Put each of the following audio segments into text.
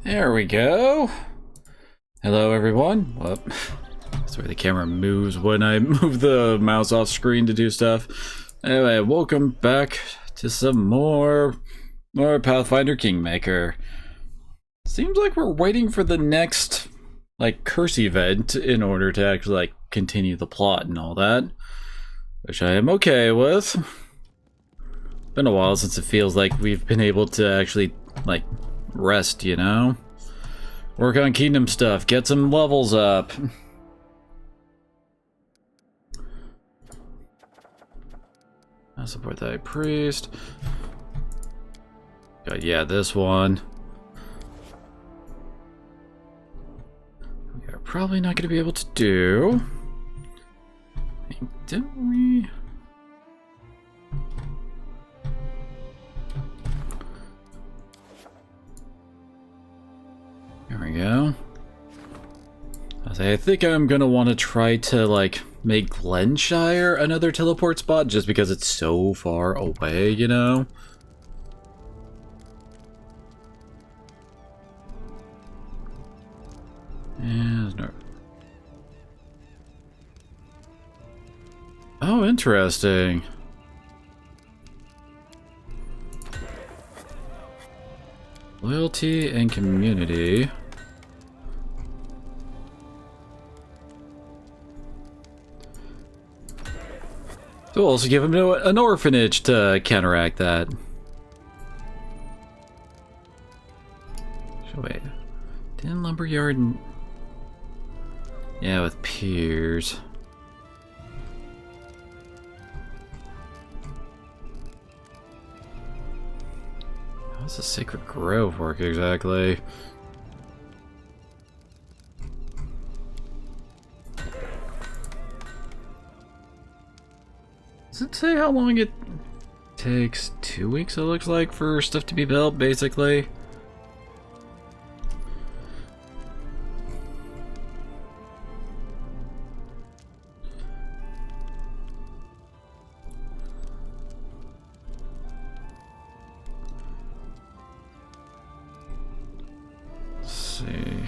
There we go. Hello, everyone. Well, that's where the camera moves when I move the mouse off screen to do stuff. Anyway, welcome back to some more Pathfinder Kingmaker. Seems like we're waiting for the next, curse event in order to actually, continue the plot and all that. Which I am okay with. Been a while since it feels like we've been able to actually, rest, you know? Work on kingdom stuff, get some levels up. I support the high priest. God, yeah, this one. We are probably not going to be able to do. Didn't we? There we go. I think I'm gonna want to try to, make Glenshire another teleport spot just because it's so far away, you know? And no. Oh, interesting. Loyalty and community. We'll also give him an orphanage to counteract that. So wait. Tin lumberyard and... yeah, with piers. How does the Sacred Grove work exactly? Does it say how long it takes? 2 weeks, it looks like, for stuff to be built, basically. Let's see.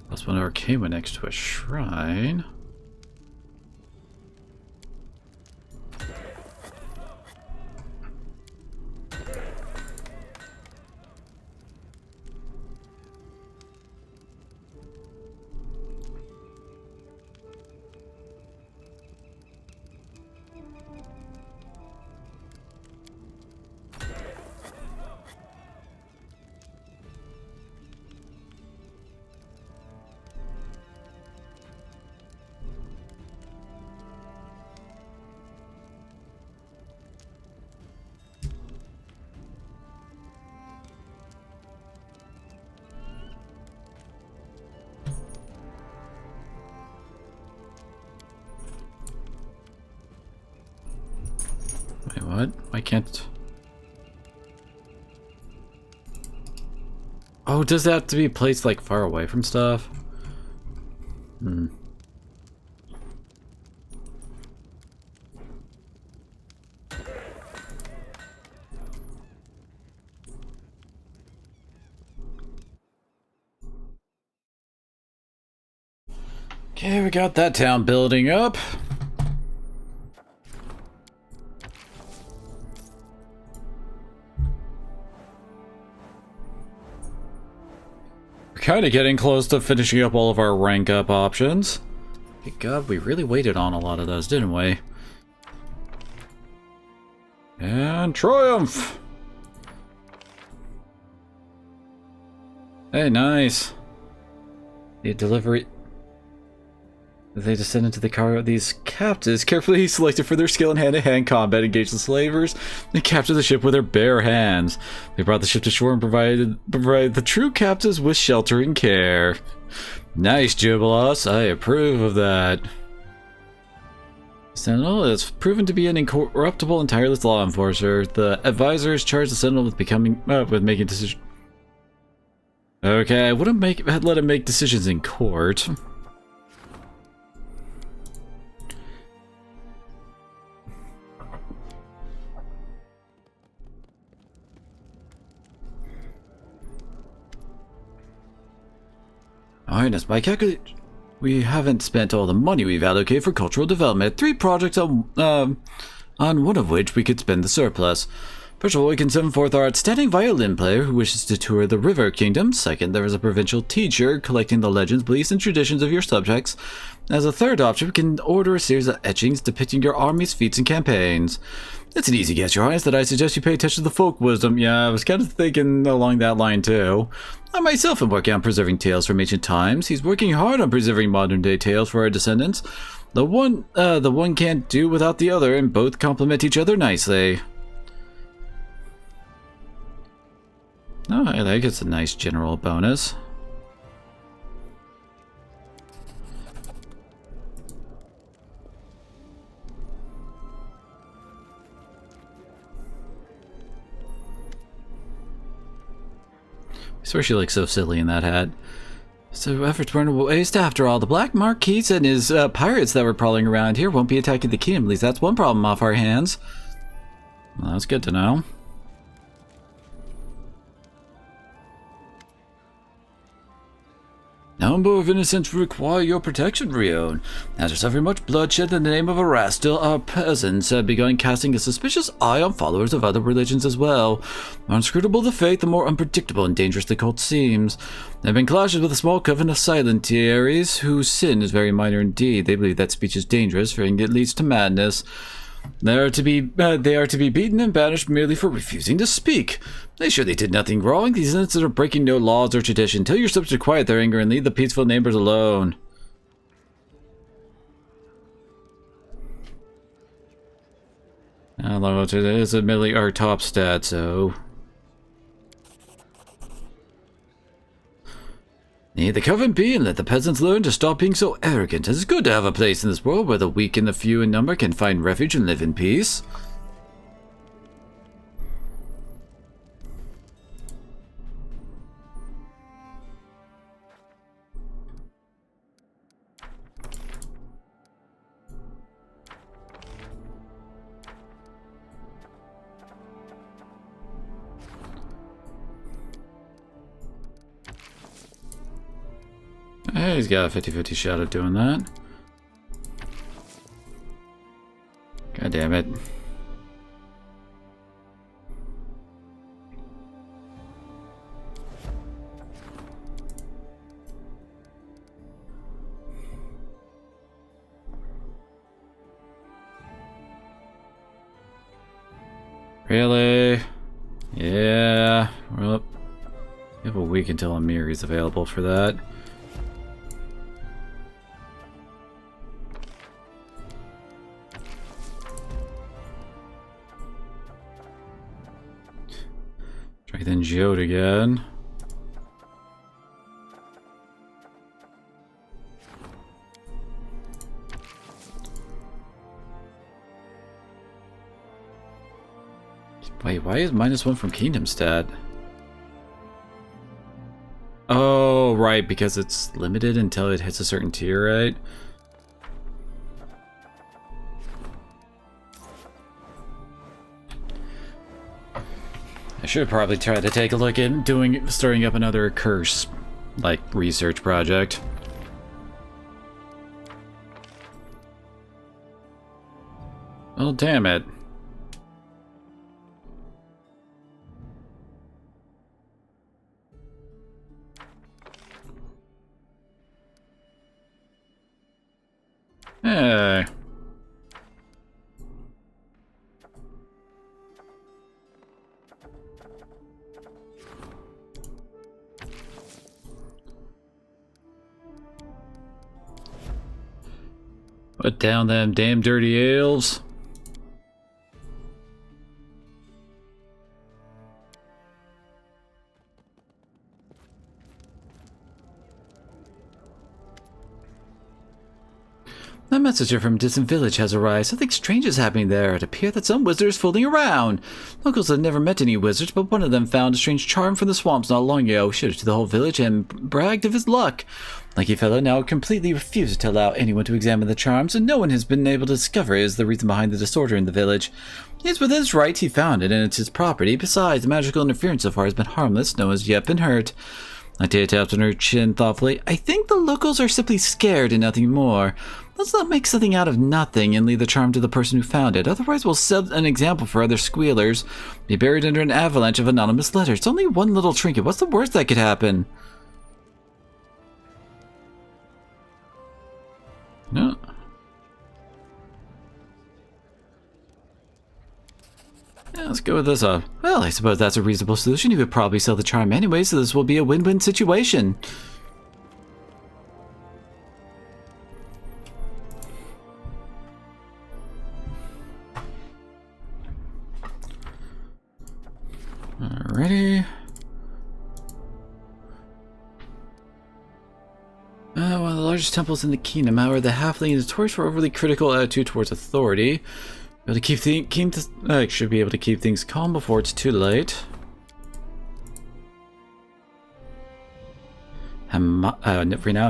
Plus one arcane went next to a shrine. Wait, what? Why can't... oh, does it have to be placed, far away from stuff? Hmm. Okay, we got that town building up. Kind of getting close to finishing up all of our rank up options. Thank God, we really waited on a lot of those, didn't we? And triumph! Hey, nice. The delivery... they descend into the car of these captives, carefully selected for their skill in hand-to-hand combat, engage the slavers, and capture the ship with their bare hands. They brought the ship to shore and provided the true captives with shelter and care. Nice, Jubilos. I approve of that. Sentinel is proven to be an incorruptible and tireless law enforcer. The advisors charged the Sentinel with making decisions. Okay, I wouldn't let him make decisions in court. Highness, my calculation, we haven't spent all the money we've allocated for cultural development. 3 projects on one of which we could spend the surplus. First of all, we can send forth our outstanding violin player who wishes to tour the River Kingdom. Second, there is a provincial teacher collecting the legends, beliefs, and traditions of your subjects. As a third option, we can order a series of etchings depicting your army's feats and campaigns. It's an easy guess, Your Highness, that I suggest you pay attention to the folk wisdom. Yeah, I was kind of thinking along that line, too. I myself am working on preserving tales from ancient times. He's working hard on preserving modern-day tales for our descendants. The one can't do without the other, and both complement each other nicely. Oh, I think it's a nice general bonus. I swear she looks so silly in that hat. So efforts weren't a waste after all. The Black Marquis and his pirates that were prowling around here won't be attacking the kingdom. At least that's one problem off our hands. Well, that's good to know. Number of innocents require your protection, Rion. After suffering much bloodshed in the name of Erastil, our peasants have begun casting a suspicious eye on followers of other religions as well. The more inscrutable the faith, the more unpredictable and dangerous the cult seems. There have been clashes with a small coven of silentiaries, whose sin is very minor indeed. They believe that speech is dangerous, fearing it leads to madness. They are to be beaten and banished merely for refusing to speak. They surely did nothing wrong. These innocents are breaking no laws or tradition. Tell your subjects to quiet their anger and leave the peaceful neighbors alone. Although it is admittedly our top stat, so... Need the coven be, and let the peasants learn to stop being so arrogant. It's good to have a place in this world where the weak and the few in number can find refuge and live in peace. Hey, he's got a 50-50 shot at doing that. God damn it. Really? Yeah. Well, we have a week until Amir is available for that. Try then Jode again. Wait, why is -1 from Kingdom stat? Oh, right, because it's limited until it hits a certain tier, right? I should probably try to take a look at starting up another curse, like, research project. Oh, damn it. Hey. Put down them damn dirty ales. A messenger from a distant village has arrived. Something strange is happening there. It appears that some wizard is fooling around. Locals have never met any wizards, but one of them found a strange charm from the swamps not long ago. Showed it to the whole village and bragged of his luck. Lucky fellow now completely refuses to allow anyone to examine the charms, and no one has been able to discover it is the reason behind the disorder in the village. He is within his right, he found it, and it's his property. Besides, the magical interference so far has been harmless. No one has yet been hurt. Atea taps on her chin thoughtfully. I think the locals are simply scared and nothing more. Let's not make something out of nothing and leave the charm to the person who found it. Otherwise, we'll set an example for other squealers. Be buried under an avalanche of anonymous letters. It's only one little trinket. What's the worst that could happen? No. Yeah, let's go with this. Well, I suppose that's a reasonable solution. He would probably sell the charm anyway, so this will be a win-win situation. Alrighty. One of the largest temples in the kingdom. However, the halfling is notorious for overly critical attitude towards authority. Should be able to keep things calm before it's too late. Renowned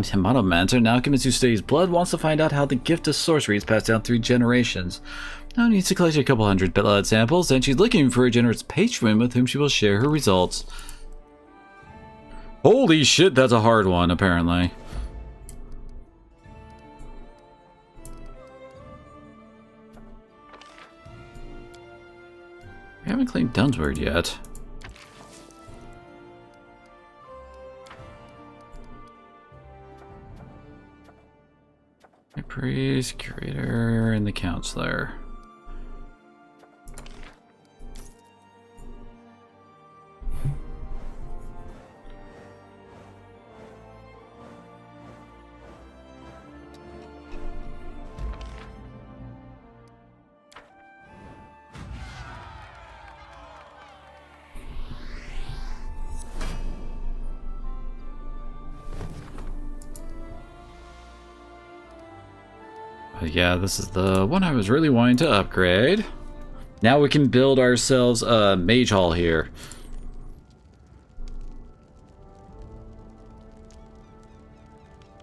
Hematomancer, an alchemist who studies blood, wants to find out how the gift of sorcery is passed down through generations. Now needs to collect a couple hundred blood samples, and she's looking for a generous patron with whom she will share her results. Holy shit, that's a hard one, apparently. We haven't claimed Dunsword yet. The priest, curator, and the counselor. Yeah, this is the one I was really wanting to upgrade. Now we can build ourselves a mage hall here.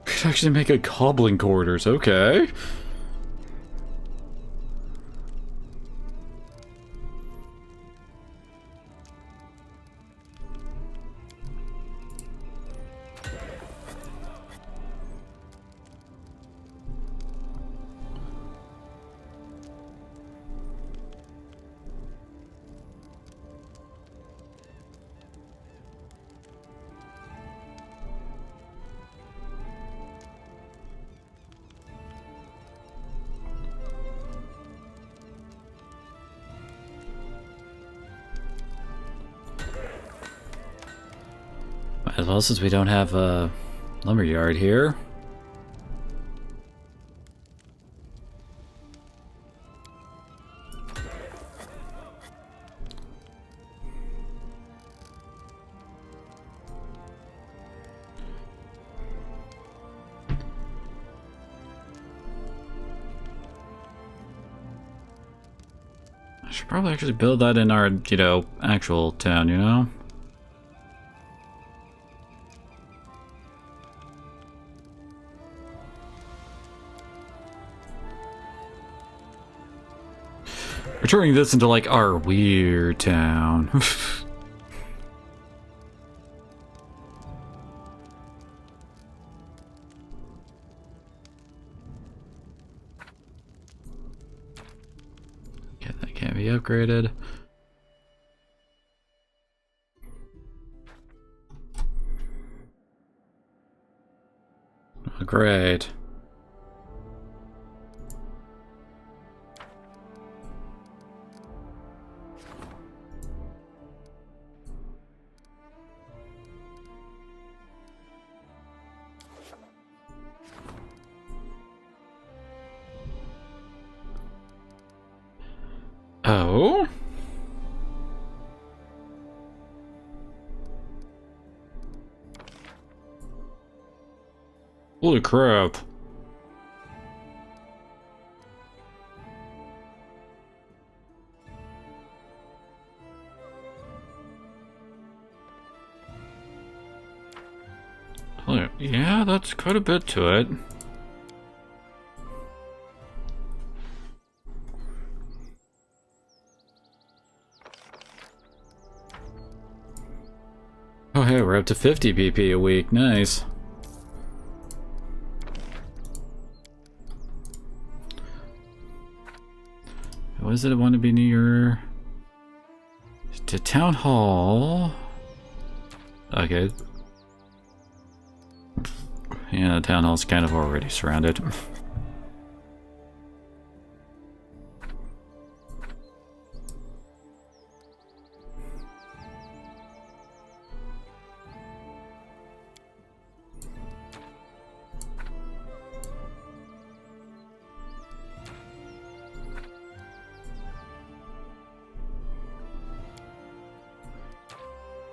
We could actually make a goblin quarters, okay. Might as well, since we don't have a lumberyard here. I should probably actually build that in our, actual town, you know? We're turning this into, like, our weird town. Okay, that can't be upgraded. Oh, great. Oh? Holy crap. Oh, yeah, that's quite a bit to it. Oh, hey, we're up to 50 PP a week. Nice. What is it? I want to be near to Town Hall. Okay. Yeah, the Town Hall's kind of already surrounded.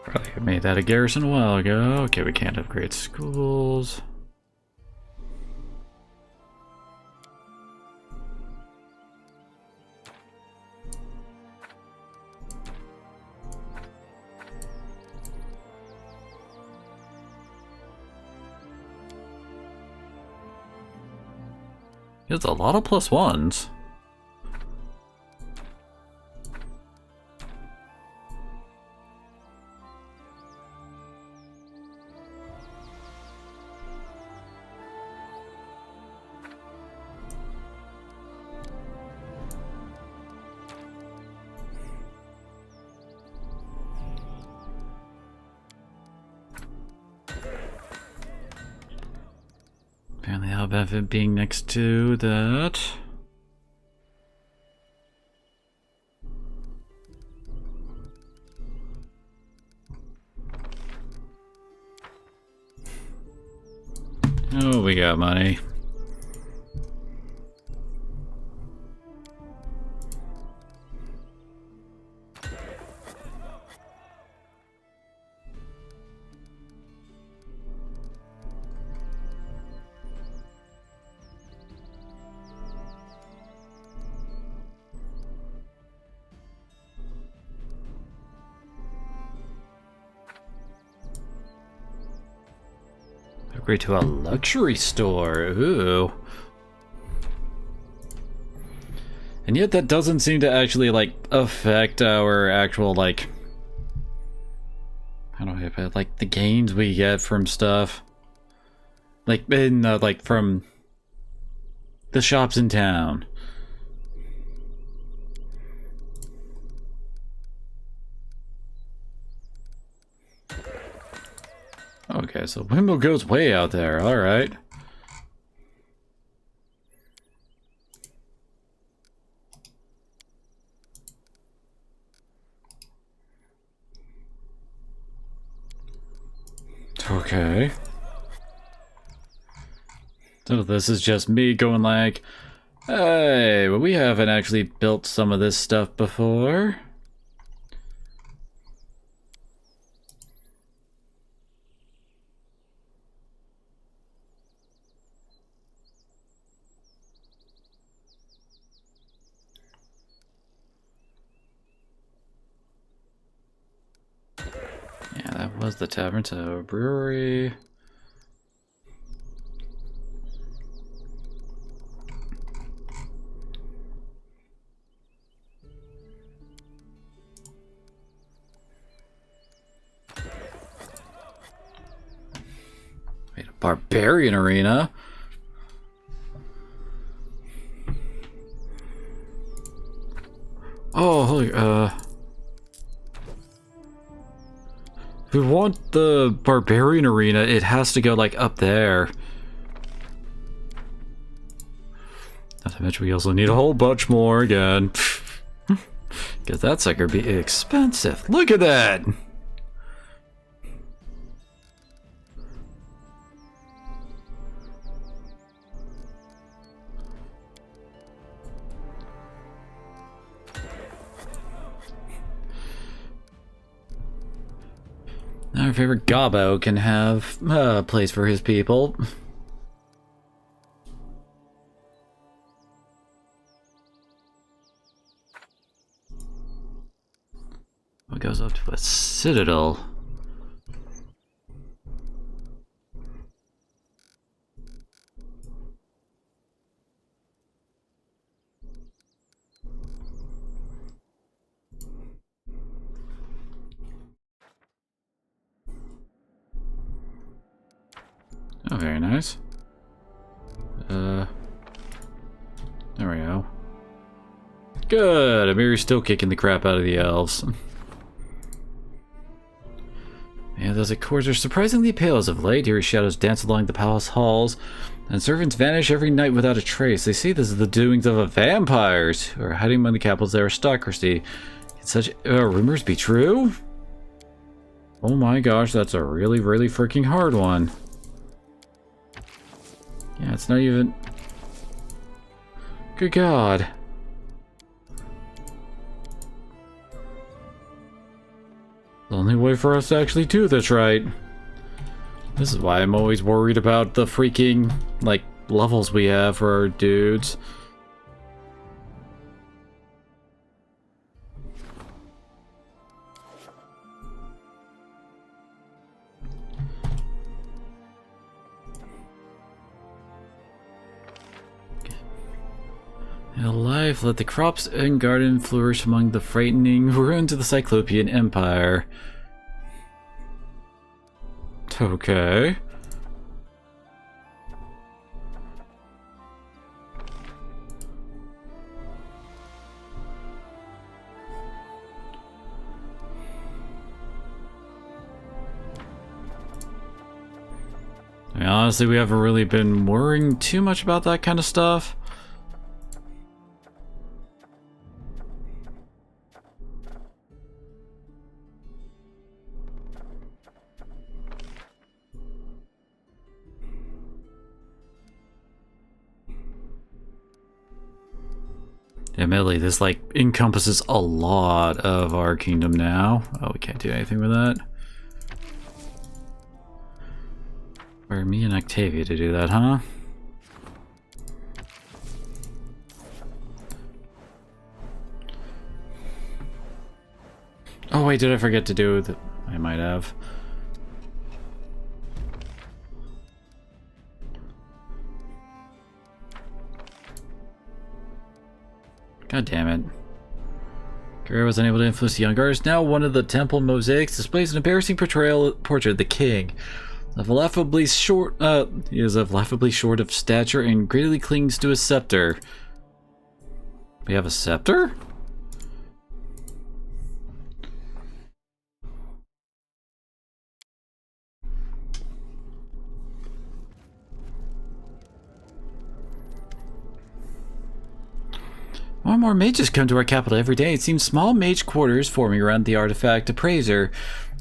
Probably made that a garrison a while ago. Okay, we can't upgrade schools. It's a lot of +1s. Apparently I'll benefit being next to that. Oh, we got money. Upgrade to a luxury store. Ooh. And yet that doesn't seem to actually, like, affect our actual, like... How do I put it? Like, the gains we get from stuff. Like, in, like, from the shops in town. Okay, so Wimble goes way out there, alright. Okay. So this is just me going like, hey, well, we haven't actually built some of this stuff before. Yeah, that was the tavern, so brewery. Wait, a barbarian arena? Oh, holy, if we want the barbarian arena, it has to go, like, up there. Not to mention we also need a whole bunch more again. Because that sucker be expensive. Look at that! Our favorite Gobbo can have a place for his people. What goes up to a citadel? very nice. There we go. Good! Amiri's still kicking the crap out of the elves. Yeah, those accords are surprisingly pale as of late. Eerie shadows dance along the palace halls, and servants vanish every night without a trace. They say this is the doings of a vampires who are hiding among the capital's aristocracy. Can such rumors be true? Oh my gosh, that's a really, really freaking hard one. Yeah, it's not even... Good God. The only way for us to actually do this right. This is why I'm always worried about the freaking, like, levels we have for our dudes. Alive, let the crops and garden flourish among the frightening ruins of the Cyclopean Empire. Okay. I mean, honestly, we haven't really been worrying too much about that kind of stuff. Admittedly, this like encompasses a lot of our kingdom now. Oh, we can't do anything with that. Or me and Octavia to do that, huh? Oh wait, did I forget to do that? I might have. God damn it. Guerrero was unable to influence the young artist. Now one of the temple mosaics displays an embarrassing portrait of the king. He is laughably short of stature and greedily clings to his scepter. We have a scepter? More and more mages come to our capital every day. It seems small mage quarters forming around the artifact appraiser.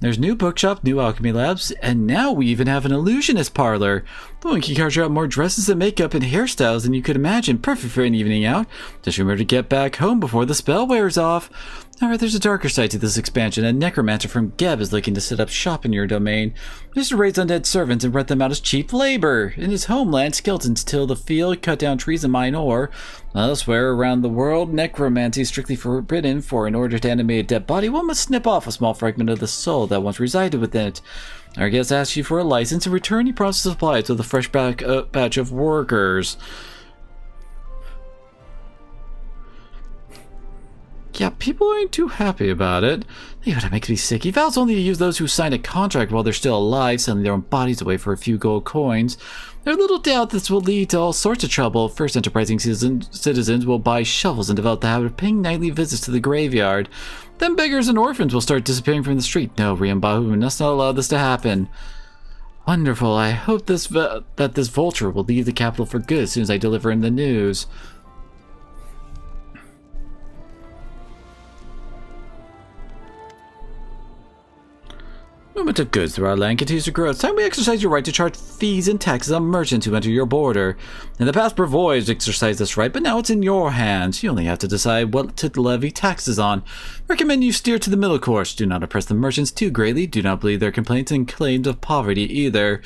There's new bookshop, new alchemy labs, and now we even have an illusionist parlor. The one can conjure out more dresses and makeup and hairstyles than you could imagine. Perfect for an evening out. Just remember to get back home before the spell wears off. However, there's a darker side to this expansion. A necromancer from Geb is looking to set up shop in your domain. Just to raise undead servants and rent them out as cheap labor. In his homeland, skeletons till the field, cut down trees and mine ore. Elsewhere around the world, necromancy is strictly forbidden, for in order to animate a dead body, one must snip off a small fragment of the soul that once resided within it. Our guest asks you for a license. In return, he promises to supply it with a fresh batch of workers. Yeah, people ain't too happy about it. You know, that makes me sick. He vows only to use those who signed a contract while they're still alive, selling their own bodies away for a few gold coins. There's little doubt this will lead to all sorts of trouble. First, enterprising citizens will buy shovels and develop the habit of paying nightly visits to the graveyard. Then beggars and orphans will start disappearing from the street. No, Riambahu, we must not allow this to happen. Wonderful. I hope that this vulture will leave the capital for good as soon as I deliver him the news. Movement of goods through our land continues to grow. It's time we exercise your right to charge fees and taxes on merchants who enter your border. In the past, Brevois exercised this right, but now it's in your hands. You only have to decide what to levy taxes on. Recommend you steer to the middle course. Do not oppress the merchants too greatly. Do not believe their complaints and claims of poverty either.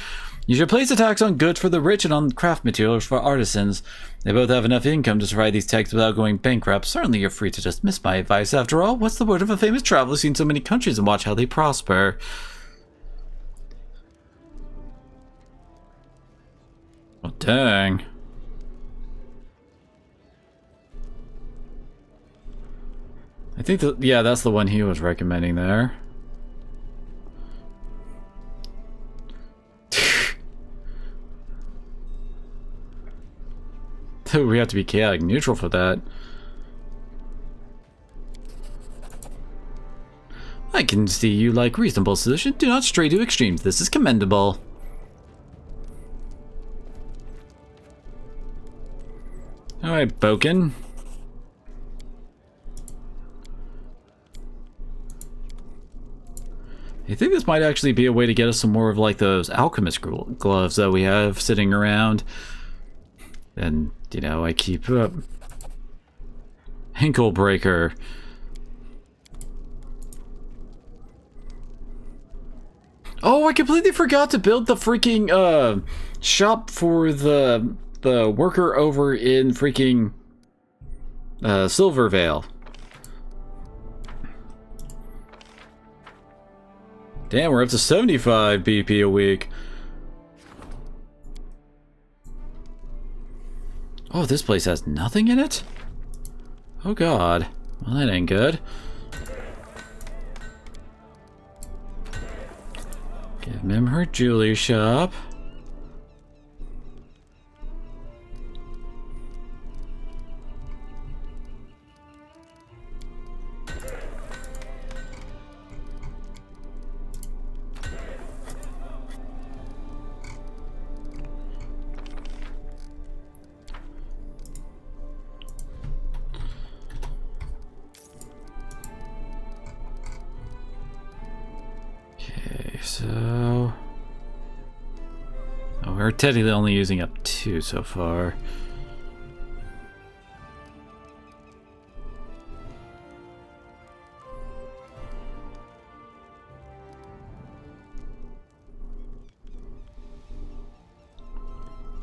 You should place a tax on goods for the rich and on craft materials for artisans. They both have enough income to survive these taxes without going bankrupt. Certainly you're free to just miss my advice. After all, what's the word of a famous traveler who's seen so many countries and watch how they prosper? Oh, dang. I think that, yeah, that's the one he was recommending there. We have to be chaotic neutral for that. I can see you like reasonable solution. Do not stray to extremes. This is commendable. Alright, Boken. I think this might actually be a way to get us some more of like those alchemist gloves that we have sitting around. And, you know, I keep up. Hinkle breaker. Oh, I completely forgot to build the freaking shop for the worker over in freaking Silvervale. Damn, we're up to 75 BP a week. Oh, this place has nothing in it? Oh god. Well, that ain't good. Give him her jewelry shop. So... oh, we're technically only using up 2 so far.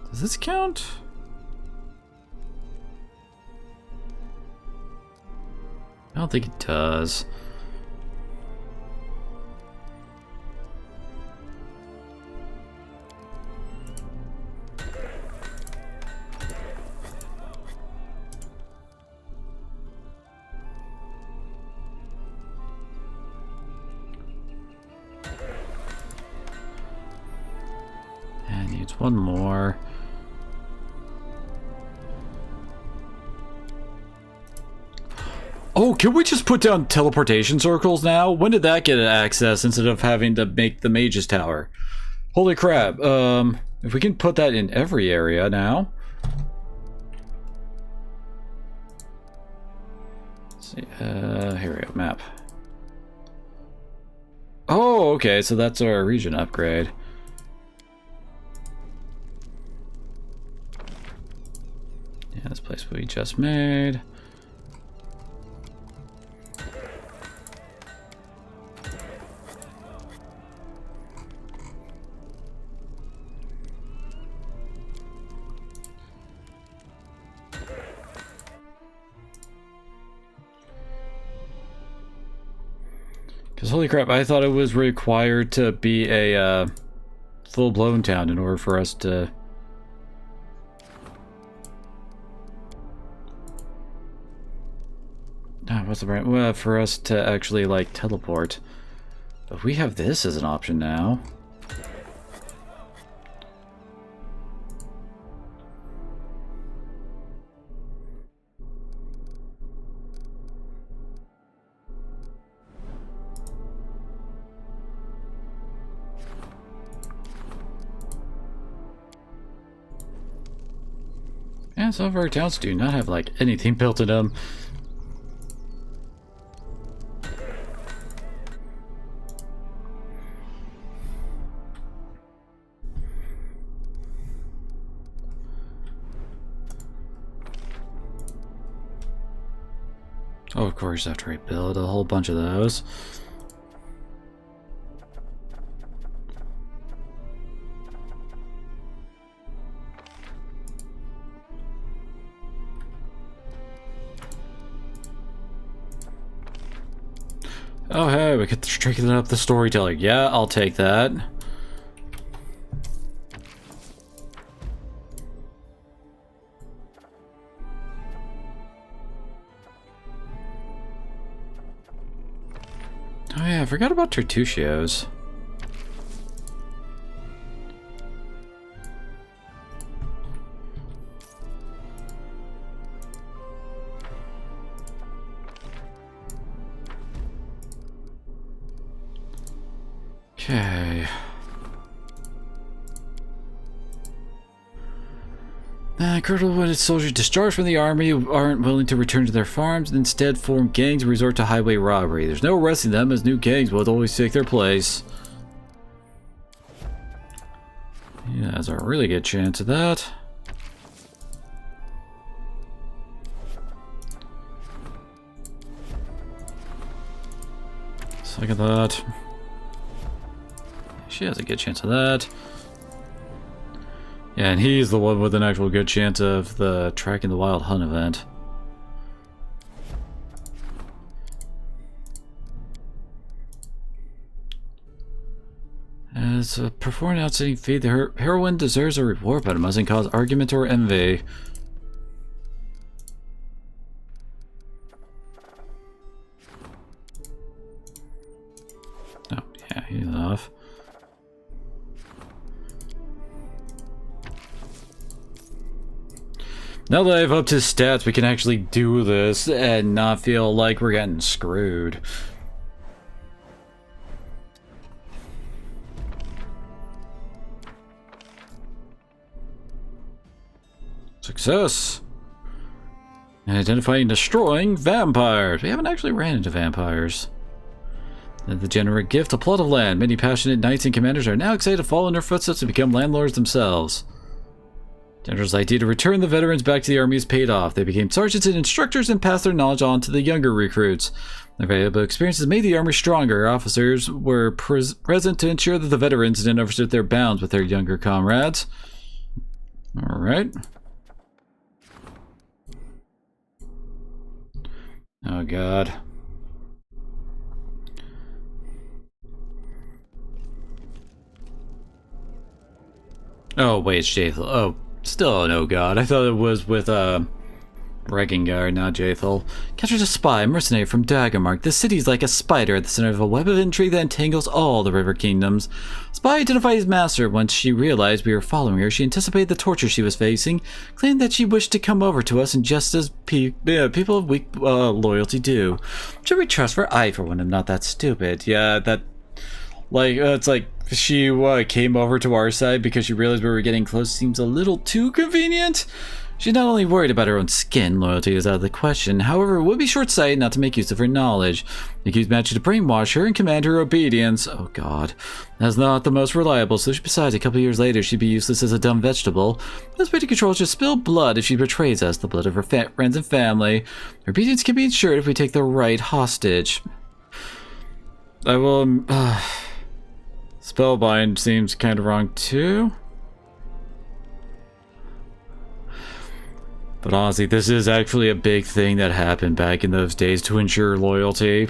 Does this count? I don't think it does. One more. Oh, can we just put down teleportation circles now? When did that get access instead of having to make the mage's tower? Holy crap. If we can put that in every area now. Let's see, here we go, map. Oh, okay, so that's our region upgrade. Yeah, this place we just made. Because holy crap, I thought it was required to be a full-blown town in order for us to... what's the right? Well, for us to actually like teleport. But we have this as an option now. And some of our towns do not have like anything built in them. Oh, of course, I have to rebuild a whole bunch of those. Oh, hey, we could straighten up the storyteller. Yeah, I'll take that. Oh yeah, I forgot about Tertuccio's. Okay. Colonel-wounded soldiers discharged from the army who aren't willing to return to their farms and instead form gangs and resort to highway robbery. There's no arresting them as new gangs will always take their place. Yeah, there's a really good chance of that. Look at that. She has a good chance of that. Yeah, and he's the one with an actual good chance of the Tracking the Wild Hunt event. As a performing outstanding feat, the heroine deserves a reward, but it mustn't cause argument or envy. Oh, yeah, he's off. Now that I've upped his stats, we can actually do this and not feel like we're getting screwed. Success! Identifying and destroying vampires. We haven't actually ran into vampires. And the degenerate gift, a plot of land. Many passionate knights and commanders are now excited to follow in their footsteps and become landlords themselves. General's idea to return the veterans back to the army has paid off. They became sergeants and instructors and passed their knowledge on to the younger recruits. Their valuable experiences made the army stronger. Officers were present to ensure that the veterans didn't overstep their bounds with their younger comrades. Alright. Oh god. Oh wait, it's Jathel. Oh. Still no god. I thought it was with, Regengar, not Jathel. Captures a spy, mercenary from Daggermark. The city's like a spider at the center of a web of intrigue that entangles all the river kingdoms. Spy identified his master. Once she realized we were following her, she anticipated the torture she was facing, claimed that she wished to come over to us, and just as people of weak loyalty do. Should we trust her? I, for one, am not that stupid. Yeah, that... Like, it's like, she came over to our side because she realized we were getting close. Seems a little too convenient. She's not only worried about her own skin, loyalty is out of the question. However, it would be short-sighted not to make use of her knowledge. The accused managed to brainwash her and command her obedience. Oh god. That's not the most reliable solution. Besides, a couple years later, she'd be useless as a dumb vegetable. This way to control is just spill blood if she betrays us, the blood of her friends and family. Her obedience can be ensured if we take the right hostage. I will... Spellbind seems kind of wrong too. But honestly, this is actually a big thing that happened back in those days to ensure loyalty.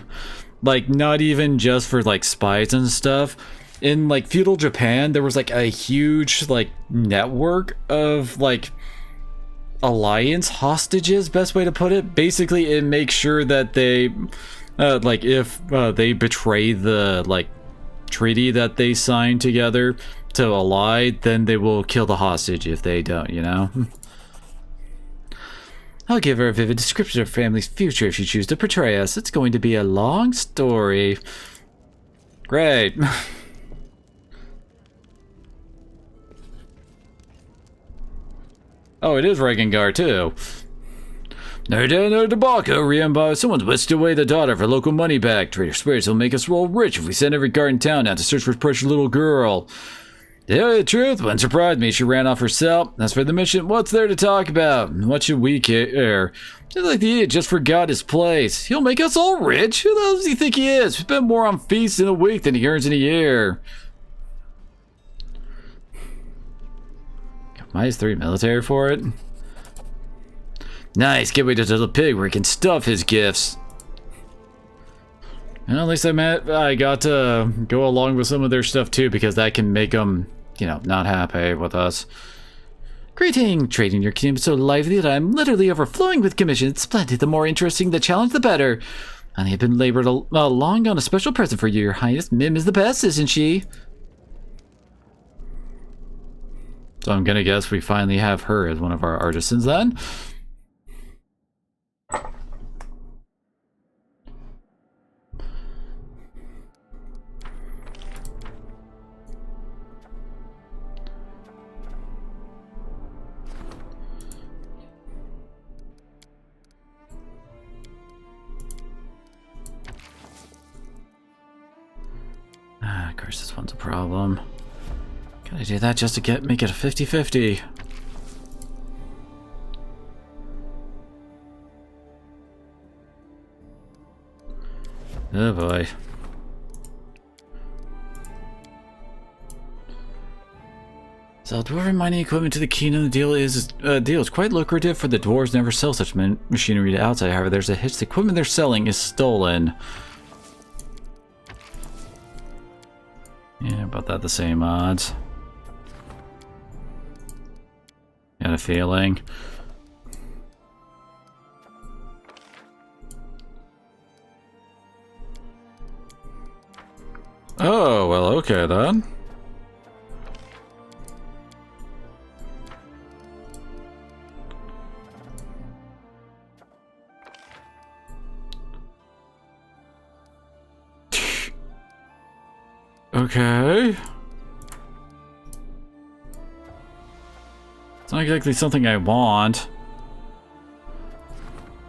Like, not even just for, like, spies and stuff. In, like, feudal Japan, there was, like, a huge, like, network of, like, alliance hostages, best way to put it. Basically, it makes sure that they, like, if they betray the, like, treaty that they signed together to ally, then they will kill the hostage if they don't, you know? I'll give her a vivid description of her family's future if she chooses to betray us. It's going to be a long story. Great. Oh, it is Regengar too. No debacle, Riemba. Someone's whisked away the daughter of her local money bag. Trader swears he'll make us roll rich if we send every guard in town out to search for his precious little girl. To tell you the truth, wouldn't surprise me. She ran off herself. As for the mission, what's there to talk about? What should we care? Just like the idiot just forgot his place. He'll make us all rich? Who the hell does he think he is? We spend more on feasts in a week than he earns in a year. Got -3 military for it. Nice, get rid of the little pig where he can stuff his gifts. Well, at least I got to go along with some of their stuff too, because that can make them, you know, not happy with us. Greeting! Trading your kingdom is so lively that I'm literally overflowing with commissions. It's splendid. The more interesting the challenge, the better. I have been labored long on a special present for you, Your Highness. Mim is the best, isn't she? So I'm gonna guess we finally have her as one of our artisans then. course, this one's a problem. Gotta do that just to make it a 50-50. Oh boy. Sell dwarven mining equipment to the kingdom. The deal is quite lucrative, for the dwarves never sell such machinery to outside. However, there's a hitch. The equipment they're selling is stolen. Yeah, about that the same odds. Got a feeling. Oh, well, okay then. Okay. It's not exactly something I want.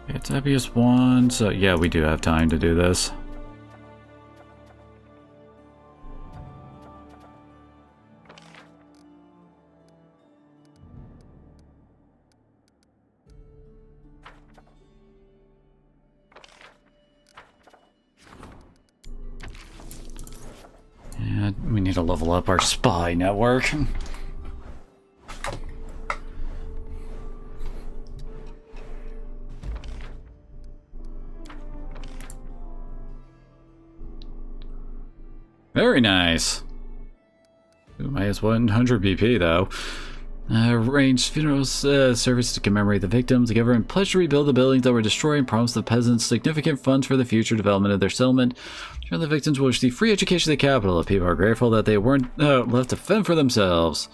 It's obvious one, so yeah, we do have time to do this. Yeah, we need to level up our spy network. Very nice. Ooh, minus 100 BP though. Arranged funeral service to commemorate the victims. The government pledged to rebuild the buildings that were destroyed and promised the peasants significant funds for the future development of their settlement. Sure, the victims will receive free education at the capital. The people are grateful that they weren't left to fend for themselves.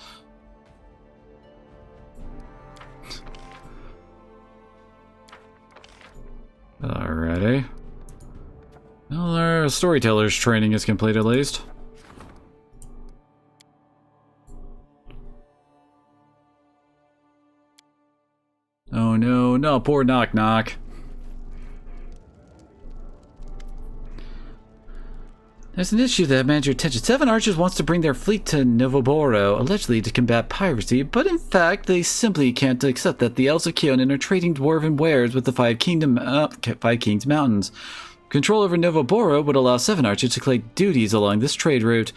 Alrighty. Well, our storyteller's training is complete at least. Oh no, no, poor Knock Knock. There's an issue that demands your attention. 7 archers wants to bring their fleet to Novoboro, allegedly to combat piracy, but in fact, they simply can't accept that the elves of Keonan are trading dwarven wares with the Five Kings Mountains. Control over Novoboro would allow 7 archers to collect duties along this trade route.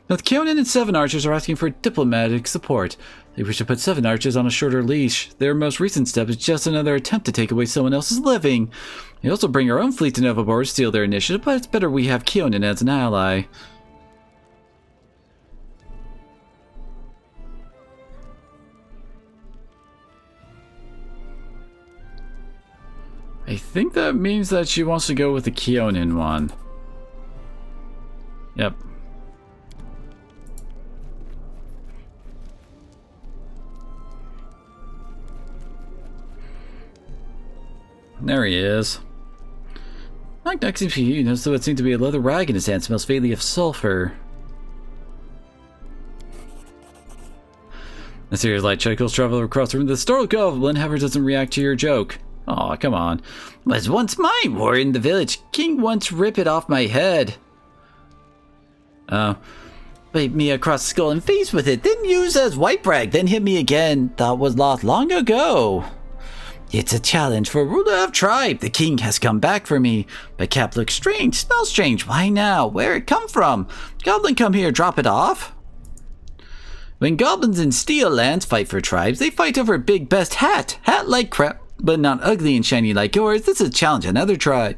Both Keonan and 7 archers are asking for diplomatic support. They wish to put 7 archers on a shorter leash. Their most recent step is just another attempt to take away someone else's living. They also bring our own fleet to Novoboro to steal their initiative, but it's better we have Keonan as an ally. I think that means that she wants to go with the Keonan one. Yep. There he is. Knock Knock seems to you, notice what seems to be a leather rag in his hand, smells faintly of sulfur. A series of light chuckles travel across the room. The startled goblin, however, doesn't react to your joke. Aw, come on. Was once my war in the village. King once ripped it off my head. Beat me across the skull and face with it, then used as white rag, then hit me again. That was lost long ago. It's a challenge for ruler of tribe. The king has come back for me. But cap looks strange, smells strange. Why now? Where it come from? Goblin come here, drop it off? When goblins in Steel Lands fight for tribes, they fight over big best hat. Hat like crap, but not ugly and shiny like yours. This is a challenge another tribe.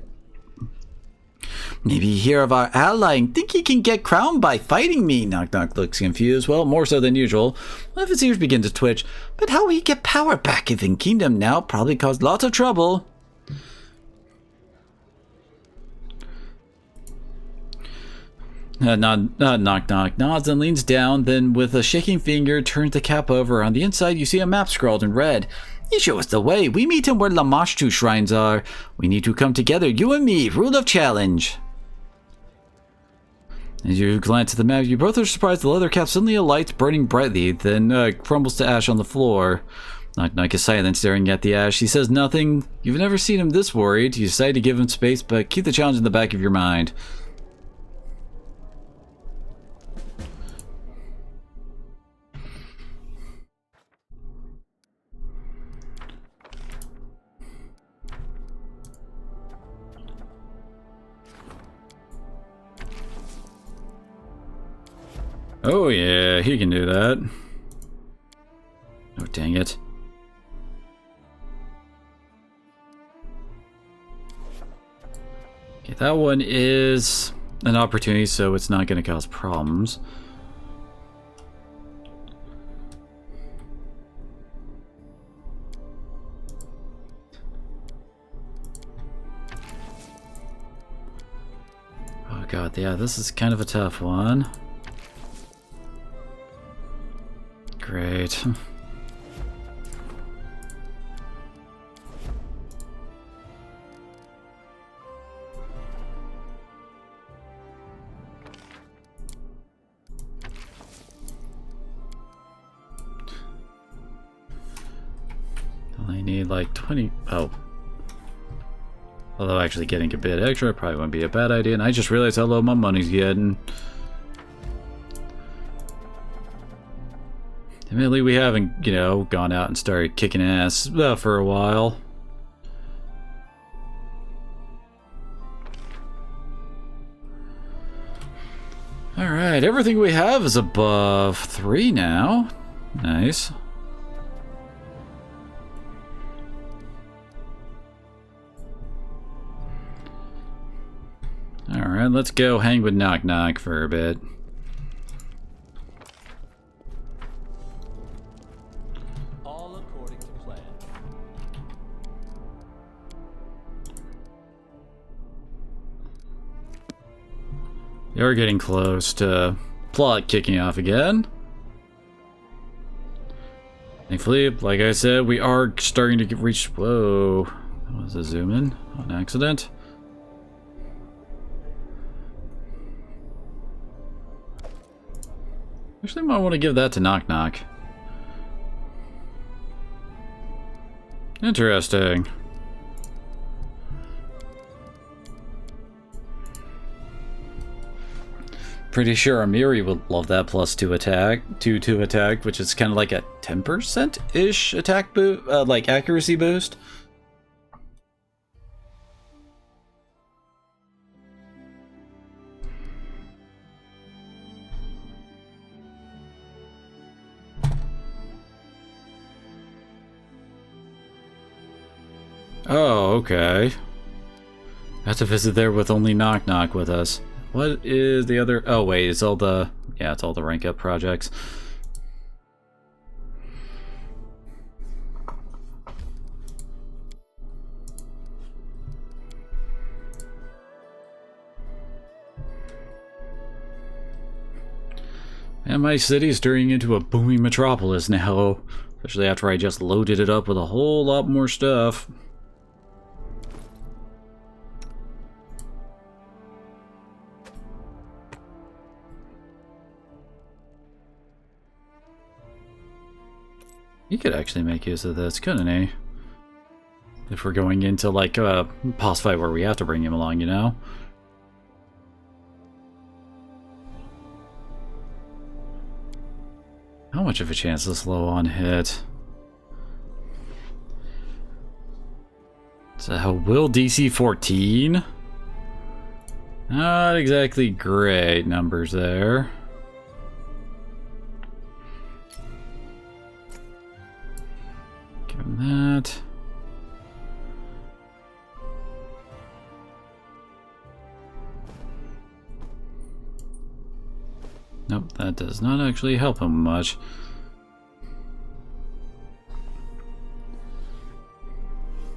Maybe you hear of our ally and think he can get crowned by fighting me. Knock Knock looks confused. Well, more so than usual. One of his ears begin to twitch. But how will he get power back if in kingdom now? Probably caused lots of trouble. Knock Knock nods and leans down, then with a shaking finger turns the cap over. On the inside you see a map scrawled in red. You show us the way. We meet him where Lamashtu shrines are. We need to come together, you and me. Rule of challenge. As you glance at the map, you both are surprised the leather cap suddenly alights, burning brightly, then crumbles to ash on the floor. Knock Knock is silent, staring at the ash. He says nothing. You've never seen him this worried. You decide to give him space, but keep the challenge in the back of your mind. Oh yeah, he can do that. Oh, dang it. Okay, that one is an opportunity, so it's not going to cause problems. Oh god, yeah, this is kind of a tough one. Great. I need like 20. Oh. Although actually getting a bit extra probably wouldn't be a bad idea, and I just realized how low my money's getting. Admittedly, we haven't, you know, gone out and started kicking ass for a while. Alright, everything we have is above 3 now. Nice. Alright, let's go hang with Knock Knock for a bit. All according to plan. You're getting close to plot kicking off again. Thankfully, like I said, we are starting to reach... Whoa. That was a zoom in on accident. Actually, I might want to give that to Knock Knock. Interesting. Pretty sure Amiri would love that +2 attack, 2 attack, which is kind of like a 10%-ish attack boost, like accuracy boost. Oh, okay. I have to visit there with only Knock Knock with us. What is the other... Oh, wait, it's all the... Yeah, it's all the rank up projects. And my city's turning into a booming metropolis now. Especially after I just loaded it up with a whole lot more stuff. He could actually make use of this, couldn't he? If we're going into, like, a boss fight where we have to bring him along, you know? How much of a chance is low on hit? So, will DC 14? Not exactly great numbers there. Give him that. Nope, that does not actually help him much.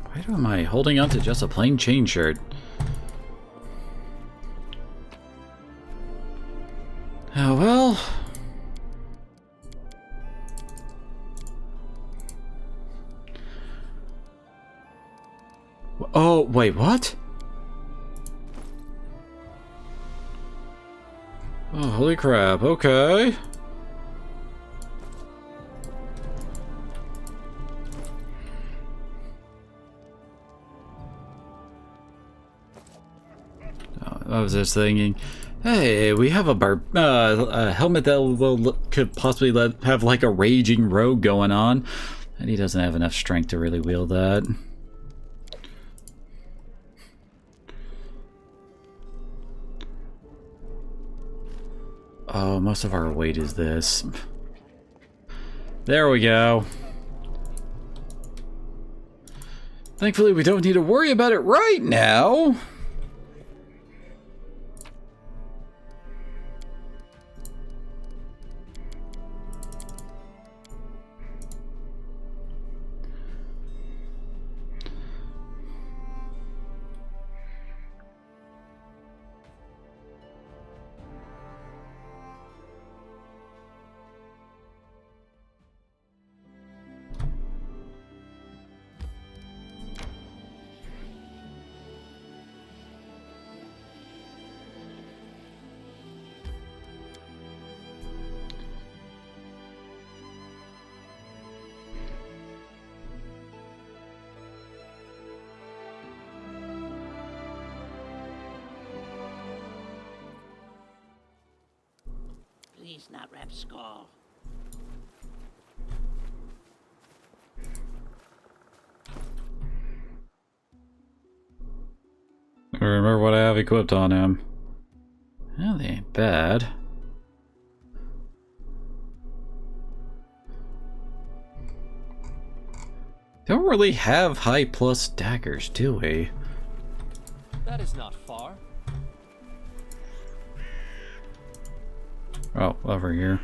Why am I holding on to just a plain chain shirt? Oh well. Oh, wait, what? Oh, holy crap, okay. I was just thinking, hey, we have a helmet that could possibly have like a raging rogue going on, and he doesn't have enough strength to really wield that. Oh, most of our weight is this. There we go. Thankfully, we don't need to worry about it right now. Please not Rapskull. Remember what I have equipped on him. Well, they ain't bad. Don't really have high plus daggers, do we? That is not far. Oh, over here.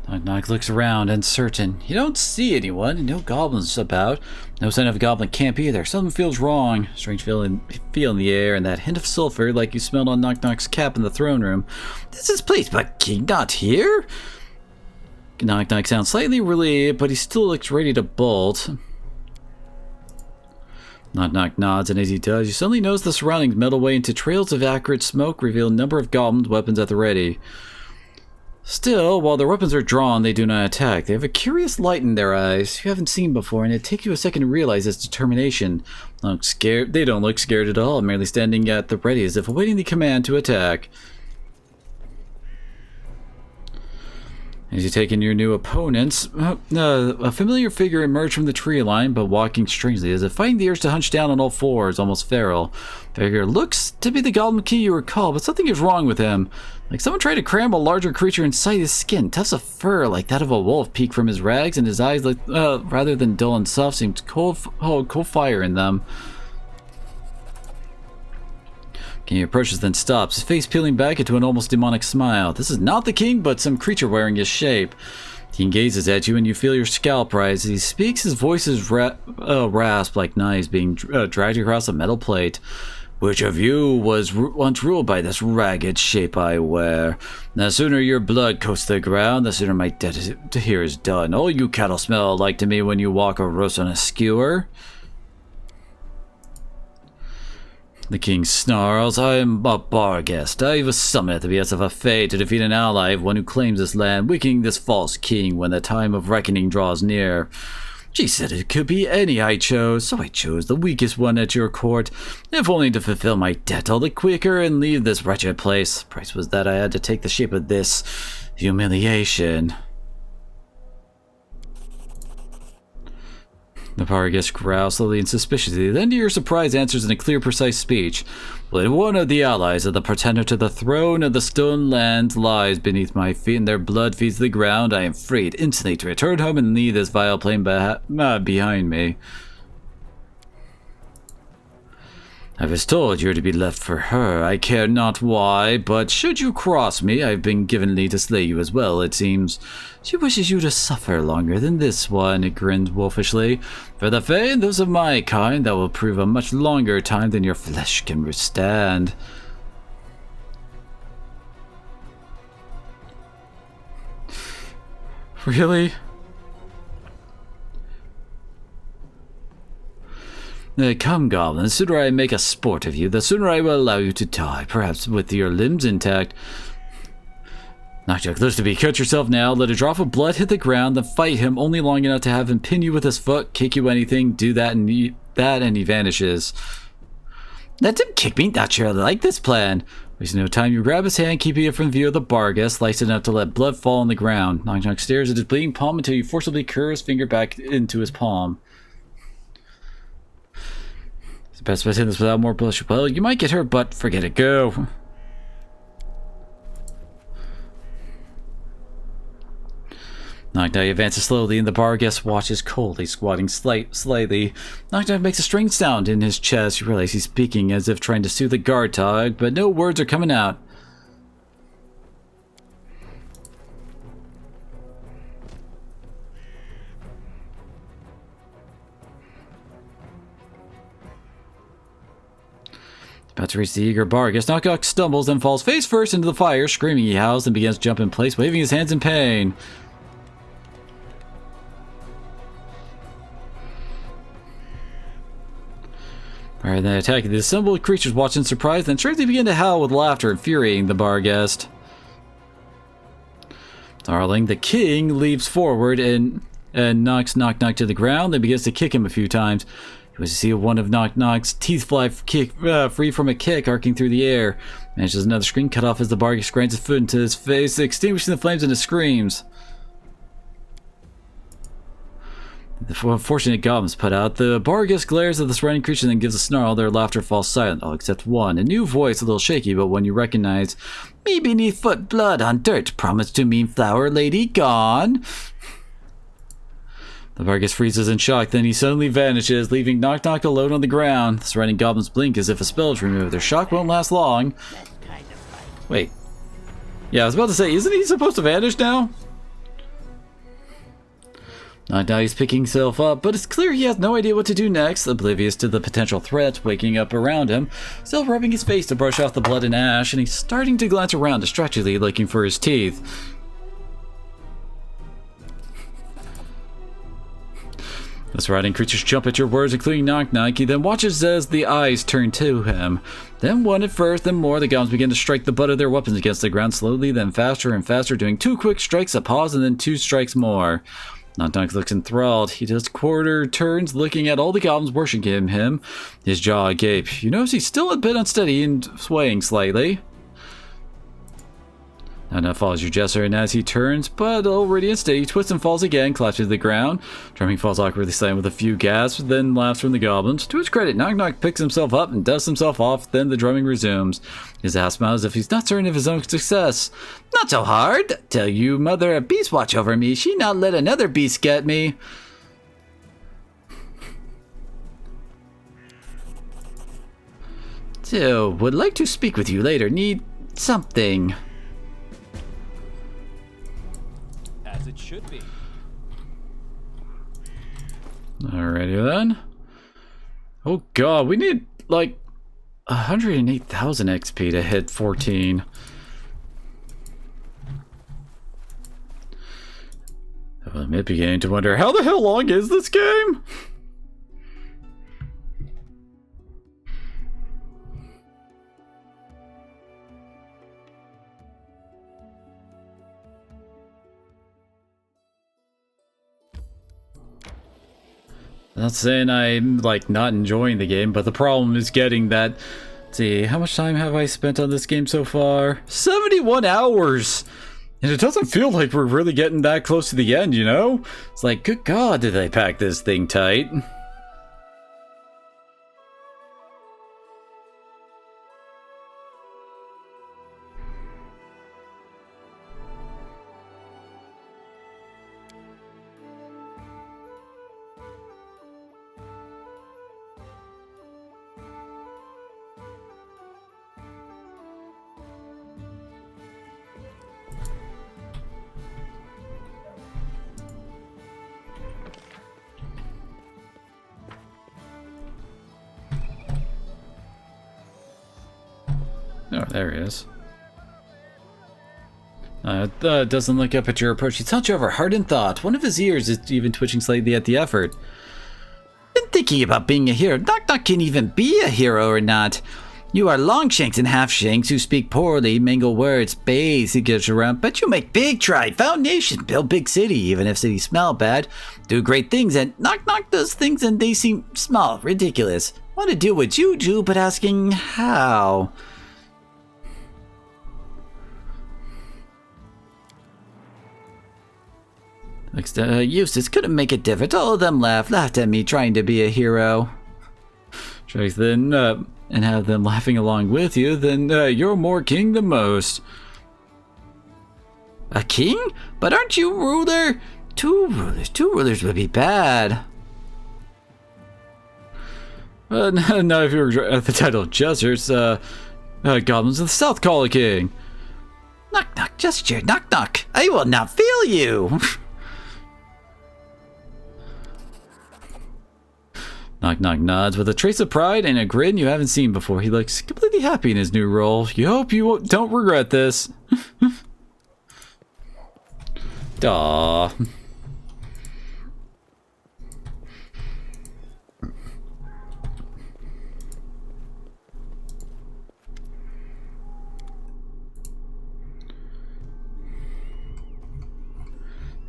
Knock looks around, uncertain. You don't see anyone, no goblins about. No sign of a goblin camp either. Something feels wrong. Strange feel in the air, and that hint of sulfur like you smelled on Knock's cap in the throne room. This is place, but King not here? Knock sounds slightly relieved, but he still looks ready to bolt. Knock nods, and as he does, you suddenly notice the surroundings melt away into trails of acrid smoke, reveal a number of goblins' weapons at the ready. Still, while their weapons are drawn, they do not attack. They have a curious light in their eyes you haven't seen before, and it takes you a second to realize its determination. They don't look scared at all, merely standing at the ready as if awaiting the command to attack. As you take in your new opponents, a familiar figure emerged from the tree line, but walking strangely, as if fighting the urge to hunch down on all fours, almost feral. The figure looks to be the Goblin King you recall, but something is wrong with him. Like someone tried to cram a larger creature inside his skin. Tufts of fur, like that of a wolf, peek from his rags, and his eyes, rather than dull and soft, seemed cold fire in them. He approaches, then stops, his face peeling back into an almost demonic smile. This is not the king, but some creature wearing his shape. He gazes at you, and you feel your scalp rise. As he speaks, his voice is rasped like knives being dragged across a metal plate. Which of you was once ruled by this ragged shape I wear? The sooner your blood coats the ground, the sooner my debt here is done. All you cattle smell alike to me when you walk or roast on a skewer. The king snarls, I am a bar guest. I was summoned at the behest of a fae to defeat an ally of one who claims this land, weakening this false king when the time of reckoning draws near. She said it could be any I chose, so I chose the weakest one at your court, if only to fulfill my debt all the quicker and leave this wretched place. The price was that I had to take the shape of this humiliation. The power guest growls slowly and suspiciously, then to your surprise answers in a clear, precise speech. When one of the allies of the pretender to the throne of the stone land lies beneath my feet and their blood feeds the ground, I am freed instantly to return home and leave this vile plain behind me. I was told you were to be left for her. I care not why, but should you cross me, I have been given leave to slay you as well, it seems. She wishes you to suffer longer than this one, it grinned wolfishly. For the fae and those of my kind, that will prove a much longer time than your flesh can withstand. Really? Come, goblin, the sooner I make a sport of you, the sooner I will allow you to die, perhaps with your limbs intact. Knockjack, lives to be. Cut yourself now, let a drop of blood hit the ground, then fight him only long enough to have him pin you with his foot, kick you anything, do that and he vanishes. Let him kick me, not sure I like this plan. Wasting no time, you grab his hand, keeping it from view of the Barga, slice it enough to let blood fall on the ground. Knockjack stares at his bleeding palm until you forcibly curve his finger back into his palm. It's best by saying this without more bullshit. Well, you might get hurt, but forget it. Go. Knock Knock advances slowly, and the bar guest watches coldly, squatting slightly. Knock Knock makes a strange sound in his chest. You realize he's speaking as if trying to soothe the guard dog, but no words are coming out. About to reach the eager bar guest, Knock Knock stumbles and falls face first into the fire. Screaming, he howls and begins to jump in place, waving his hands in pain. Alright, then attacking the assembled creatures watch in surprise, then strangely begin to howl with laughter, infuriating the bar guest. Darling, the king leaps forward and knocks Knock Knock to the ground, then begins to kick him a few times. You was to see one of Knock Knock's teeth fly free from a kick, arcing through the air. Manages another screen cut off as the bar guest grinds his foot into his face, extinguishing the flames into screams. The fortunate goblins put out. The bar guest glares at the surrounding creature and then gives a snarl. Their laughter falls silent, all except one. A new voice, a little shaky, but one you recognize. Me beneath foot, blood on dirt. Promise to mean flower lady gone. The bar guest freezes in shock, then he suddenly vanishes, leaving Knock Knock alone on the ground. The surrounding goblins blink as if a spell is removed. Their shock won't last long. Wait. Yeah, I was about to say, isn't he supposed to vanish now? Knock Knock is picking himself up, but it's clear he has no idea what to do next, oblivious to the potential threat waking up around him, still rubbing his face to brush off the blood and ash, and he's starting to glance around distractedly looking for his teeth. The surrounding creatures jump at your words, including Knock Knock. He then watches as the eyes turn to him. Then one at first, then more. The goblins begin to strike the butt of their weapons against the ground slowly, then faster and faster, doing 2 quick strikes, a pause, and then 2 strikes more. Knock Knock looks enthralled. He does quarter turns, looking at all the goblins worshiping him, his jaw agape. You notice he's still a bit unsteady and swaying slightly. Knock Knock follows your gesture, and as he turns, but already unsteady, he twists and falls again, collapses to the ground. Drumming falls awkwardly silent with a few gasps, then laughs from the goblins. To his credit, Knock Knock picks himself up and dusts himself off, then the drumming resumes. His ass smiles as if he's not certain of his own success. Not so hard. Tell you, mother, a beast watch over me. She not let another beast get me. So, would like to speak with you later. Need something. As it should be. Alrighty then. Oh god, we need like 108,000 XP to hit 14. I'm beginning to wonder, how the hell long is this game? Not saying I'm like not enjoying the game, but the problem is getting that. Let's see, how much time have I spent on this game so far? 71 hours! And it doesn't feel like we're really getting that close to the end, you know? It's like, good god, did they pack this thing tight? Oh, there he is. Doesn't look up at your approach. He taunts you over heart and thought. One of his ears is even twitching slightly at the effort. Been thinking about being a hero. Knock Knock can even be a hero or not. You are Longshanks and Halfshanks who speak poorly, mingle words, base he gives around, but you make big stride, foundation, build big city, even if cities smell bad, do great things, and Knock Knock does things and they seem small, ridiculous. Want to do what you do, but asking how? Eustace couldn't make it different. All of them laughed at me trying to be a hero. then and have them laughing along with you, then you're more king than most. A king? But aren't you ruler? Two rulers would be bad. Now if you were at the title of Jesters, goblins of the south call a king. Knock knock, gesture, knock knock. I will not fail you. Knock knock nods with a trace of pride and a grin you haven't seen before. He looks completely happy in his new role. You hope you don't regret this. Aww.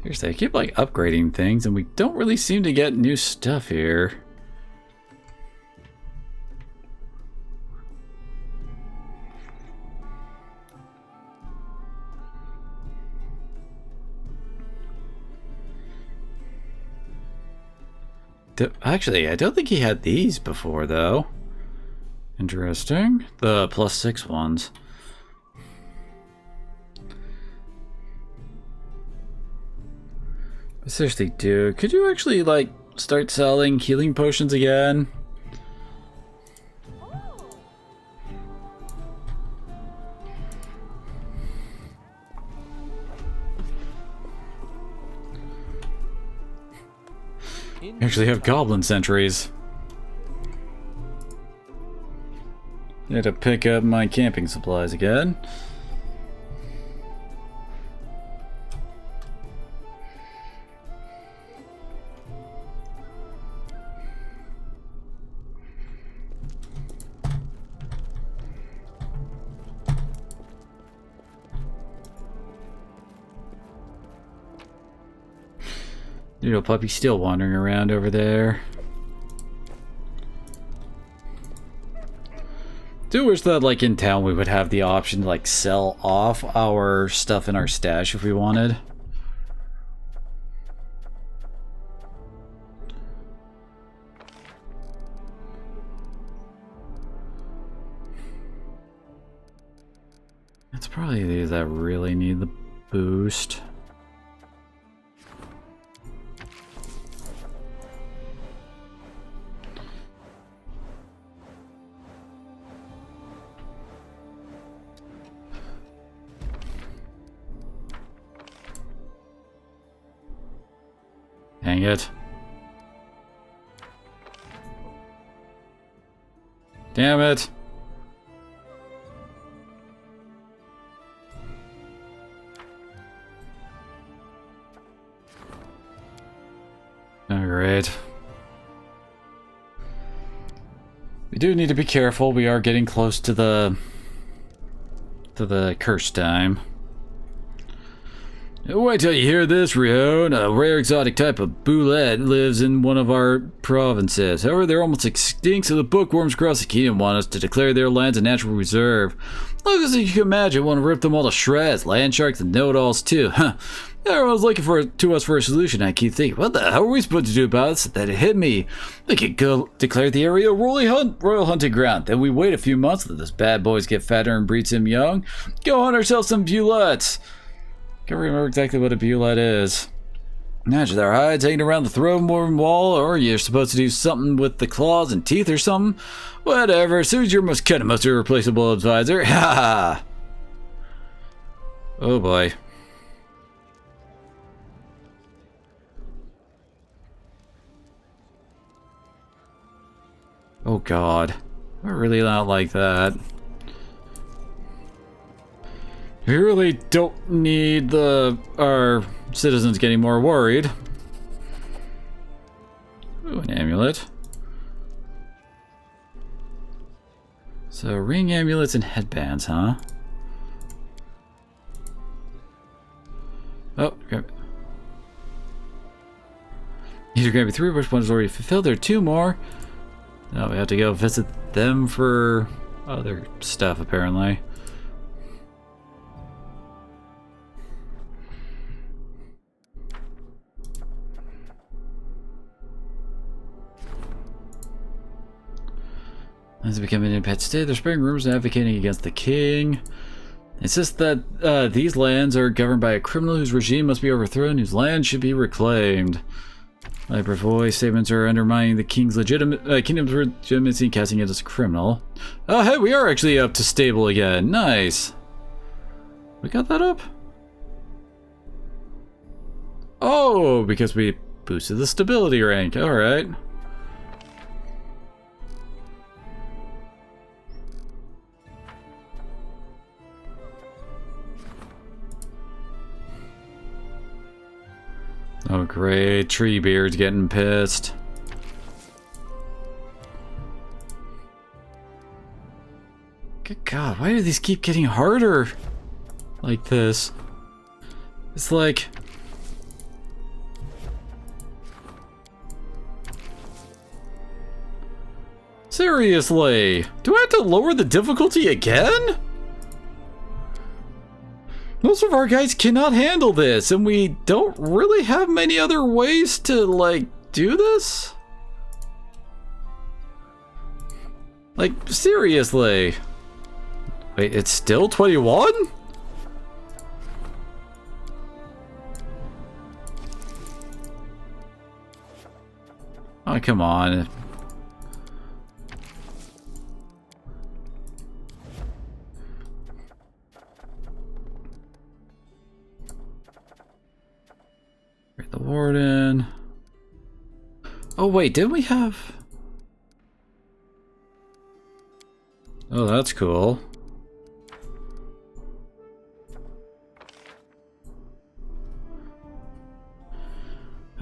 Seriously, I keep like upgrading things and we don't really seem to get new stuff here. Actually, I don't think he had these before, though. Interesting. The +6 ones. But seriously, dude, could you actually, like, start selling healing potions again? Actually have goblin sentries. I had to pick up my camping supplies again. Little puppy still wandering around over there. Do wish that, like, in town we would have the option to, like, sell off our stuff in our stash if we wanted. It's probably these that really need the boost. Dang it. Damn it. Oh, great. We do need to be careful. We are getting close to the curse time. Wait till you hear this, Rion. A rare exotic type of boulette lives in one of our provinces. However, they're almost extinct, so the bookworms across the kingdom want us to declare their lands a natural reserve. Look, as you can imagine, want to rip them all to shreds. Land sharks and know-it-alls, too. Huh. Everyone's looking to us for a solution. I keep thinking, what the hell are we supposed to do about this? That it hit me. We could go declare the area a royal hunting ground. Then we wait a few months, let those bad boys get fatter and breed some young. Go hunt ourselves some bulettes. Can't remember exactly what a bulette is. Imagine their hides hanging around the throne room wall, or you're supposed to do something with the claws and teeth or something. Whatever, Sue's your most kind of most irreplaceable advisor. Ha ha! Oh boy. Oh god. I really not like that. We really don't need our citizens getting more worried. Ooh, an amulet. So, ring amulets and headbands, huh? Oh, okay. These are going to be 3, which one's already fulfilled. There are 2 more. Now we have to go visit them for other stuff, apparently. As becoming an pet state, they're spreading rumors advocating against the king. It says that these lands are governed by a criminal whose regime must be overthrown, whose land should be reclaimed. Hypervoice statements are undermining the king's kingdom's legitimacy and casting it as a criminal. Oh, hey, we are actually up to stable again. Nice. We got that up? Oh, because we boosted the stability rank. Alright. Oh great, Treebeard's getting pissed. Good God, why do these keep getting harder like this? It's like... Seriously, do I have to lower the difficulty again? Most of our guys cannot handle this, and we don't really have many other ways to, like, do this? Like, seriously. Wait, it's still 21? Oh, come on. The warden. Oh wait, didn't we have... Oh, that's cool.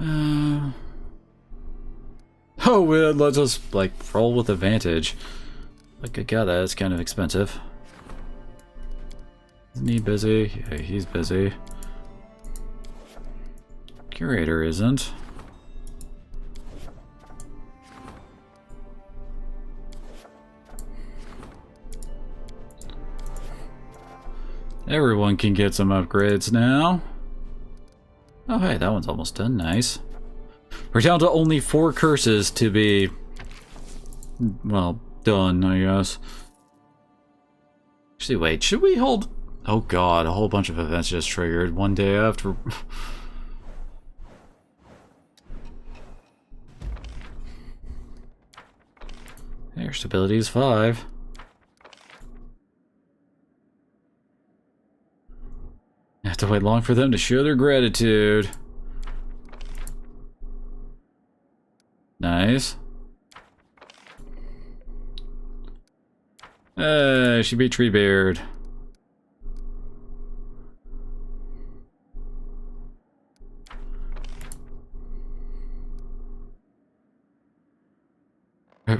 Oh, well, let's just, like, roll with advantage. Like, good God, that is kind of expensive. Isn't he busy? Yeah, he's busy. Curator isn't. Everyone can get some upgrades now. Oh hey, that one's almost done. Nice. We're down to only 4 curses to be, well, done, I guess. Actually, wait, should we hold... Oh god, a whole bunch of events just triggered one day after... Their stability is 5. I have to wait long for them to show their gratitude. Nice. She beat Treebeard.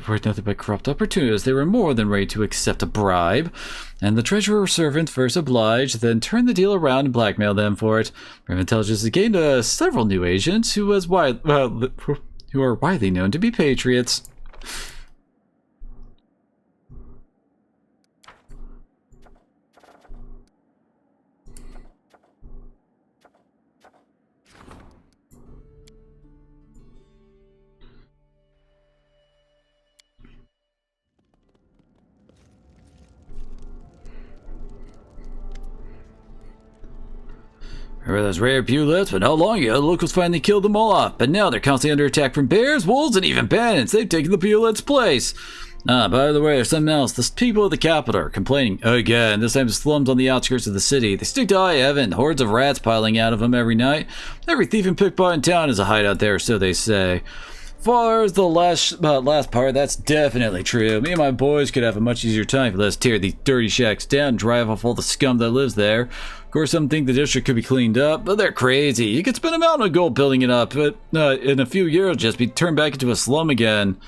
Were nothing but corrupt opportunities. They were more than ready to accept a bribe, and the treasurer servant first obliged, then turned the deal around and blackmailed them for it. Brave Intelligence has gained several new agents who are widely known to be patriots. Remember those rare bullets? But not long ago, the locals finally killed them all off. But now they're constantly under attack from bears, wolves, and even bandits. They've taken the bullets' place. By the way, there's something else. The people of the capital are complaining again. This time, slums on the outskirts of the city. They stick to high heaven. Hordes of rats piling out of them every night. Every thief and pickpocket in town is a hideout there, so they say. Far as the last part, that's definitely true. Me and my boys could have a much easier time if let's tear these dirty shacks down and drive off all the scum that lives there. Of course, some think the district could be cleaned up, but they're crazy. You could spend a mountain of gold building it up, but in a few years, it'll just be turned back into a slum again.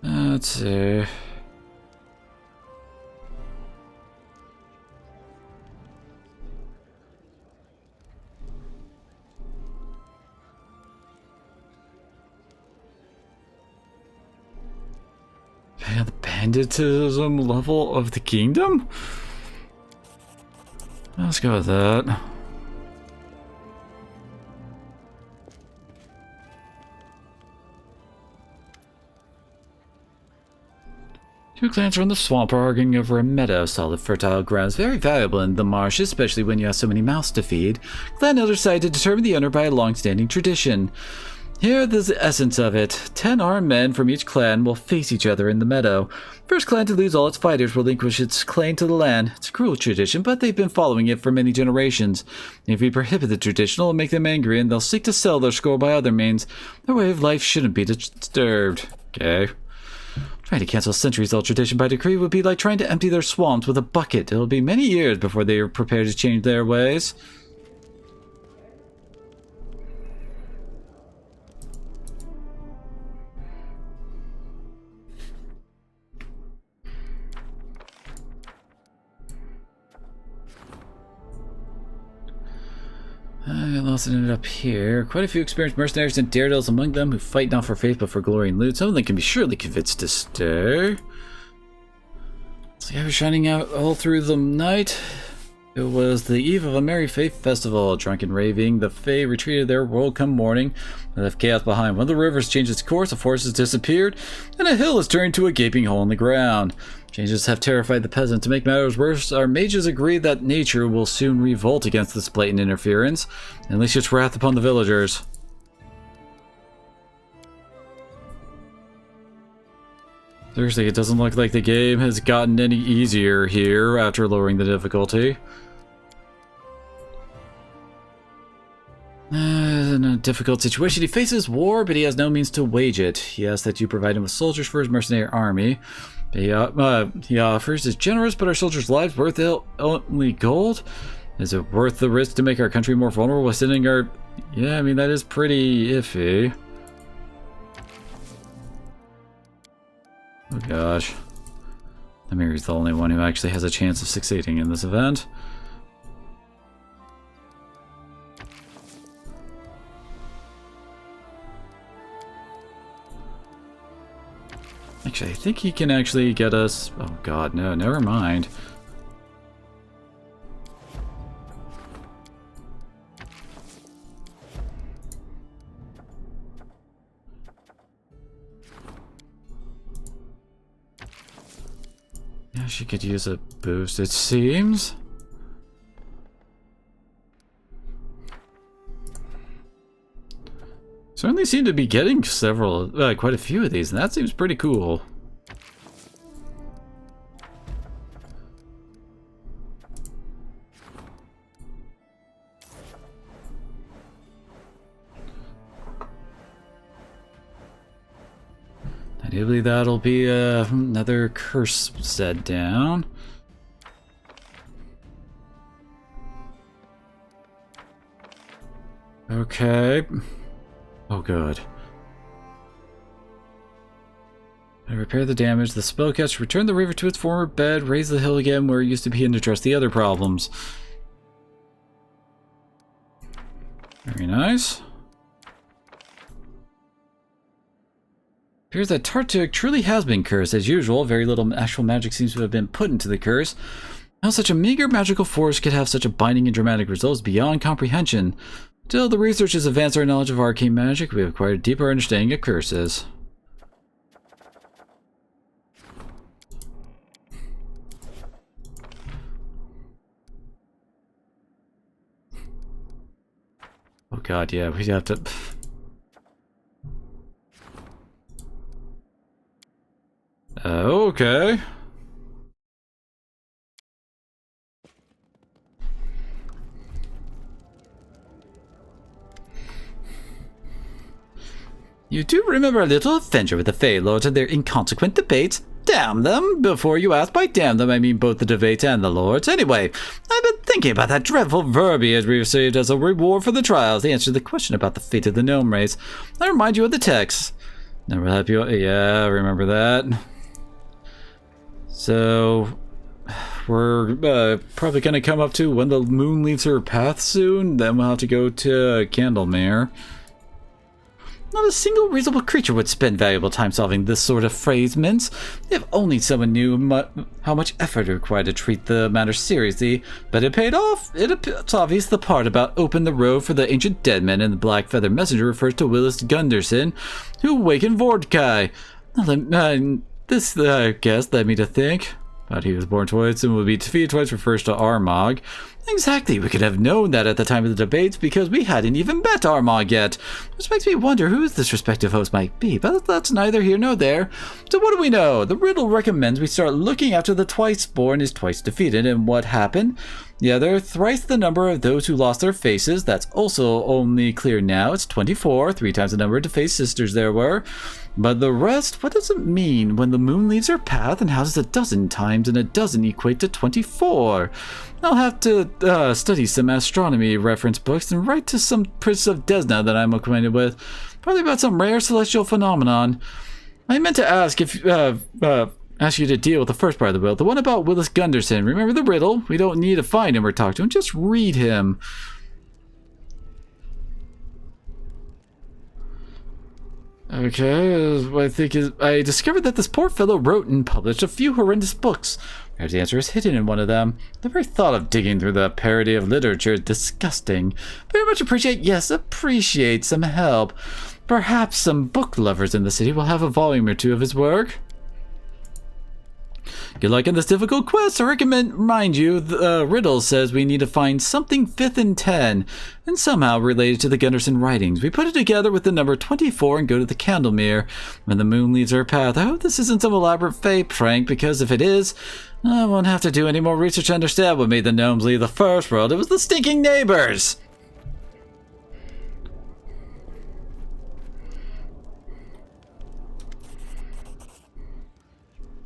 Let's see. Man, the banditism level of the kingdom? Let's go with that. Two clans from the swamp are arguing over a meadow. Solid, fertile ground is very valuable in the marsh, especially when you have so many mouths to feed. Clan elders decided to determine the owner by a long-standing tradition. Here is the essence of it. 10 armed men from each clan will face each other in the meadow. First clan to lose all its fighters will relinquish its claim to the land. It's a cruel tradition, but they've been following it for many generations. If we prohibit the tradition, it'll make them angry, and they'll seek to sell their score by other means. Their way of life shouldn't be disturbed. Okay. Trying to cancel a centuries-old tradition by decree would be like trying to empty their swamps with a bucket. It'll be many years before they are prepared to change their ways. I lost it up here. Quite a few experienced mercenaries and daredevils among them who fight not for faith but for glory and loot. Some of them can be surely convinced to stay. I was shining out all through the night. It was the eve of a merry faith festival. Drunk and raving, the Fae retreated their world come morning. They left chaos behind. One of the rivers changed its course, the forest has disappeared, and a hill has turned to a gaping hole in the ground. Changes have terrified the peasant. To make matters worse, our mages agree that nature will soon revolt against this blatant interference, and unleash its wrath upon the villagers. Seriously, it doesn't look like the game has gotten any easier here after lowering the difficulty. In a difficult situation, he faces war, but he has no means to wage it. He asks that you provide him with soldiers for his mercenary army. He offers is generous, but our soldiers' lives worth only gold? Is it worth the risk to make our country more vulnerable by sending our... Yeah, I mean, that is pretty iffy. Oh gosh. Amiri's the only one who actually has a chance of succeeding in this event. Actually, I think he can actually get us... Oh god, no, never mind. Yeah, she could use a boost, it seems. Certainly seem to be getting several, quite a few of these, and that seems pretty cool. Ideally, that'll be another curse set down. Okay. Oh, good. I repair the damage. The spellcaster return the river to its former bed, raise the hill again where it used to be, and address the other problems. Very nice. Appears that Tartuk truly has been cursed. As usual, very little actual magic seems to have been put into the curse. How such a meager magical force could have such a binding and dramatic results beyond comprehension. Still, the research has advanced our knowledge of arcane magic. We have acquired a deeper understanding of curses. Oh god, yeah, we'd have to... Okay. You do remember a little adventure with the Fey Lords and their inconsequent debates? Damn them! Before you ask, by damn them, I mean both the debates and the Lords. Anyway, I've been thinking about that dreadful verbiage we received as a reward for the trials. The answer to the question about the fate of the gnome race. I remind you of the text. Never help you. Yeah, remember that. So, we're probably going to come up to when the moon leaves her path soon. Then we'll have to go to Candlemere. Not a single reasonable creature would spend valuable time solving this sort of phrasements. If only someone knew how much effort it required to treat the matter seriously. But it paid off. It's obvious the part about open the road for the ancient dead men and the black feather messenger refers to Willis Gunderson, who awakened Vordkai. This, guess, led me to think. But he was born twice and would be defeated twice refers to Armagh. Exactly, we could have known that at the time of the debates because we hadn't even met Armagh yet. Which makes me wonder who this respective host might be, but that's neither here nor there. So what do we know? The riddle recommends we start looking after the twice born is twice defeated, and what happened? Yeah, there are thrice the number of those who lost their faces. That's also only clear now. It's 24, 3 times the number of defaced sisters there were. But the rest, what does it mean when the moon leaves her path, and how does a dozen times and a dozen equate to 24? I'll have to study some astronomy reference books and write to some Prince of Desna that I'm acquainted with, probably about some rare celestial phenomenon. I meant to ask if ask you to deal with the first part of the will, the one about Willis Gunderson. Remember the riddle? We don't need to find him or talk to him, just read him. Okay, what I think is, I discovered that this poor fellow wrote and published a few horrendous books. Perhaps the answer is hidden in one of them. The very thought of digging through the parody of literature is disgusting. Very much appreciate some help. Perhaps some book lovers in the city will have a volume or two of his work. Good luck in this difficult quest. I remind you, the riddle says we need to find something 5th and 10, and somehow related to the Gunderson writings. We put it together with the number 24 and go to the Candlemere when the moon leaves her path. I hope this isn't some elaborate fake prank, because if it is, I won't have to do any more research to understand what made the gnomes leave the first world. It was the stinking neighbors!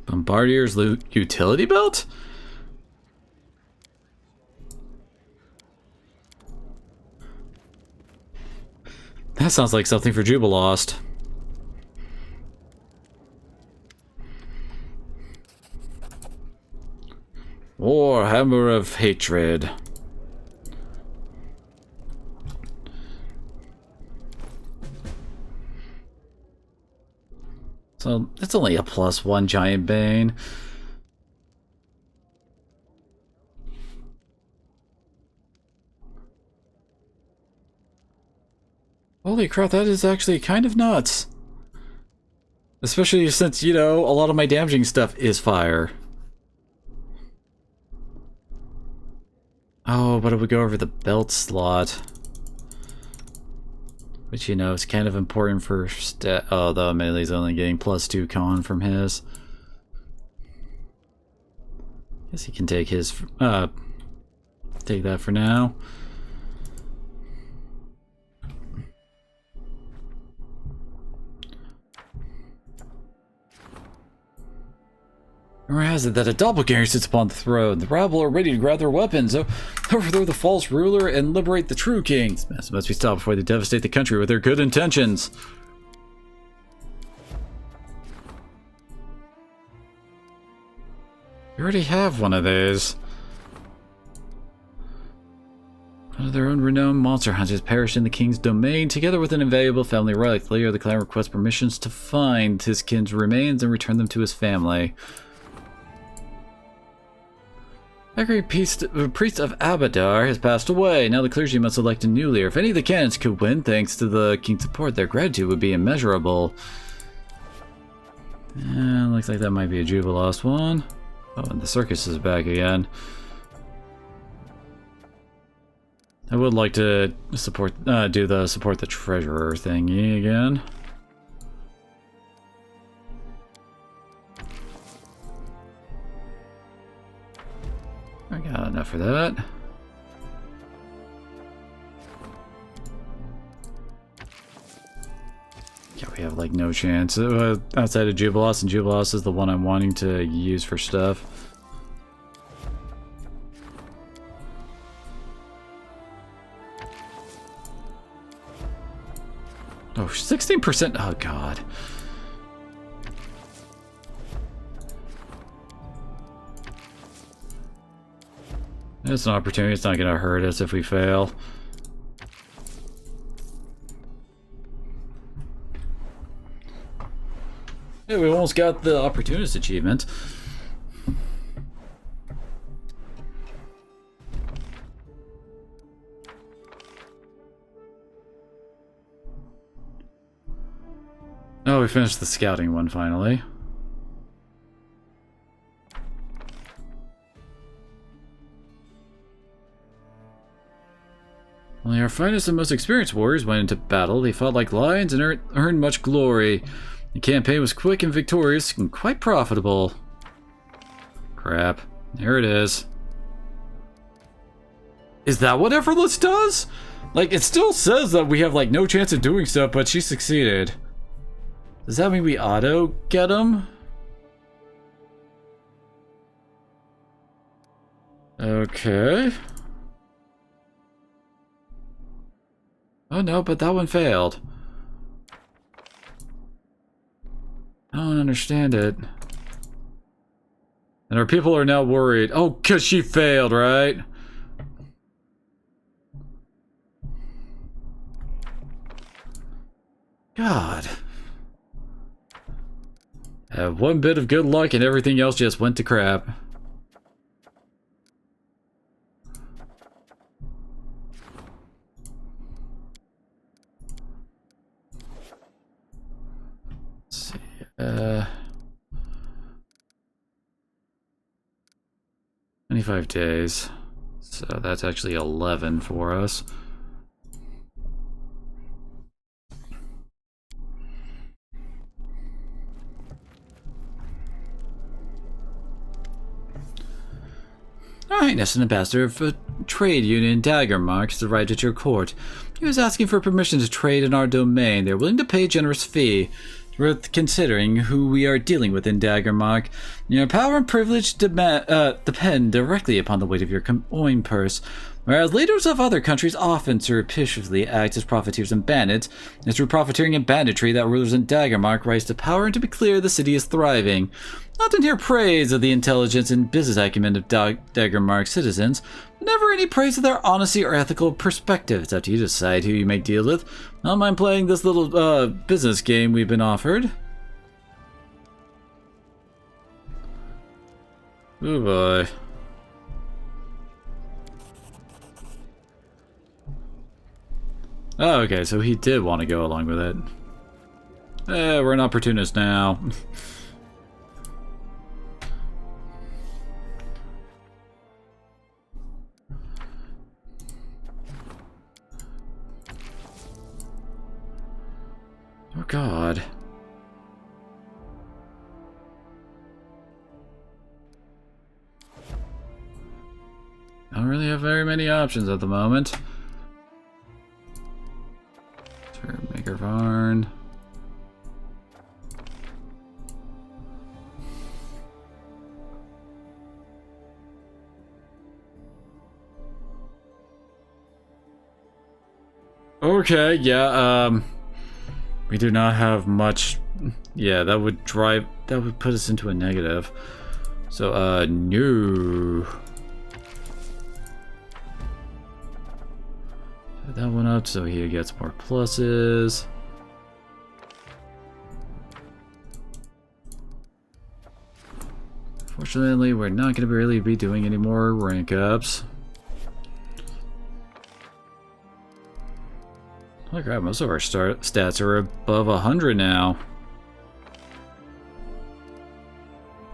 Bombardier's utility belt? That sounds like something for Jubilost. Warhammer of Hatred. So it's only a +1 giant bane. Holy crap, that is actually kind of nuts. Especially since, you know, a lot of my damaging stuff is fire. Oh, but it would go over the belt slot. Which, you know, is kind of important for stat. Although Melee's only getting +2 con from his. Guess he can take his, take that for now. Rumor has it that a doppelganger sits upon the throne. The rabble are ready to grab their weapons, overthrow the false ruler, and liberate the true kings. This must be stopped before they devastate the country with their good intentions. We already have one of these. One of their own renowned monster hunters perished in the king's domain. Together with an invaluable family relic, Lear the clan requests permissions to find his kin's remains and return them to his family. Every priest of Abadar has passed away. Now the clergy must elect a new leader. If any of the canons could win, thanks to the king's support, their gratitude would be immeasurable. Looks like that might be a Jubilost one. Oh, and the circus is back again. I would like to support, do the support the treasurer thingy again. I got enough for that. Yeah, we have like no chance outside of Jubilost, and Jubilost is the one I'm wanting to use for stuff. Oh, 16%. Oh, God. It's an opportunity. It's not going to hurt us if we fail. Yeah, we almost got the opportunist achievement. Oh, we finished the scouting one finally. Only our finest and most experienced warriors went into battle. They fought like lions and earned much glory. The campaign was quick and victorious and quite profitable. Crap. Here it is. Is that what Effortless does? Like, it still says that we have, like, no chance of doing stuff, but she succeeded. Does that mean we auto get them? Okay. Oh no, but that one failed. I don't understand it. And our people are now worried. Oh, 'cause she failed, right? God. I have one bit of good luck and everything else just went to crap. Let's see. 25 days. So that's actually 11 for us. Your Highness, an ambassador of a trade union, Daggermark, has arrived at your court. He was asking for permission to trade in our domain. They're willing to pay a generous fee. It's worth considering who we are dealing with in Daggermark. Your power and privilege depend directly upon the weight of your coin purse. Whereas leaders of other countries often surreptitiously act as profiteers and bandits, it's through profiteering and banditry that rulers in Daggermark rise to power, and to be clear, the city is thriving. I often hear praise of the intelligence and business acumen of Daggermark citizens, but never any praise of their honesty or ethical perspective. It's up to you to decide who you make deal with. I don't mind playing this little business game we've been offered. Oh boy. Oh, okay, so he did want to go along with it. We're an opportunist now. Oh god. I don't really have very many options at the moment. Maker Varn. Okay, yeah, we do not have much. Yeah, that would put us into a negative. So, no. Set that one up so he gets more pluses. Fortunately, we're not going to really be doing any more rank ups. Holy crap, most of our stats are above 100 now.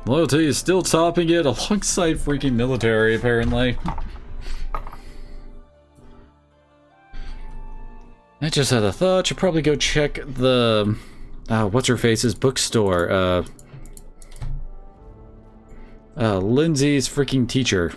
Loyalty is still topping it alongside freaking military, apparently. I just had a thought. Should probably go check the what's-her-face's bookstore. Lindsay's freaking teacher.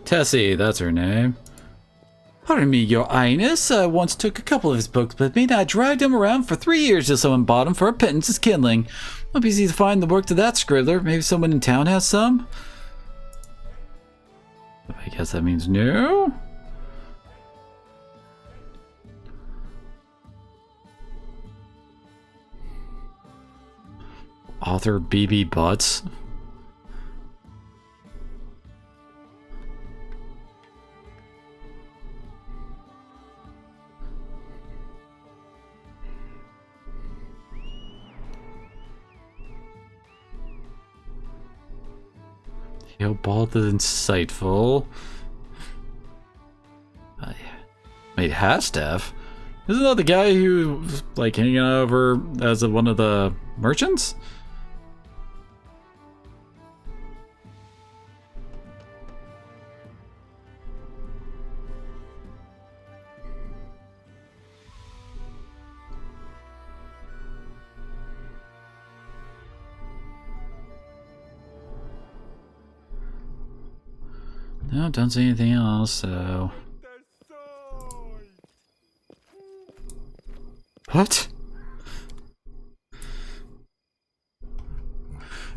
Tessie, that's her name. Pardon me, your highness. I once took a couple of his books with me, and I dragged them around for 3 years till someone bought them for a pittance as kindling. Won't be easy to find the work to that scribbler. Maybe someone in town has some? I guess that means no? author BB Butts. Theobald the Insightful. Wait, Hastaff? Isn't that the guy who was, like, hanging over as one of the merchants? No, don't see anything else, so... What?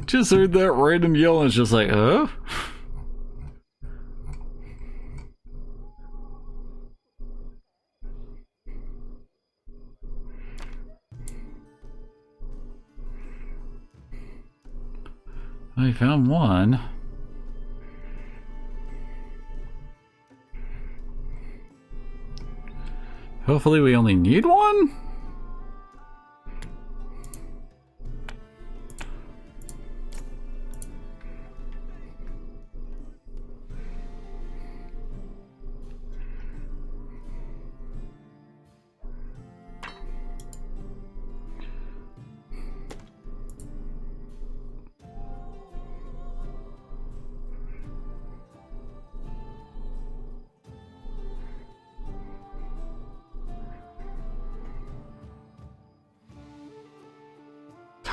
Just heard that random yell and it's just like, huh? I found one. Hopefully we only need one?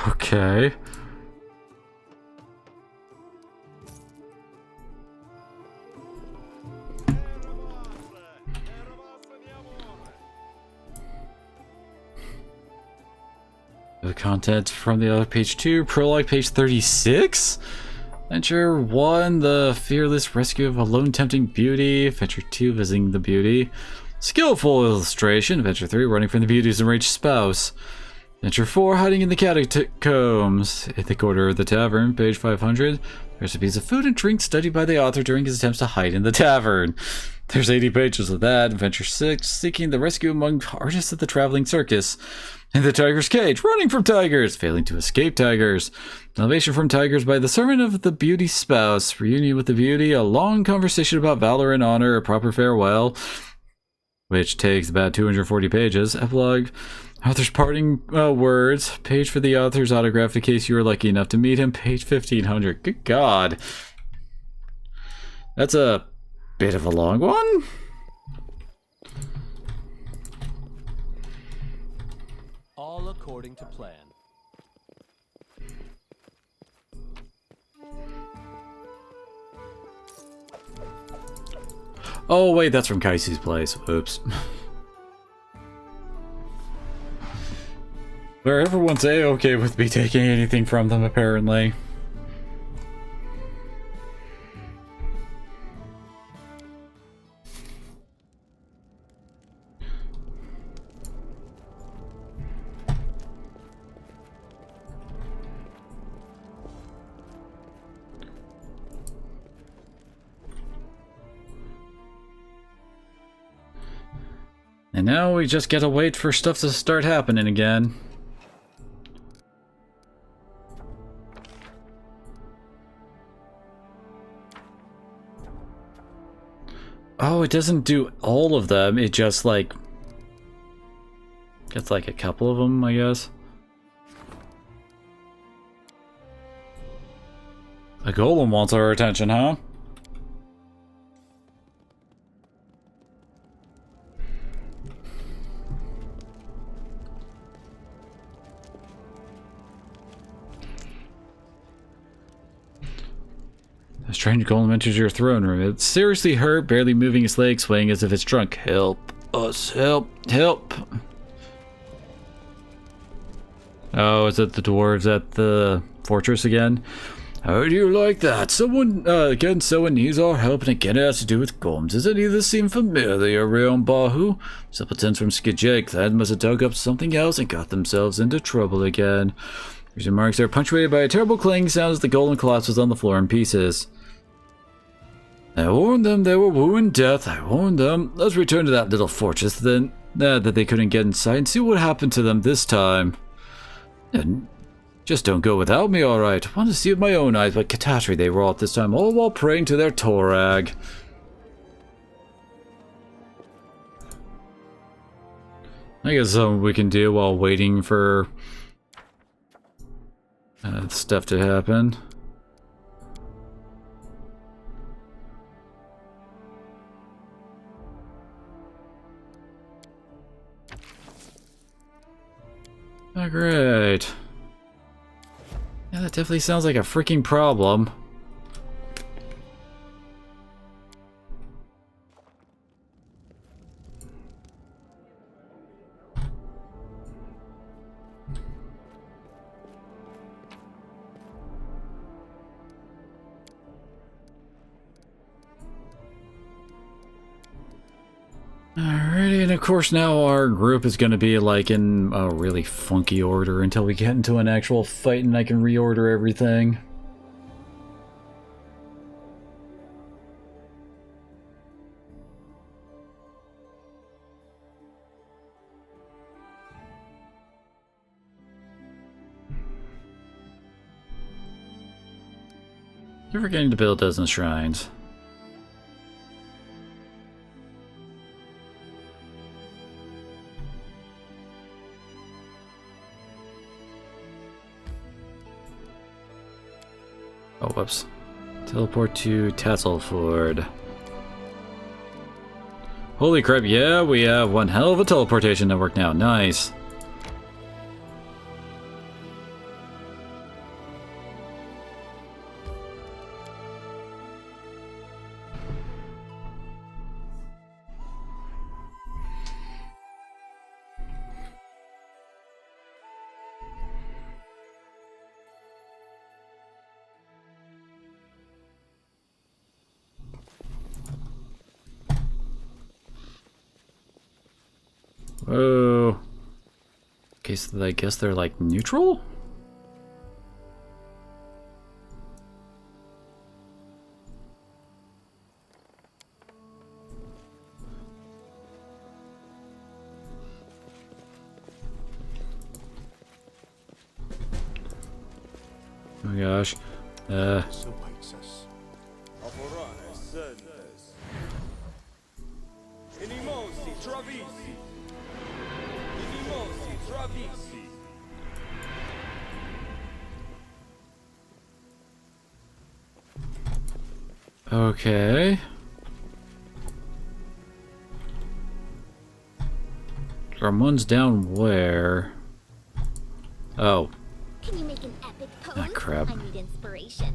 Okay. The content from the other page 2, prologue page 36. Adventure 1, the fearless rescue of a lone tempting beauty. Adventure 2, visiting the beauty. Skillful illustration. Adventure 3, running from the beauty's enraged spouse. Adventure 4, hiding in the catacombs. In the corner of the tavern, page 500. Recipes of food and drink studied by the author during his attempts to hide in the tavern. There's 80 pages of that. Adventure 6, seeking the rescue among artists at the traveling circus. In the tiger's cage, running from tigers, failing to escape tigers. Elevation from tigers by the servant of the beauty's spouse. Reunion with the beauty, a long conversation about valor and honor, a proper farewell, which takes about 240 pages. Epilogue, author's parting words, page for the author's autograph in case you were lucky enough to meet him, page 1500. Good God. That's a bit of a long one. All according to plan. Oh wait, that's from Kaise's place. Oops. Where everyone's A-okay with me taking anything from them, apparently. And now we just gotta wait for stuff to start happening again. Oh, it doesn't do all of them, it just like gets like a couple of them, I guess. A golem wants our attention, huh? A strange golem enters your throne room. It's seriously hurt, barely moving its legs, swaying as if it's drunk. Help us, help, help. Oh, is it the dwarves at the fortress again? How do you like that? Someone needs our help, and again it has to do with golems. Does any of this seem familiar, Realm Bahu? Simpletons from Skijek that must have dug up something else and got themselves into trouble again. Recent marks are punctuated by a terrible clang sound as the golem collapses on the floor in pieces. I warned them they were wooing death. I warned them. Let's return to that little fortress then. That they couldn't get inside and see what happened to them this time. And just don't go without me, alright. I want to see with my own eyes what catastrophe they wrought this time, all while praying to their Torag. I guess something we can do while waiting for stuff to happen. Oh, great. Yeah, that definitely sounds like a freaking problem. Alrighty, and of course now our group is going to be like in a really funky order until we get into an actual fight and I can reorder everything. You're forgetting to build a dozen shrines. Oh, whoops. Teleport to Tasselford. Holy crap, yeah, we have one hell of a teleportation network now. Nice. Whoa. Okay, so I guess they're like neutral? Oh my gosh. Okay. Ramon's down where? Oh. Can you make an epic pose? Ah, crap. I need inspiration.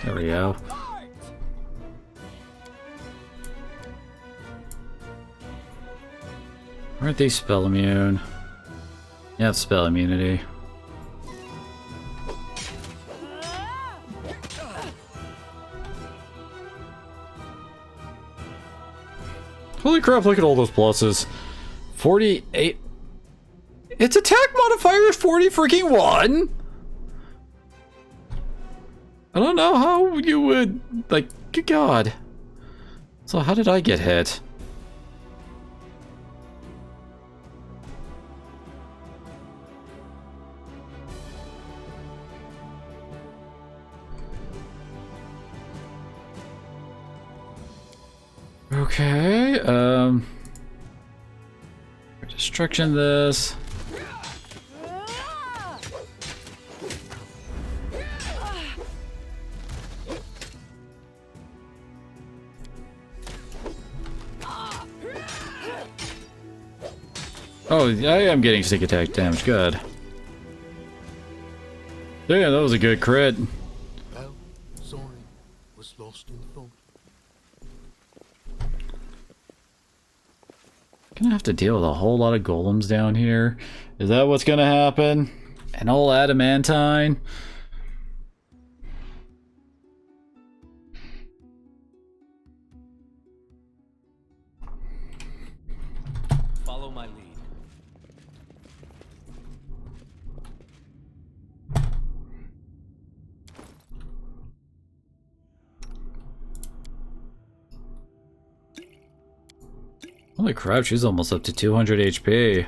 There we go. Aren't they spell immune? Yeah, it's spell immunity. Holy crap, look at all those pluses. 48. Its attack modifier is 40 freaking 1? I don't know how you would, like, good god. So how did I get hit? Okay, destruction this. Oh, I am getting sneak attack damage, good. Damn, that was a good crit. Well, Soren was lost in thought. Gonna have to deal with a whole lot of golems down here. Is that what's gonna happen? An old adamantine? Holy crap, she's almost up to 200 HP.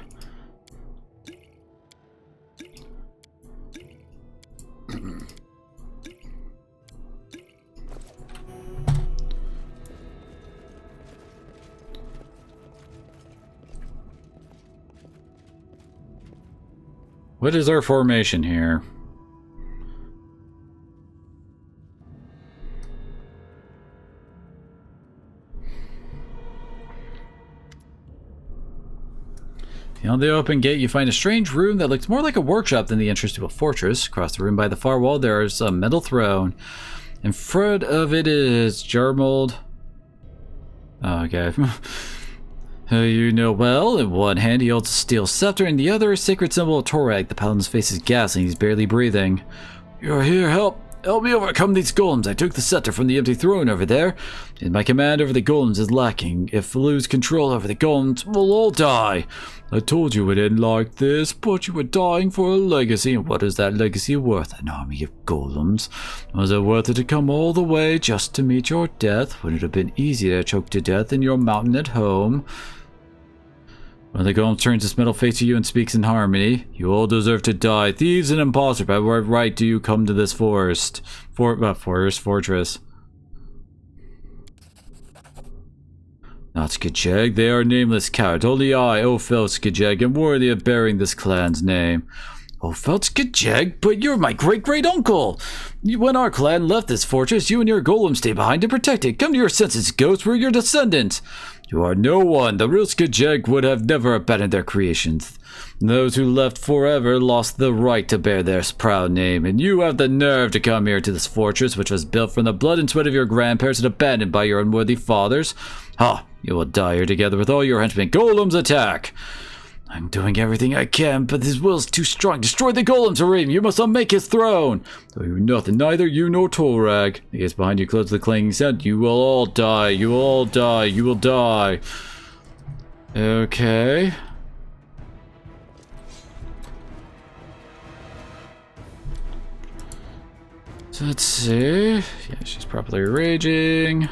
What is our formation here? Beyond the open gate, you find a strange room that looks more like a workshop than the entrance to a fortress. Across the room by the far wall, there is a metal throne. In front of it is Jarmold. Oh, okay. Who you know well. In one hand, he holds a steel scepter, and the other a sacred symbol of Torag. The paladin's face is ghastly, and he's barely breathing. You're here, help! Help me overcome these golems. I took the scepter from the empty throne over there, and my command over the golems is lacking. If we lose control over the golems, we'll all die. I told you it ended like this, but you were dying for a legacy, and what is that legacy worth? An army of golems. Was it worth it to come all the way just to meet your death? Would it have been easier to choke to death in your mountain at home? When the golem turns its metal face to you and speaks in harmony, you all deserve to die. Thieves and imposters, by what right do you come to this fortress? Not Skajeg, they are nameless cowards. Only I, Ophel Skajeg, am worthy of bearing this clan's name. Ophel Skajeg? But you're my great-great-uncle! When our clan left this fortress, you and your golem stayed behind to protect it. Come to your senses, ghosts, we're your descendants. You are no one. The real Skajeg would have never abandoned their creations. Those who left forever lost the right to bear their proud name, and you have the nerve to come here to this fortress, which was built from the blood and sweat of your grandparents and abandoned by your unworthy fathers. Ha! You will die here together with all your henchmen. Golems, attack! I'm doing everything I can, but his will's too strong. Destroy the golems, Arim! You must unmake his throne! Though you're nothing, neither you nor Torag. The gates behind you close the clanging sound. You will all die. You will all die. You will die. Okay. So let's see. Yeah, she's properly raging.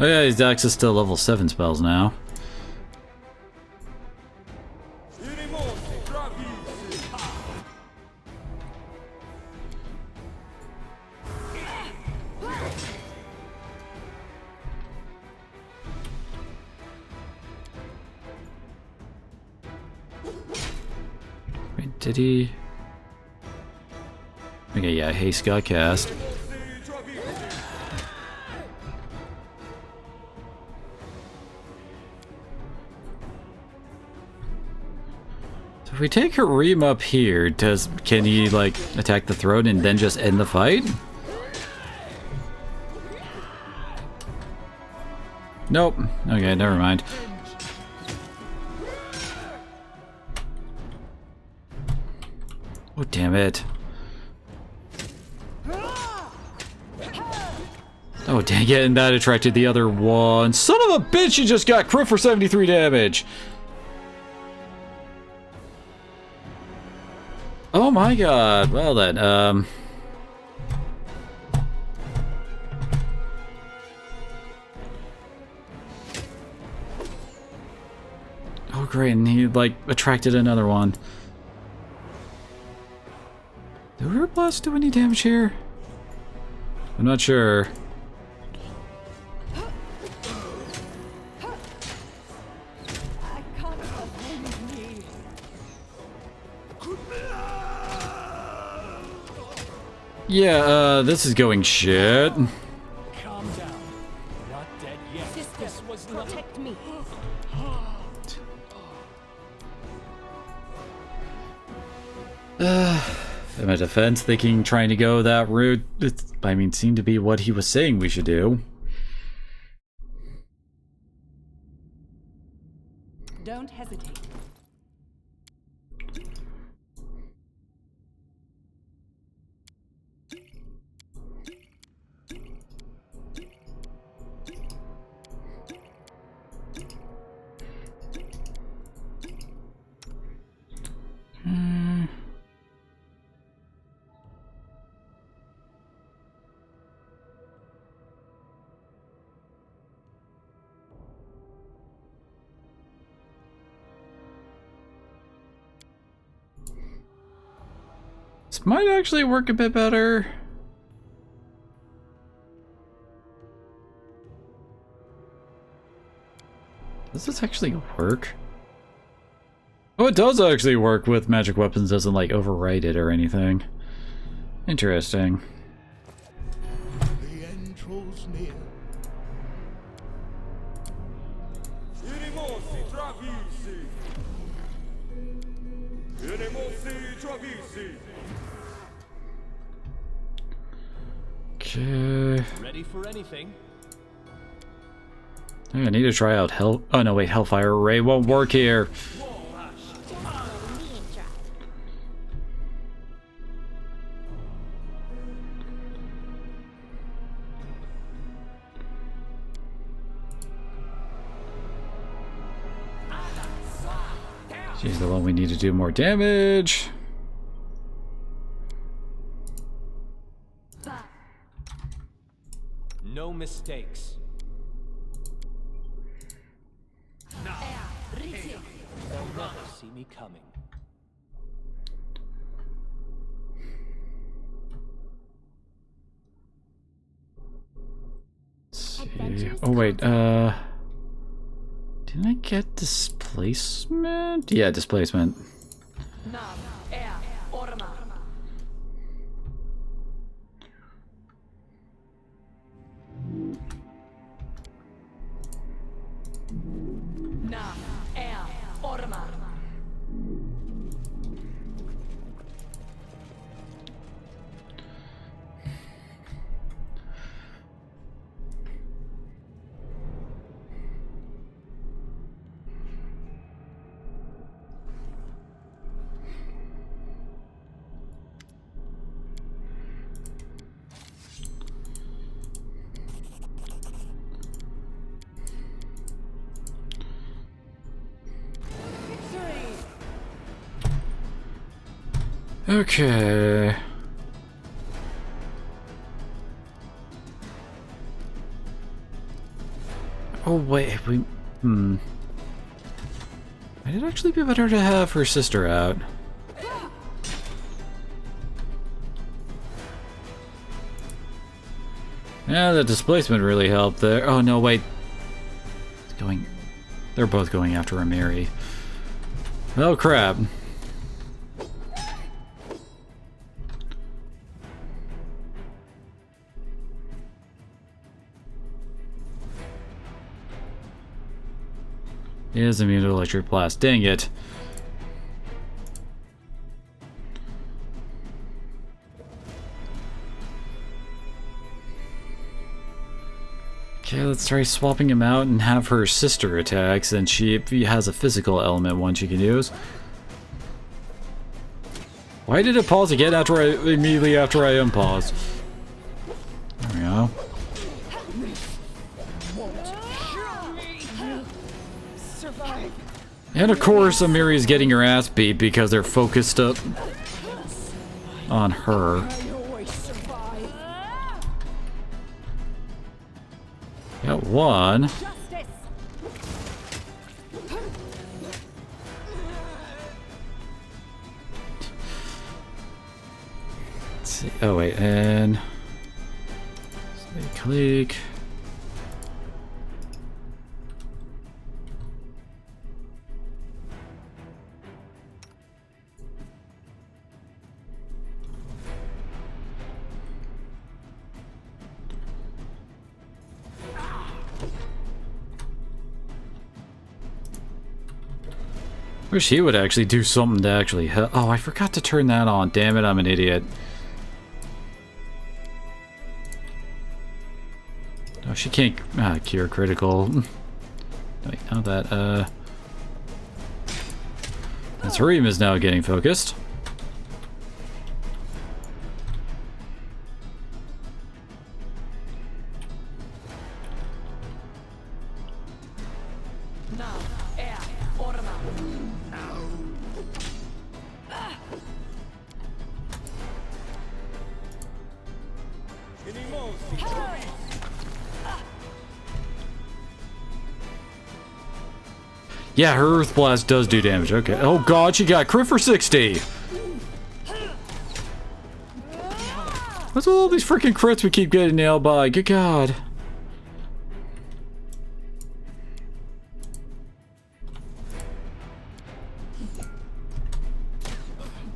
Oh yeah, his Dax is still level 7 spells now. Wait, did he? Okay, yeah, haste got cast. If we take Harim up here, can he like attack the throne and then just end the fight? Nope. Okay, never mind. Oh, damn it. Oh, dang it, and that attracted the other one. Son of a bitch, you just got crit for 73 damage. Oh my god, well then, oh great, and he, like, attracted another one. Do her blast do any damage here? I'm not sure. Yeah, this is going shit. Calm down. Not dead yet. This was not... Protect me. In my defense, trying to go that route, seemed to be what he was saying we should do. Don't hesitate. This might actually work a bit better. Does this actually work? Oh, it does actually work with magic weapons, doesn't like overwrite it or anything. Interesting. The end draws near. Okay. Ready for anything? I need to try out Hell. Oh no, wait, Hellfire Ray won't work here. She's the one we need to do more damage. No mistakes. They'll never see me coming. Let's see. Oh wait, didn't I get displacement? Yeah, displacement. Okay. Oh wait, we might it actually be better to have her sister out? Yeah, the displacement really helped there. Oh no, wait. It's going. They're both going after Amiri. Oh crap. He is immune to electric blast. Dang it. Okay, let's try swapping him out and have her sister attack, since she has a physical element one she can use. Why did it pause again immediately after I unpaused? There we go. And of course, Amiri is getting her ass beat because they're focused up on her. Got one. Let's see. Oh wait, and click. Wish he would actually do something to actually help. Oh, I forgot to turn that on. Damn it, I'm an idiot. Oh, she can't cure critical. Wait, now that, That's Harim is now getting focused. Yeah, her Earth Blast does do damage. Okay. Oh god, she got crit for 60. What's with all these freaking crits we keep getting nailed by? Good God.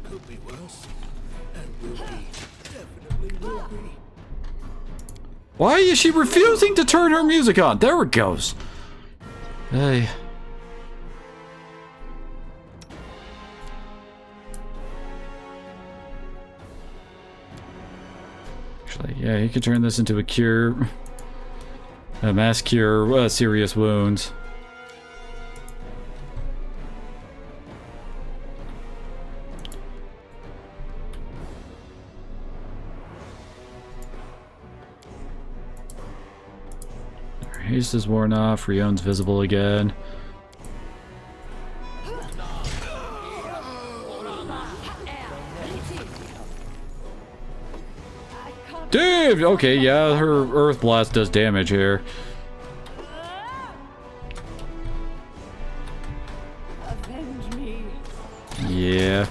Could be worse. And will be. Definitely will be. Why is she refusing to turn her music on? There it goes. Hey. Actually, yeah, he could turn this into a cure. A mass cure, serious wounds. Haste is worn off, Rion's visible again. Dude! Okay, yeah, her Earth Blast does damage here. Avenge me. Yeah.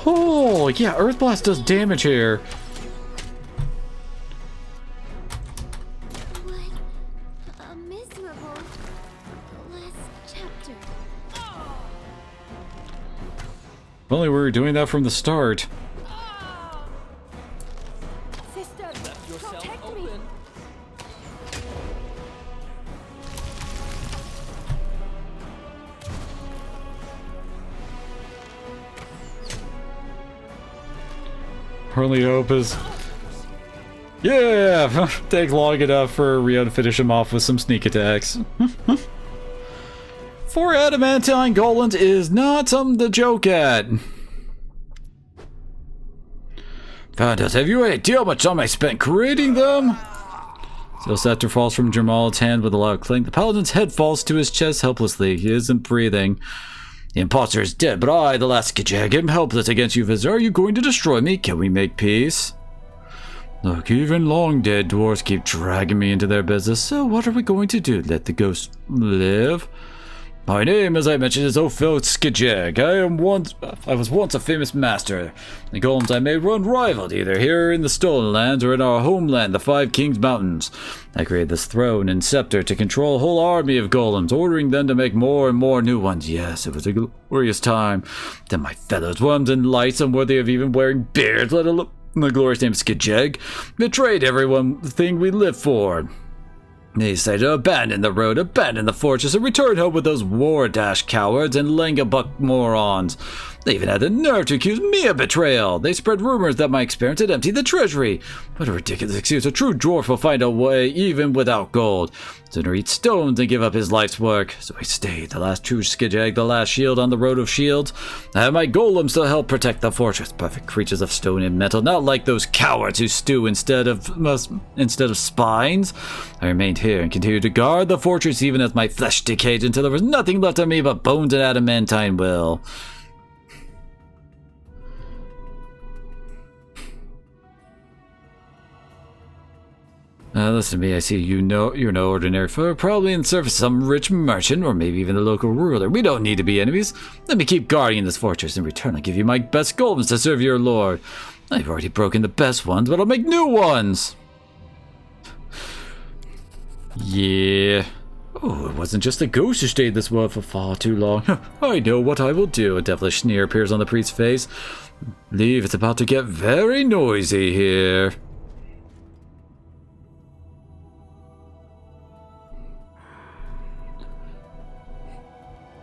Oh, yeah, Earth Blast does damage here. What a miserable last chapter. If only we were doing that from the start. Sister, Yourself protect me. open. Our only hope is... Yeah! Take long enough for Rio to finish him off with some sneak attacks. 4 adamantine golems is not something to joke at. Fantas, have you any idea how much time I spent creating them? So scepter falls from Jamal's hand with a loud clink. The paladin's head falls to his chest helplessly. He isn't breathing. The imposter is dead, but I, the last Skijag, am helpless against you, Vizier. Are you going to destroy me? Can we make peace? Look, even long-dead dwarves keep dragging me into their business, so what are we going to do? Let the ghost live? My name, as I mentioned, is Ophel Skijag. I was once a famous master. The golems I made run rivaled either here in the Stolen Lands or in our homeland, the Five Kings Mountains. I created this throne and scepter to control a whole army of golems, ordering them to make more and more new ones. Yes, it was a glorious time. Then my fellows, worms and lights, unworthy of even wearing beards, let alone the glorious name Skijag, betrayed everything we lived for. They decided to abandon the road, abandon the fortress, and return home with those war-dash cowards and Langabuck morons. They even had the nerve to accuse me of betrayal. They spread rumors that my experiment had emptied the treasury. What a ridiculous excuse. A true dwarf will find a way even without gold. Sooner eat stones than give up his life's work. So I stayed, the last true Skijag, the last shield on the road of shields. I have my golems to help protect the fortress. Perfect creatures of stone and metal, not like those cowards who stew instead of spines. I remained here and continued to guard the fortress even as my flesh decayed until there was nothing left of me but bones and adamantine will. Listen to me, I see you're no ordinary foe, probably in the surface some rich merchant, or maybe even the local ruler. We don't need to be enemies. Let me keep guarding this fortress. In return, I'll give you my best golems to serve your lord. I've already broken the best ones, but I'll make new ones. Yeah. Oh, it wasn't just a ghost who stayed this world for far too long. I know what I will do. A devilish sneer appears on the priest's face. Leave, it's about to get very noisy here.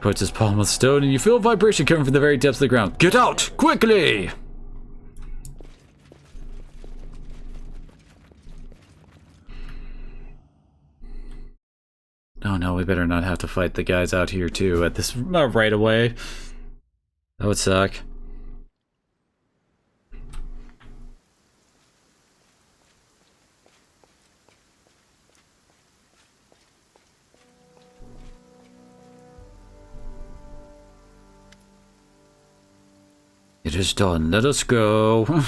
Puts his palm on the stone, and you feel a vibration coming from the very depths of the ground. Get out! Quickly! Oh no, we better not have to fight the guys out here too at this right away. That would suck. It is done. Let us go.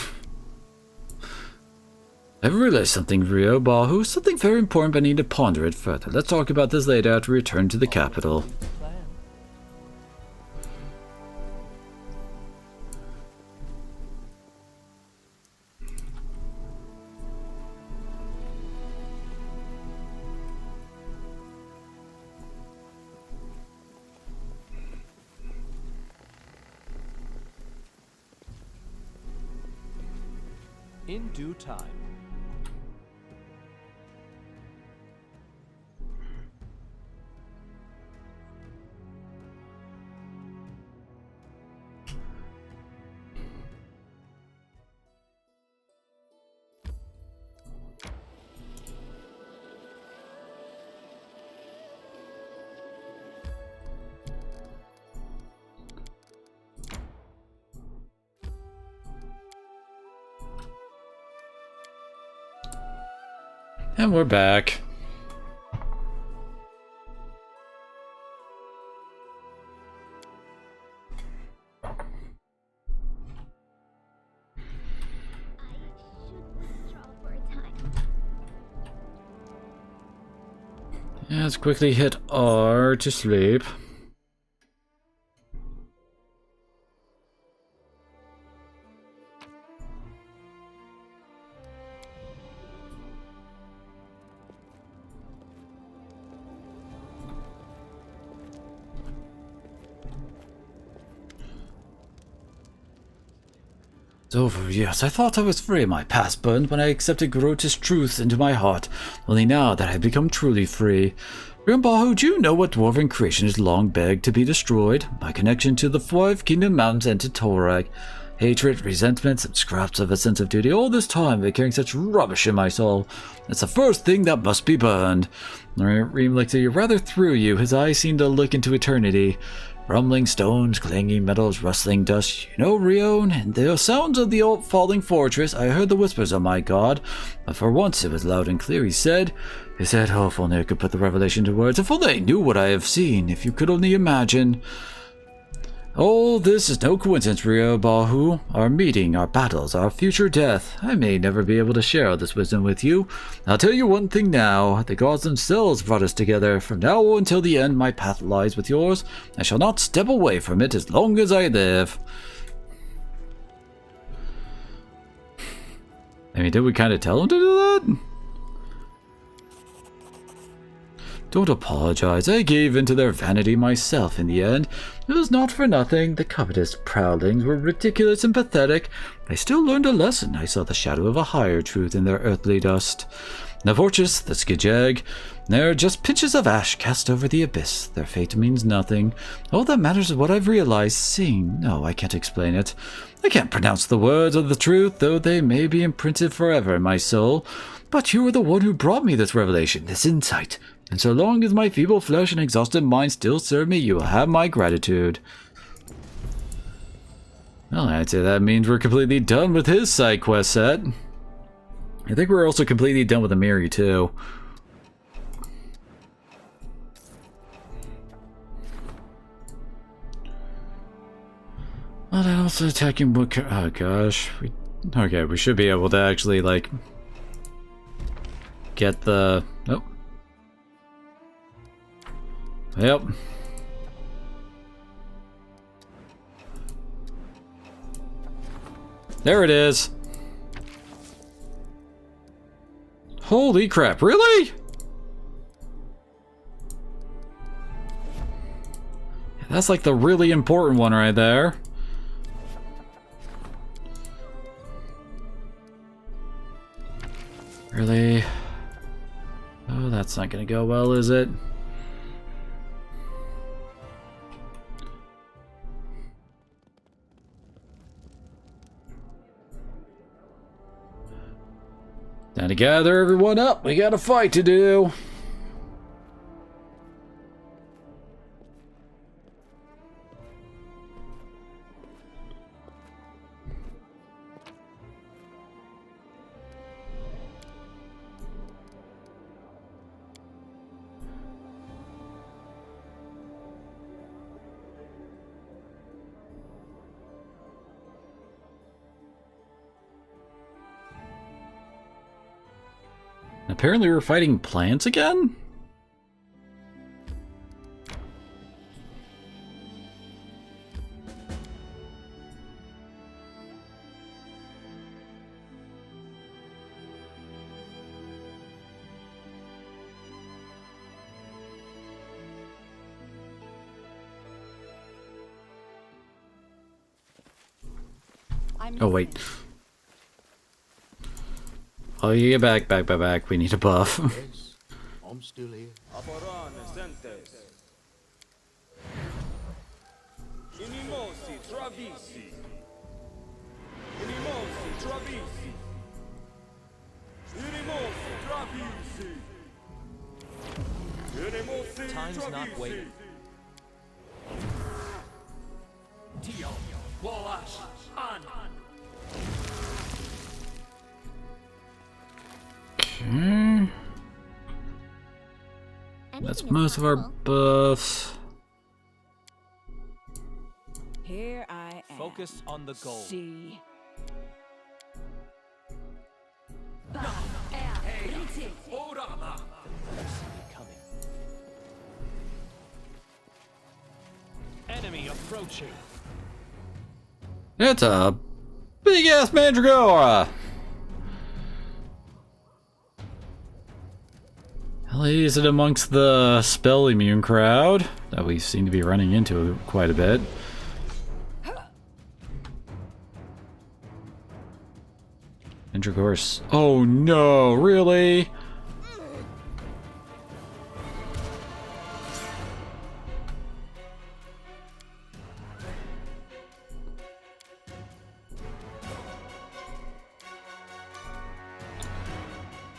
I've realized something, Rio Bahu. Something very important, but I need to ponder it further. Let's talk about this later after we return to the capital. in due time. And we're back. Yeah, let's quickly hit R to sleep. It's over, yes. I thought I was free. My past burned when I accepted grotesque truths into my heart. Only now that I've become truly free. Grandpa, do you know what dwarven creation has long begged to be destroyed? My connection to the 5 Kingdom Mountains and to Torag. Hatred, resentment, some scraps of a sense of duty. All this time, I've carrying such rubbish in my soul. It's the first thing that must be burned. Reem looked at you rather through you. His eyes seemed to look into eternity. Rumbling stones, clanging metals, rustling dust. You know, Rion, in the sounds of the old falling fortress, I heard the whispers of my god. But for once it was loud and clear, he said, oh, if only I could put the revelation to words. If only I knew what I have seen. If you could only imagine. Oh, this is no coincidence, Rio Bahu. Our meeting, our battles, our future death. I may never be able to share all this wisdom with you. I'll tell you one thing now. The gods themselves brought us together. From now until the end, my path lies with yours. I shall not step away from it as long as I live. I mean, did we kind of tell him to do that? Don't apologize. I gave in to their vanity myself in the end. It was not for nothing. The covetous proudlings were ridiculous and pathetic. I still learned a lesson. I saw the shadow of a higher truth in their earthly dust. The fortress, the skijag, they're just pinches of ash cast over the abyss. Their fate means nothing. All that matters is what I've realized, seeing. No, I can't explain it. I can't pronounce the words of the truth, though they may be imprinted forever in my soul. But you are the one who brought me this revelation, this insight. And so long as my feeble flesh and exhausted mind still serve me, you will have my gratitude. Well, I'd say that means we're completely done with his side quest set. I think we're also completely done with Amiri, too. Well, then also attacking Wood. Oh, gosh. Okay, we should be able to actually, like, get the. Nope. Yep. There it is. Holy crap, really? That's like the really important one right there. Really? Oh, that's not gonna go well, is it? Time to gather everyone up. We got a fight to do. Apparently we're fighting plants again? Oh, wait. Oh, you get back. We need a buff. Yes, I'm still here. Time's not waiting. Dio, Wallash, on. Okay. That's most of our buffs. Here I am. Focus on the goal. See. Orama. Coming. Enemy approaching. It's a big ass mandragora. At least it amongst the spell immune crowd that we seem to be running into quite a bit. Mandragoras. Oh no, really?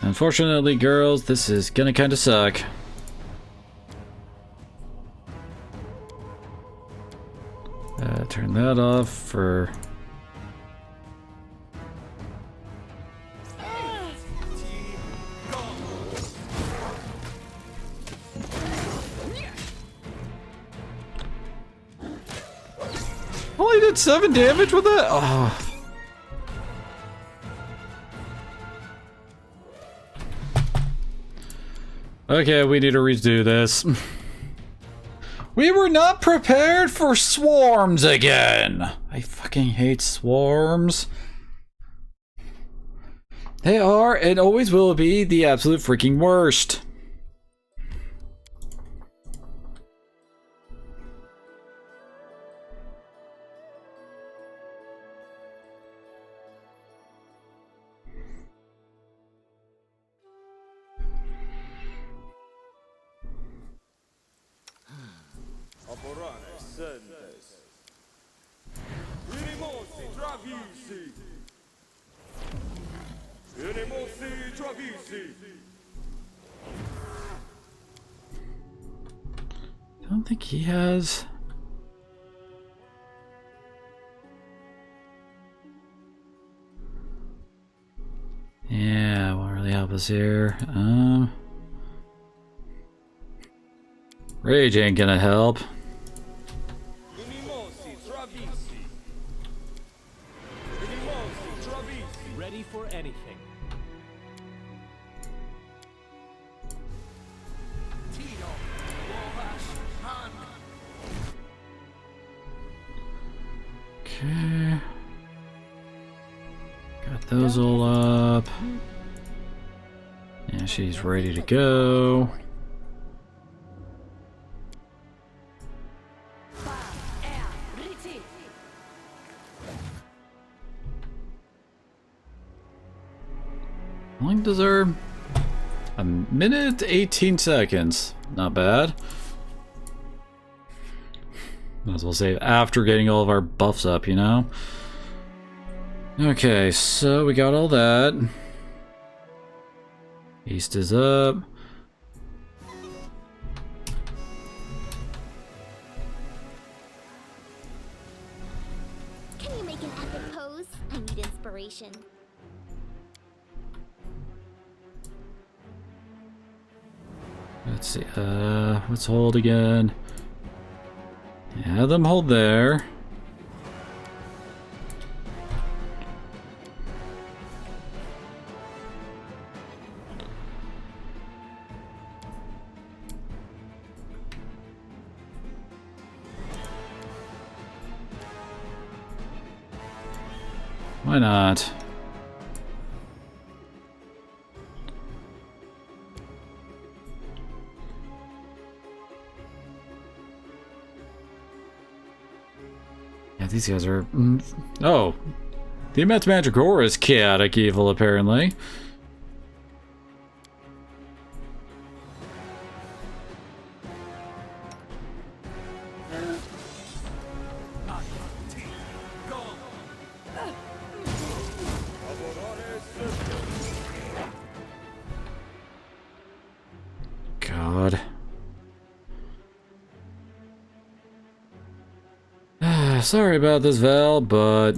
Unfortunately, girls, this is gonna kinda suck. Turn that off for... Only did 7 damage with it? Oh. Okay, we need to redo this. We were not prepared for swarms again. I fucking hate swarms. They are and always will be the absolute freaking worst. I don't think he has... Yeah, won't really help us here. Rage ain't gonna help. Ready for anything. Okay. Got those all up. Yeah, she's ready to go. How long does our... A minute 18 seconds. Not bad. Might as well save after getting all of our buffs up, you know? Okay, so we got all that. East is up. Can you make an epic pose? I need inspiration. Let's see, let's hold again. Yeah, them hold there. Why not? Yeah, these guys are... Oh! The Immense Mandragora is chaotic evil, apparently. Sorry about this, Val, but...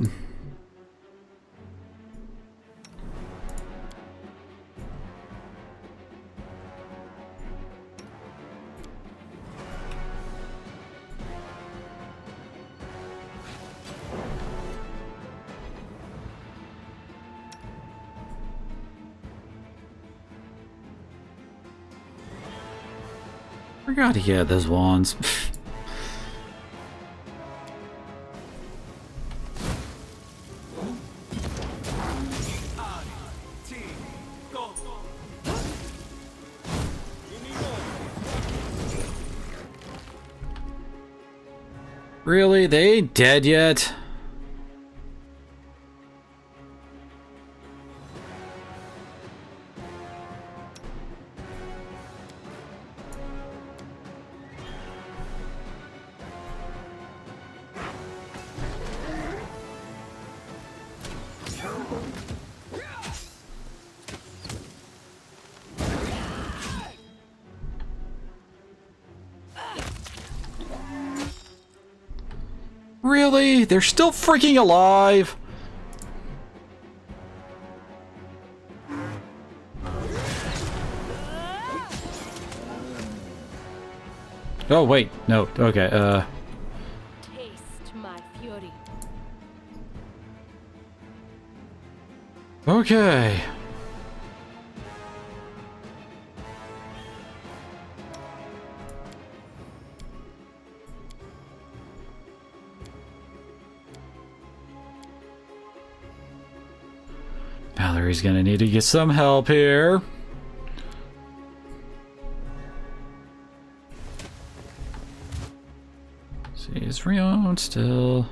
Forgot he had those wands. Really? They ain't dead yet? Really? They're still freaking alive? Oh, wait. No. Okay, Taste my fury. Okay. Valerie's gonna need to get some help here. See, is Rion still?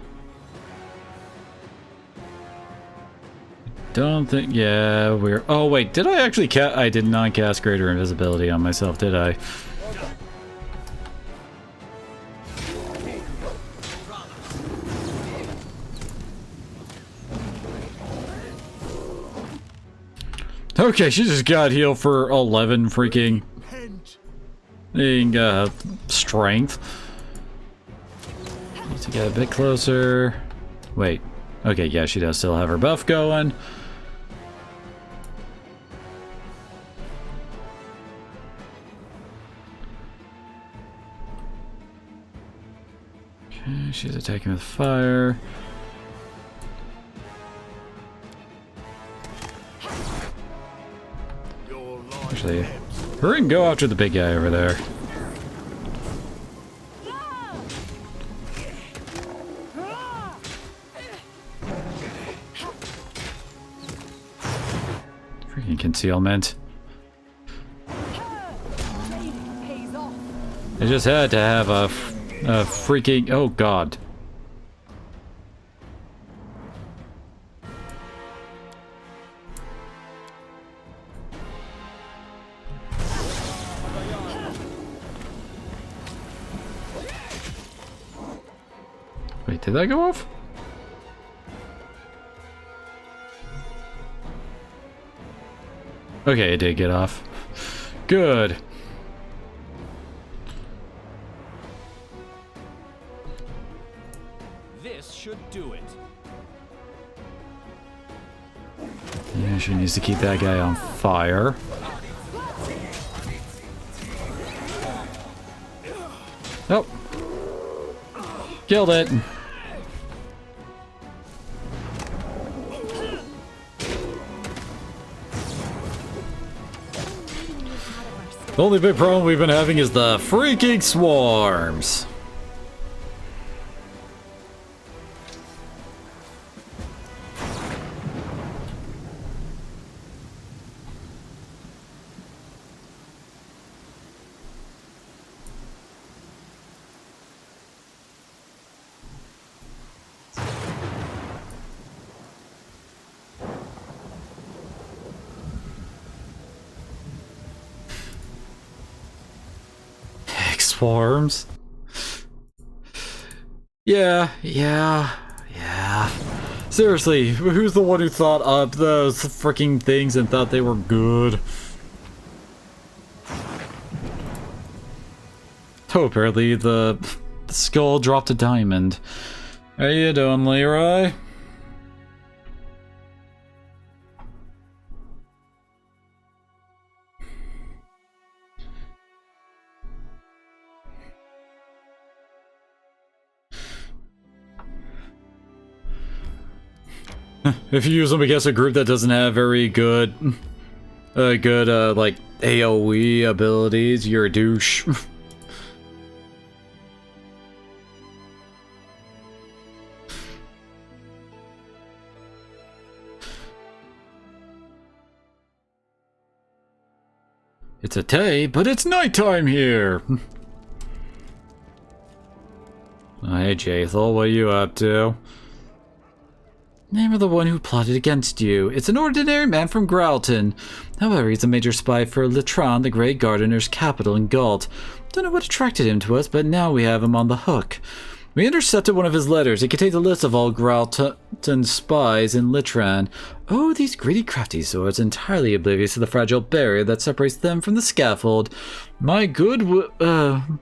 Don't think. Yeah, we're. Oh wait, did I actually cast? I did not cast Greater Invisibility on myself, did I? Okay, she just got healed for 11 freaking strength. Need to get a bit closer. Wait. Okay, yeah, she does still have her buff going. Okay, she's attacking with fire. Actually, hurry and go after the big guy over there. Freaking concealment. I just had to have a freaking... Oh, God. Wait, did that go off? Okay, it did get off. Good. This should do it. Yeah, she needs to keep that guy on fire. Oh. Killed it. The only big problem we've been having is the freaking swarms. Swarms. Yeah. Seriously, who's the one who thought up those freaking things and thought they were good? Oh, apparently the skull dropped a diamond. How you doing, Leroy? If you use them against a group that doesn't have very good, like AoE abilities, you're a douche. It's a day, but it's nighttime here. Oh, hey, Jaethel, what are you up to? Name of the one who plotted against you. It's an ordinary man from Gralton. However, he's a major spy for Litran, the Grey Gardener's capital in Galt. Don't know what attracted him to us, but now we have him on the hook. We intercepted one of his letters. It contains a list of all Gralton spies in Litran. Oh, these greedy crafty swords, entirely oblivious to the fragile barrier that separates them from the scaffold. My goodwill? How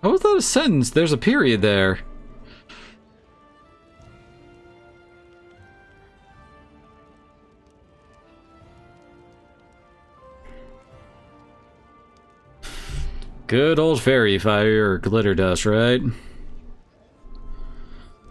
was that a sentence? There's a period there. Good old fairy fire or glitter dust, right?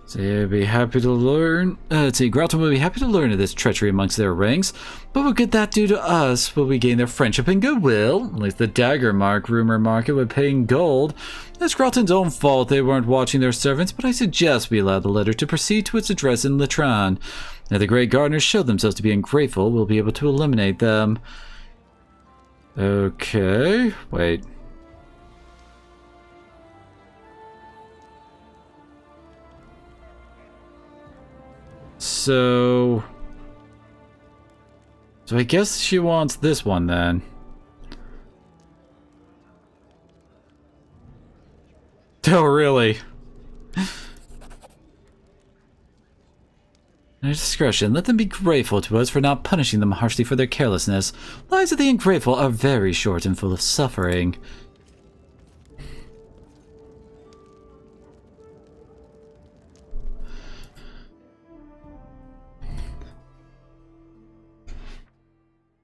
So you'd be happy to learn. Let's see, Gralton will be happy to learn of this treachery amongst their ranks. But what could that do to us? Will we gain their friendship and goodwill? At least the dagger rumor market would pay in gold. It's Gralton's own fault they weren't watching their servants, but I suggest we allow the letter to proceed to its address in Litran. If the Great Gardeners show themselves to be ungrateful, we'll be able to eliminate them. Okay, wait. So I guess she wants this one then. Oh, really? Their discretion. Let them be grateful to us for not punishing them harshly for their carelessness. Lives of the ungrateful are very short and full of suffering.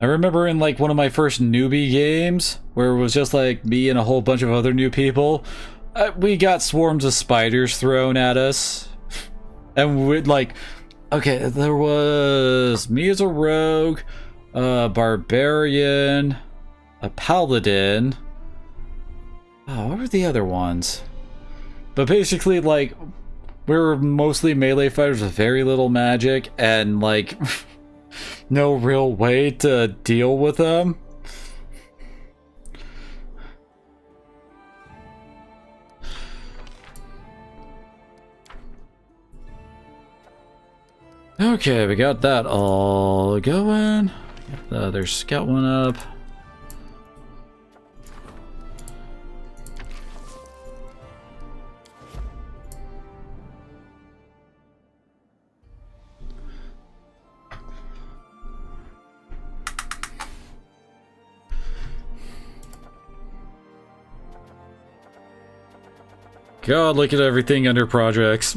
I remember in like one of my first newbie games where it was just like me and a whole bunch of other new people, we got swarms of spiders thrown at us, and we'd like, okay, there was me as a rogue, a barbarian, a paladin. Oh, what were the other ones? But basically, like, we were mostly melee fighters with very little magic and like no real way to deal with them. Okay, we got that all going. Get the other scout one up. God, look at everything under projects.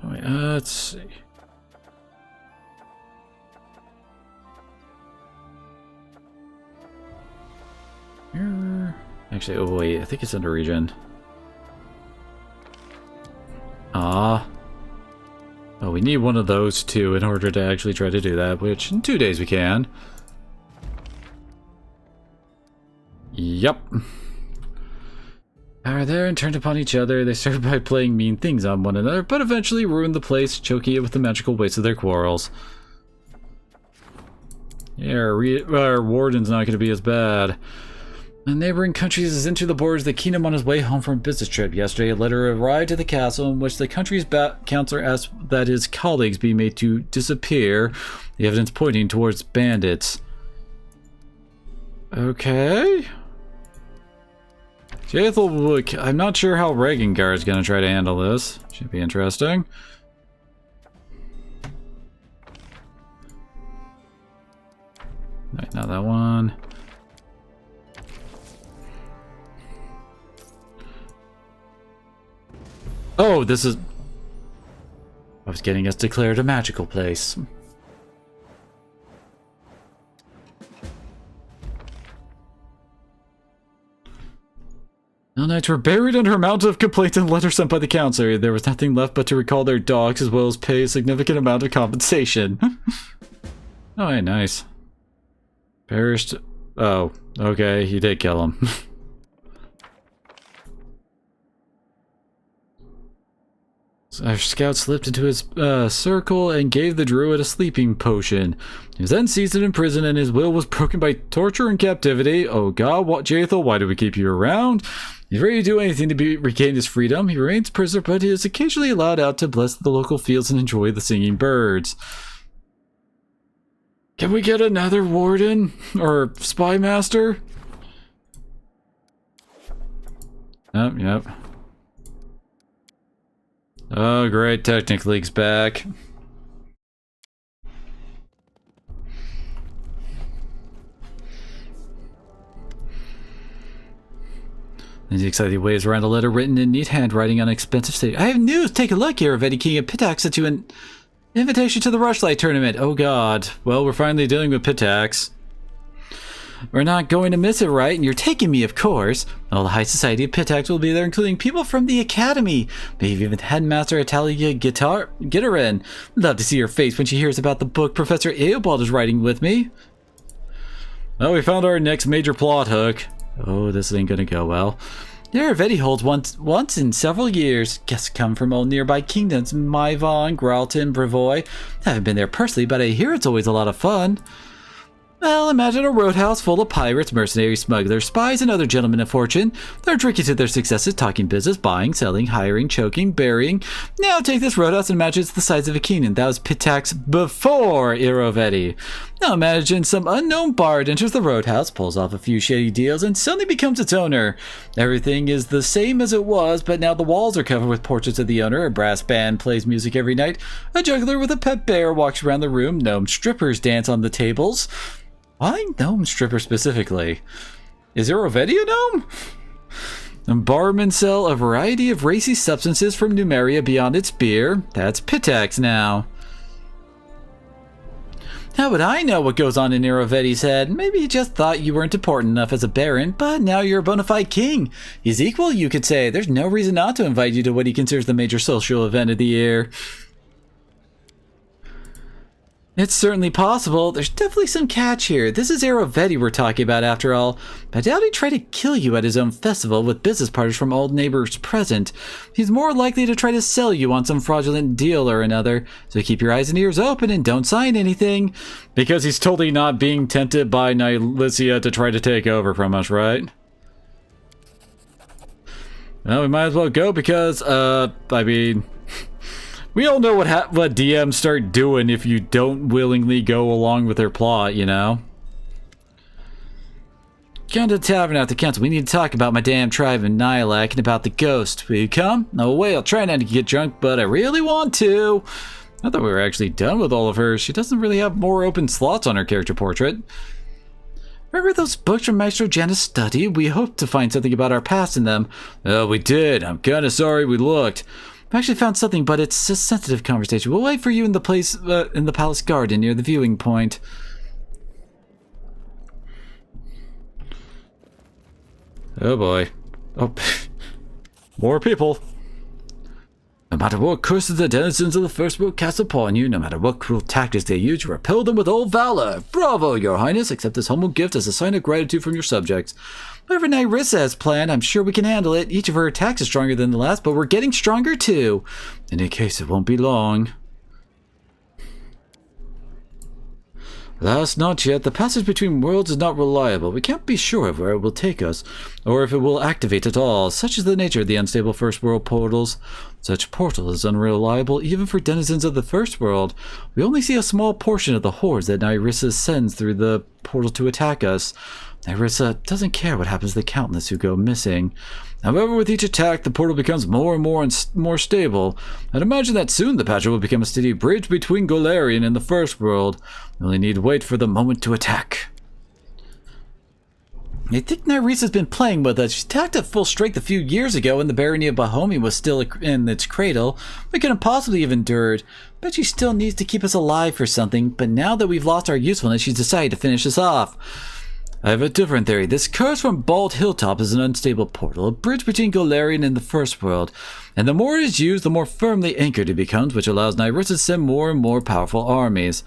Wait, let's see. Here. Actually, oh wait, I think it's under region. Ah. Oh, we need one of those two in order to actually try to do that, which in 2 days we can. Yep. Are there and turned upon each other. They started by playing mean things on one another, but eventually ruined the place, choking it with the magical weights of their quarrels. Yeah, our warden's not going to be as bad. The neighboring countries is into the borders of the kingdom on his way home from a business trip. Yesterday, a letter arrived at the castle in which the country's counselor asked that his colleagues be made to disappear, the evidence pointing towards bandits. Okay. Jaethel, look, I'm not sure how Regengard is going to try to handle this. Should be interesting. Right, not that one. Oh, this is... I was getting us declared a magical place. No knights were buried under a mountain of complaints and letters sent by the council. There was nothing left but to recall their dogs as well as pay a significant amount of compensation. Oh, hey, nice. Perished. Oh, okay, he did kill him. Our scout slipped into his circle and gave the druid a sleeping potion. He was then seized and imprisoned, and his will was broken by torture and captivity. Oh god, what, Jaethel? Why do we keep you around? He's ready to do anything to regain his freedom. He remains prisoner, but he is occasionally allowed out to bless the local fields and enjoy the singing birds. Can we get another warden? Or spy master? Oh, yep. Oh, great. Technic League's back. He excitedly waves around a letter written in neat handwriting on expensive state. I have news! Take a look here. Eddie King of Pitax sent you an invitation to the Rushlight tournament. Oh god. Well, we're finally dealing with Pitax. We're not going to miss it, right? And you're taking me, of course. All the high society of Pitax will be there, including people from the academy. Maybe even Headmaster Italia Gitarin. Love to see her face when she hears about the book Professor Eobald is writing with me. Well, we found our next major plot hook. Oh, this ain't gonna go well. Iravetti holds once in several years. Guests come from all nearby kingdoms, Maivon, Gralton, Brevoy. I haven't been there personally, but I hear it's always a lot of fun. Well, imagine a roadhouse full of pirates, mercenaries, smugglers, spies, and other gentlemen of fortune. They're drinking to their successes, talking business, buying, selling, hiring, choking, burying. Now take this roadhouse and imagine it's the size of a kingdom. That was Pitax before Iravetti. Now imagine some unknown bard enters the roadhouse, pulls off a few shady deals, and suddenly becomes its owner. Everything is the same as it was, but now the walls are covered with portraits of the owner, a brass band plays music every night, a juggler with a pet bear walks around the room, gnome strippers dance on the tables. Why gnome stripper specifically? Is Iravetti a gnome? And barmen sell a variety of racy substances from Numeria beyond its beer. That's Pitax now. How would I know what goes on in Iravetti's head? Maybe he just thought you weren't important enough as a baron, but now you're a bona fide king. He's equal, you could say. There's no reason not to invite you to what he considers the major social event of the year. It's certainly possible. There's definitely some catch here. This is Iravetti we're talking about after all. I doubt he'd try to kill you at his own festival with business partners from all neighbors present. He's more likely to try to sell you on some fraudulent deal or another. So keep your eyes and ears open and don't sign anything. Because he's totally not being tempted by Nylicia to try to take over from us, right? Well, we might as well go because, I mean... we all know what DMs start doing if you don't willingly go along with their plot, you know? Come to the tavern at the council. We need to talk about my damn tribe in Nihilak and about the ghost. Will you come? No way, I'll try not to get drunk, but I really want to. I thought we were actually done with all of her. She doesn't really have more open slots on her character portrait. Remember those books from Maestro Janus' study? We hoped to find something about our past in them. Oh, we did. I'm kinda sorry we looked. I actually found something, but it's a sensitive conversation. We'll wait for you in the place, in the palace garden near the viewing point. Oh boy. Oh, more people. No matter what curses the denizens of the First World cast upon you, no matter what cruel tactics they use, you repel them with all valor. Bravo, your highness. Accept this humble gift as a sign of gratitude from your subjects. Whatever Nyrissa has planned, I'm sure we can handle it. Each of her attacks is stronger than the last, but we're getting stronger too. In any case, it won't be long. Alas, not yet. The passage between worlds is not reliable. We can't be sure of where it will take us, or if it will activate at all. Such is the nature of the unstable First World portals. Such portal is unreliable even for denizens of the First World. We only see a small portion of the hordes that Nyrissa sends through the portal to attack us. Nyrissa doesn't care what happens to the countless who go missing. However, with each attack, the portal becomes more and more stable. I'd imagine that soon the patch will become a steady bridge between Golarion and the First World. We only need to wait for the moment to attack. I think Nyrese has been playing with us. She attacked at full strength a few years ago when the barony of Bohemia was still in its cradle. We couldn't possibly have endured. But she still needs to keep us alive for something, but now that we've lost our usefulness, she's decided to finish us off. I have a different theory. This curse from Bald Hilltop is an unstable portal, a bridge between Golarion and the First World, and the more it is used, the more firmly anchored it becomes, which allows Nyrese to send more and more powerful armies.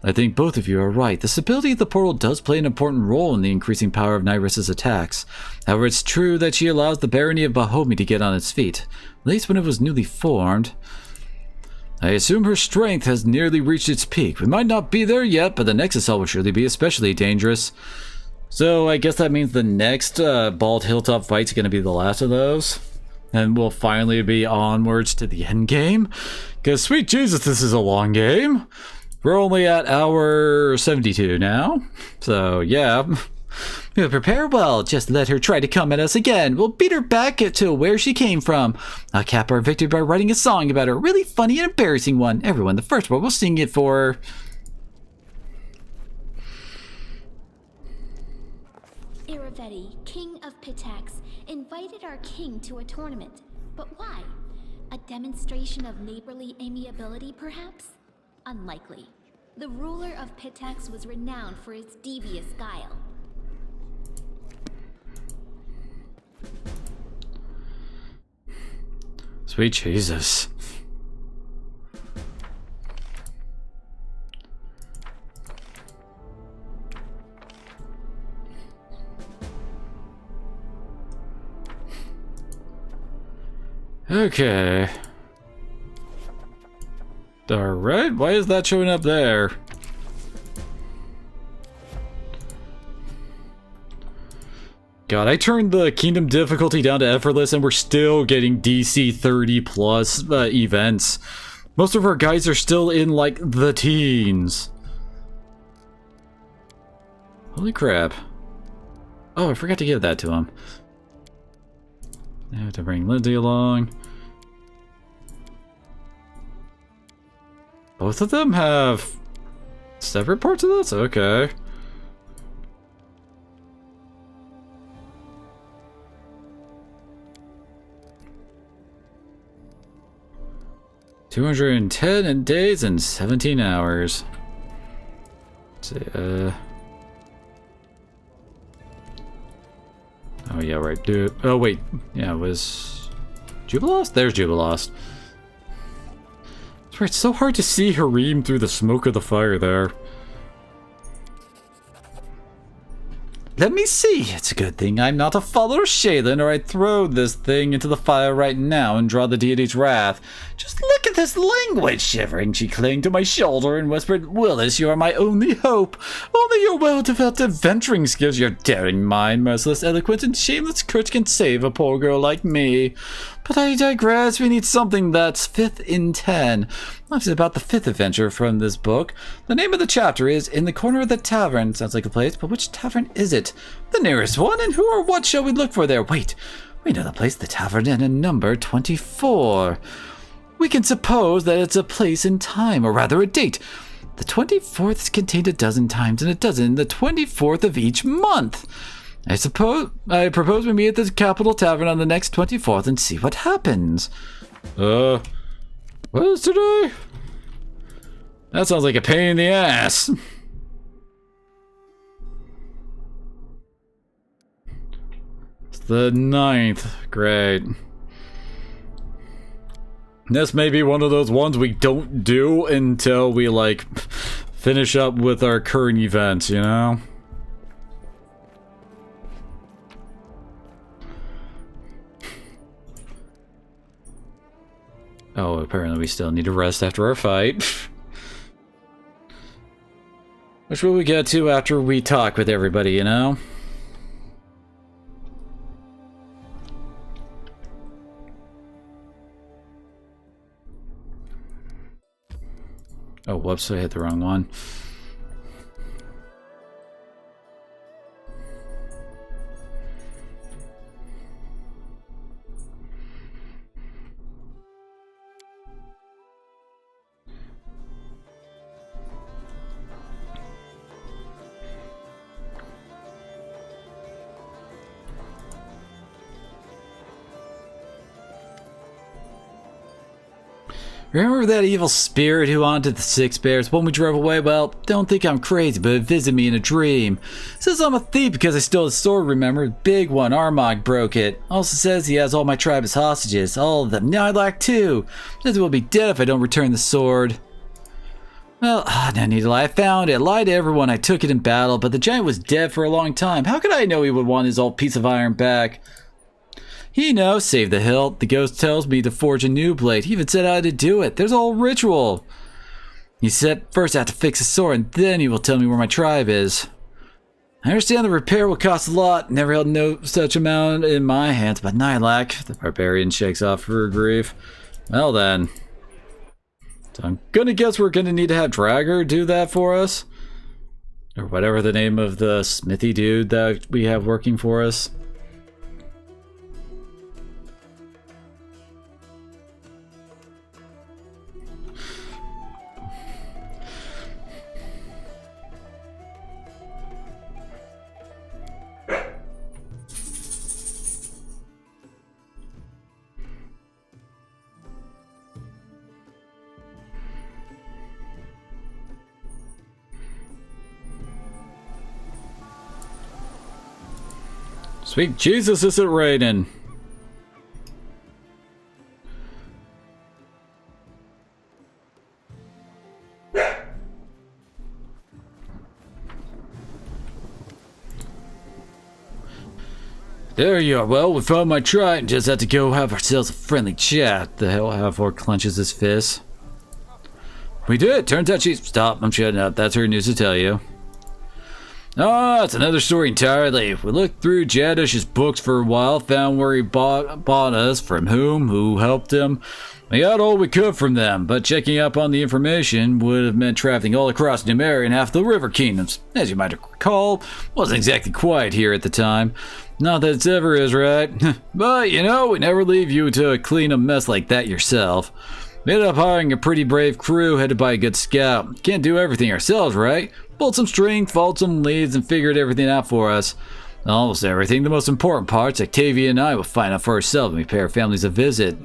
I think both of you are right. The stability of the portal does play an important role in the increasing power of Nyrese's attacks. However, it's true that she allows the barony of Bohemia to get on its feet, at least when it was newly formed. I assume her strength has nearly reached its peak. We might not be there yet, but the next assault will surely be especially dangerous. So I guess that means the next Bald Hilltop fight's going to be the last of those. And we'll finally be onwards to the end game. Because sweet Jesus, this is a long game. We're only at hour 72 now. So yeah. We'll prepare well. Just let her try to come at us again. We'll beat her back to where she came from. I'll cap our victory by writing a song about her. A really funny and embarrassing one. Everyone in the First World will sing it for her. Iravetti, king of Pitax, invited our king to a tournament. But why? A demonstration of neighborly amiability, perhaps? Unlikely. The ruler of Pitax was renowned for his devious guile. Sweet Jesus. Okay. Alright, why is that showing up there? God, I turned the kingdom difficulty down to effortless and we're still getting DC 30 plus events. Most of our guys are still in like the teens. Holy crap. Oh, I forgot to give that to him. I have to bring Lindsay along. Both of them have separate parts of this? Okay. $210 in days and 17 hours. Let's see, oh yeah, right. Oh wait, yeah, it was Jubilost? There's Jubilost. That's right, it's so hard to see Harim through the smoke of the fire there. Let me see. It's a good thing I'm not a follower of Shaylin, or I'd throw this thing into the fire right now and draw the deity's wrath. Just look at this language. Shivering, she clung to my shoulder and whispered, Willis, you are my only hope. Only your well-developed adventuring skills, your daring mind, merciless eloquence, and shameless courage can save a poor girl like me. But I digress. We need something that's 5th in 10. This is about the 5th adventure from this book. The name of the chapter is In the Corner of the Tavern. Sounds like a place, but which tavern is it? The nearest one, and who or what shall we look for there? Wait, we know the place, the tavern in a number 24. We can suppose that it's a place in time, or rather a date. The 24th is contained a dozen times, and a dozen the 24th of each month. I propose we meet at the Capital Tavern on the next 24th and see what happens. What is today? That sounds like a pain in the ass. It's the 9th. Great. This may be one of those ones we don't do until we, like, finish up with our current events, you know? Oh, apparently we still need to rest after our fight. Which will we get to after we talk with everybody, you know? Oh, whoops, I hit the wrong one. Remember that evil spirit who haunted the Six Bears when we drove away? Well, don't think I'm crazy, but it visited me in a dream. Says I'm a thief because I stole his sword, remember? Big one, Armagh broke it. Also says he has all my tribe as hostages, all of them. Nidlac too. Says we'll be dead if I don't return the sword. Well, no need to lie, I found it. I lied to everyone, I took it in battle, but the giant was dead for a long time. How could I know he would want his old piece of iron back? He knows, save the hilt. The ghost tells me to forge a new blade. He even said how to do it. There's a whole ritual. He said first I have to fix his sword, and then he will tell me where my tribe is. I understand the repair will cost a lot. Never held no such amount in my hands, but Nidlac, the barbarian shakes off her grief. Well then. So I'm gonna guess we're gonna need to have Dragger do that for us. Or whatever the name of the smithy dude that we have working for us. Sweet Jesus, is it raining? There you are. Well, we found my tribe. Just had to go have ourselves a friendly chat. The hell, half-orc clenches his fist. We did. Turns out she's... Stop, I'm shutting up. That's her news to tell you. Oh, it's another story entirely. We looked through Jadish's books for a while, found where he bought us, from whom, who helped him. We got all we could from them, but checking up on the information would have meant traveling all across Numeria and half the River Kingdoms. As you might recall, wasn't exactly quiet here at the time. Not that it ever is, right? But, you know, we never leave you to clean a mess like that yourself. We ended up hiring a pretty brave crew headed by a good scout. Can't do everything ourselves, right? Pulled some strings, followed some leads, and figured everything out for us. Almost everything. The most important parts, Octavia and I will find out for ourselves when we pay our families a visit.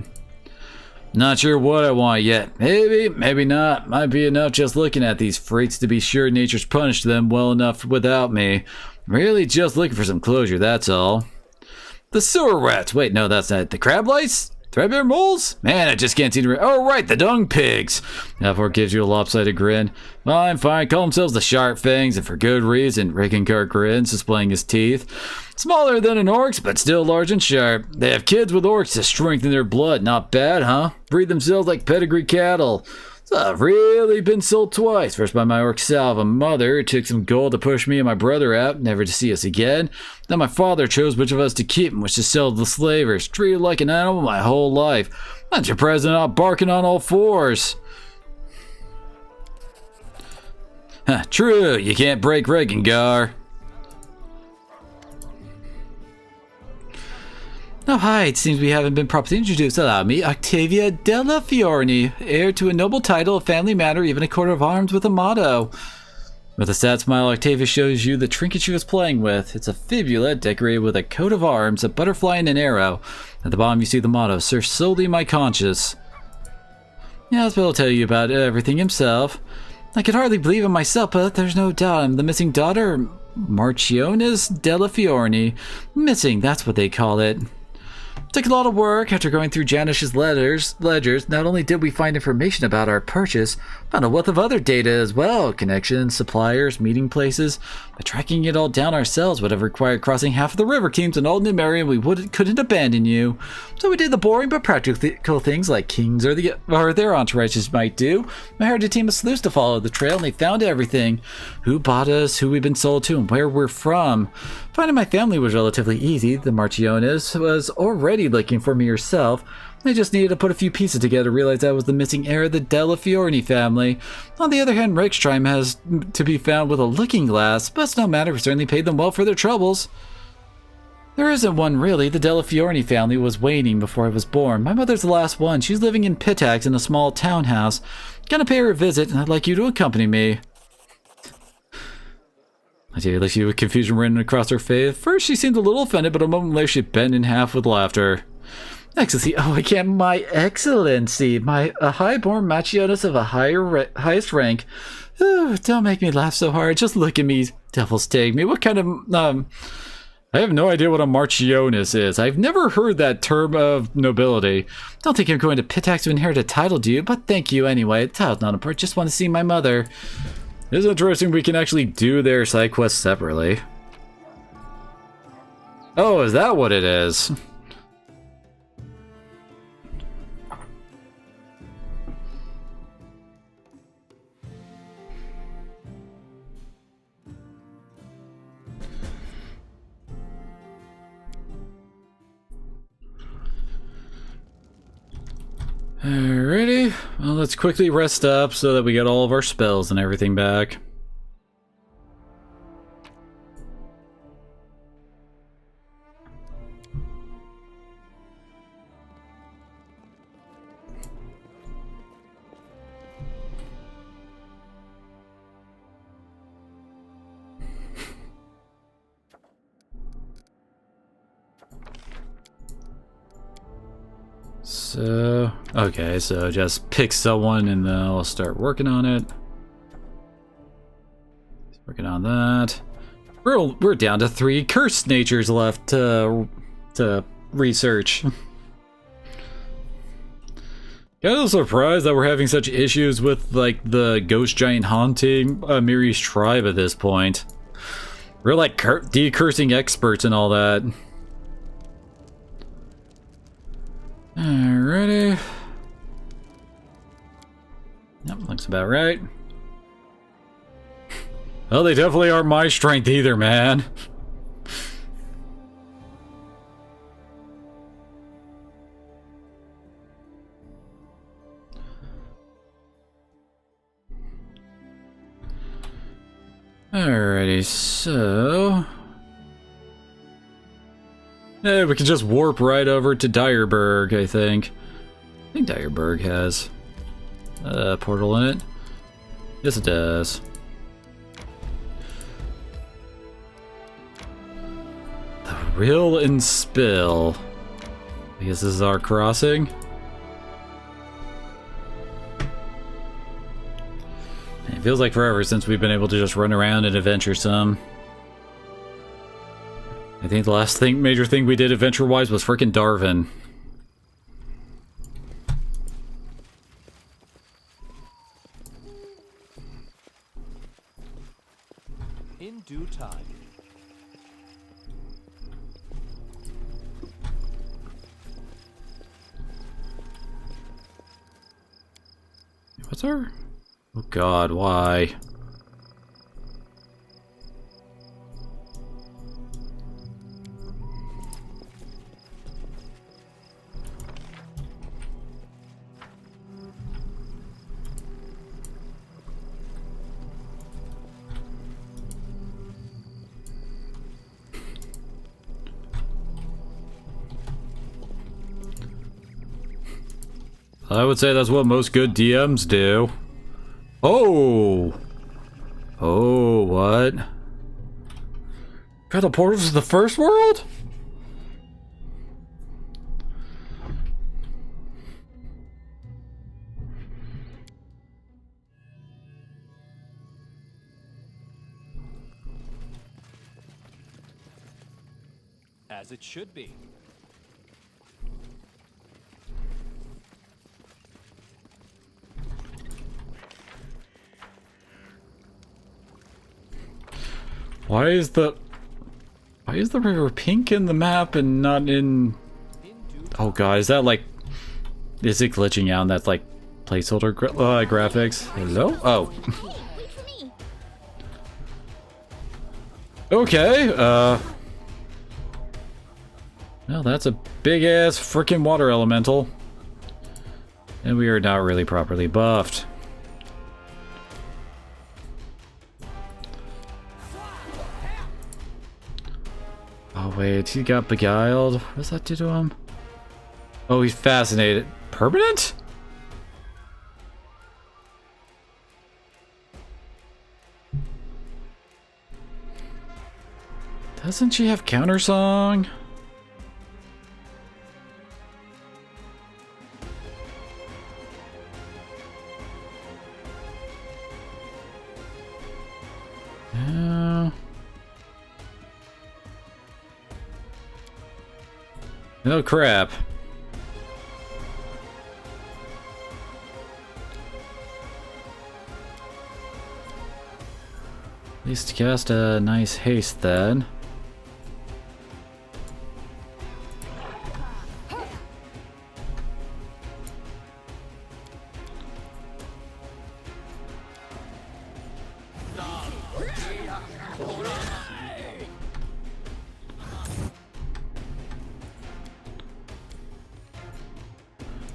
Not sure what I want yet. Maybe, maybe not. Might be enough just looking at these freaks to be sure nature's punished them well enough without me. Really just looking for some closure, that's all. The sewer rats. Wait, no, that's not. The crab lice? Threadbare moles? Man, I just can't seem to... Oh, right, the dung pigs. Halford gives you a lopsided grin. Fine, fine. Call themselves the sharp fangs, and for good reason. Rickenkart grins, displaying his teeth. Smaller than an orc's, but still large and sharp. They have kids with orcs to strengthen their blood. Not bad, huh? Breed themselves like pedigree cattle. So I've really been sold twice. First by my orc salva mother, who took some gold to push me and my brother out, never to see us again. Then my father chose which of us to keep and which to sell to the slavers. Treated like an animal my whole life. I'm surprised I'm not barking on all fours. Huh, true, you can't break Regengar. Oh, hi, it seems we haven't been properly introduced. Allow me, Octavia della Fiorni, heir to a noble title, a family manor, even a coat of arms with a motto. With a sad smile, Octavia shows you the trinket she was playing with. It's a fibula decorated with a coat of arms, a butterfly, and an arrow. At the bottom, you see the motto, Serve solely my conscience. Yes, but I'll tell you about everything himself. I could hardly believe it myself, but there's no doubt I'm the missing daughter, Marchionis della Fiorni. Missing, that's what they call it. Took a lot of work. After going through Janish's ledgers, not only did we find information about our purchase, found a wealth of other data as well. Connections, suppliers, meeting places. By tracking it all down ourselves would have required crossing half of the River Kingdoms and all Numeria, and we couldn't abandon you. So we did the boring but practical things like kings or their entourages might do. I hired a team of sleuths to follow the trail, and they found everything. Who bought us, who we've been sold to, and where we're from. Finding my family was relatively easy. The Marchionis was already looking for me herself. I just needed to put a few pieces together to realize I was the missing heir of the Della Fiorni family. On the other hand, Rickstreim has to be found with a looking glass, but it's no matter, we certainly paid them well for their troubles. There isn't one really. The Della Fiorni family was waning before I was born. My mother's the last one. She's living in Pitax in a small townhouse. Gonna pay her a visit, and I'd like you to accompany me. I did see with confusion running across her face. First, she seemed a little offended, but a moment later, she bent in half with laughter. Excellency, oh, I can't. My Excellency, my a highborn Machionis of a highest rank. Ooh, don't make me laugh so hard. Just look at me, devils take me. What kind of I have no idea what a Marchioness is. I've never heard that term of nobility. Don't think I'm going to Pitax to inherit a title, do you? But thank you anyway. The title's not important. Just want to see my mother. It's interesting we can actually do their side quests separately. Oh, is that what it is? Alrighty, well, let's quickly rest up so that we get all of our spells and everything back. So, okay, so just pick someone and then I'll start working on it. Working on that. We're down to 3 cursed natures left to research. Kind of surprised that we're having such issues with like the ghost giant haunting Miri's tribe at this point. We're like decursing experts and all that. Alrighty. Yep, looks about right. Well, they definitely aren't my strength either, man. Alrighty, so... yeah, we can just warp right over to Dyerberg, I think. I think Dyerberg has a portal in it. Yes, it does. The Rill and Spill. I guess this is our crossing. It feels like forever since we've been able to just run around and adventure some. I think the last major thing we did adventure-wise was frickin' Darwin. In due time. What's our... oh god, why? I would say that's what most good DMs do. Oh! Oh, what? Got a portal to the first world? As it should be. Why is the river pink in the map and not in... oh god, is that like... is it glitching out and that's like placeholder graphics? Hello? Oh. Wait for me. Okay, well, that's a big-ass frickin' water elemental. And we are not really properly buffed. Oh wait, he got beguiled. What does that do to him? Oh, he's fascinated. Permanent? Doesn't she have countersong? Oh crap. At least cast a nice haste then.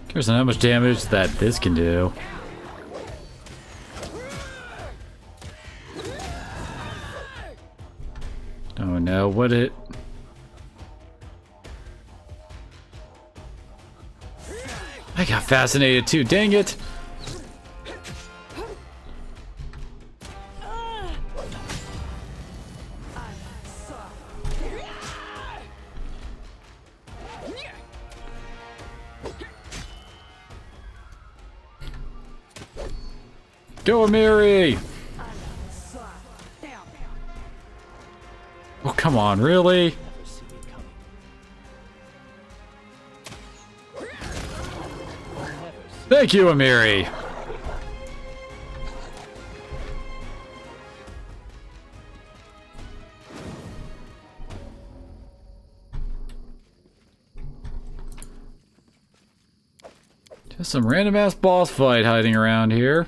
Curious on how much damage that this can do. Oh no, what it... I got fascinated too, dang it! Go, Mary! Oh, come on, really? Thank you, Amiri! Just some random ass boss fight hiding around here.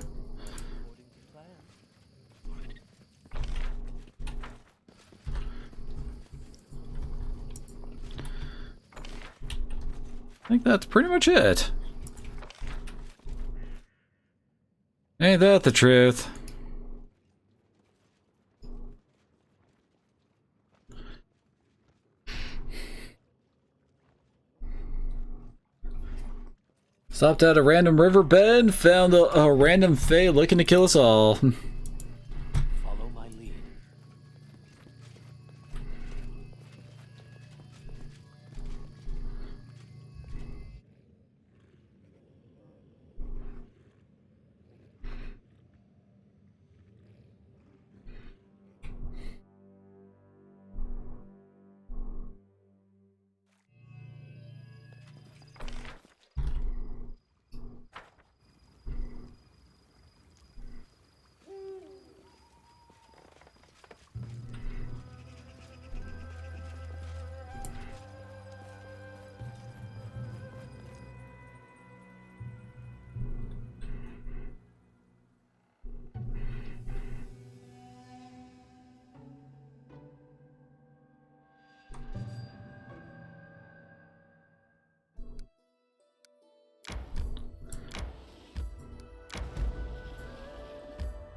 I think that's pretty much it. Ain't that the truth? Stopped at a random river bend, found a random fae looking to kill us all. Follow my lead.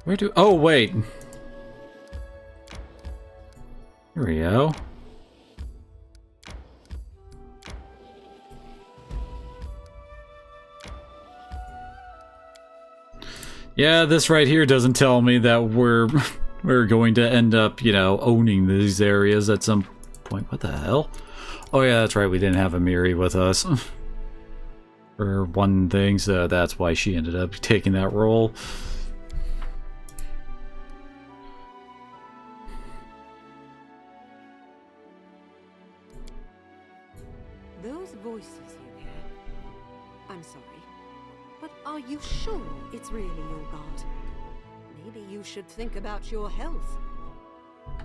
Where do... Oh, wait. Here we go. Yeah, this right here doesn't tell me that we're going to end up, you know, owning these areas at some point. What the hell? Oh yeah, that's right, we didn't have Amiri with us. For one thing, so that's why she ended up taking that role. Those voices you hear, I'm sorry, but are you sure it's really your god? Maybe you should think about your health.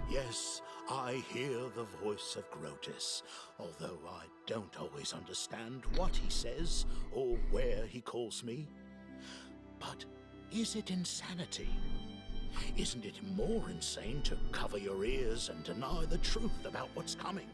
Yes, I hear the voice of Grotus, although I don't always understand what he says or where he calls me. But is it insanity? Isn't it more insane to cover your ears and deny the truth about what's coming?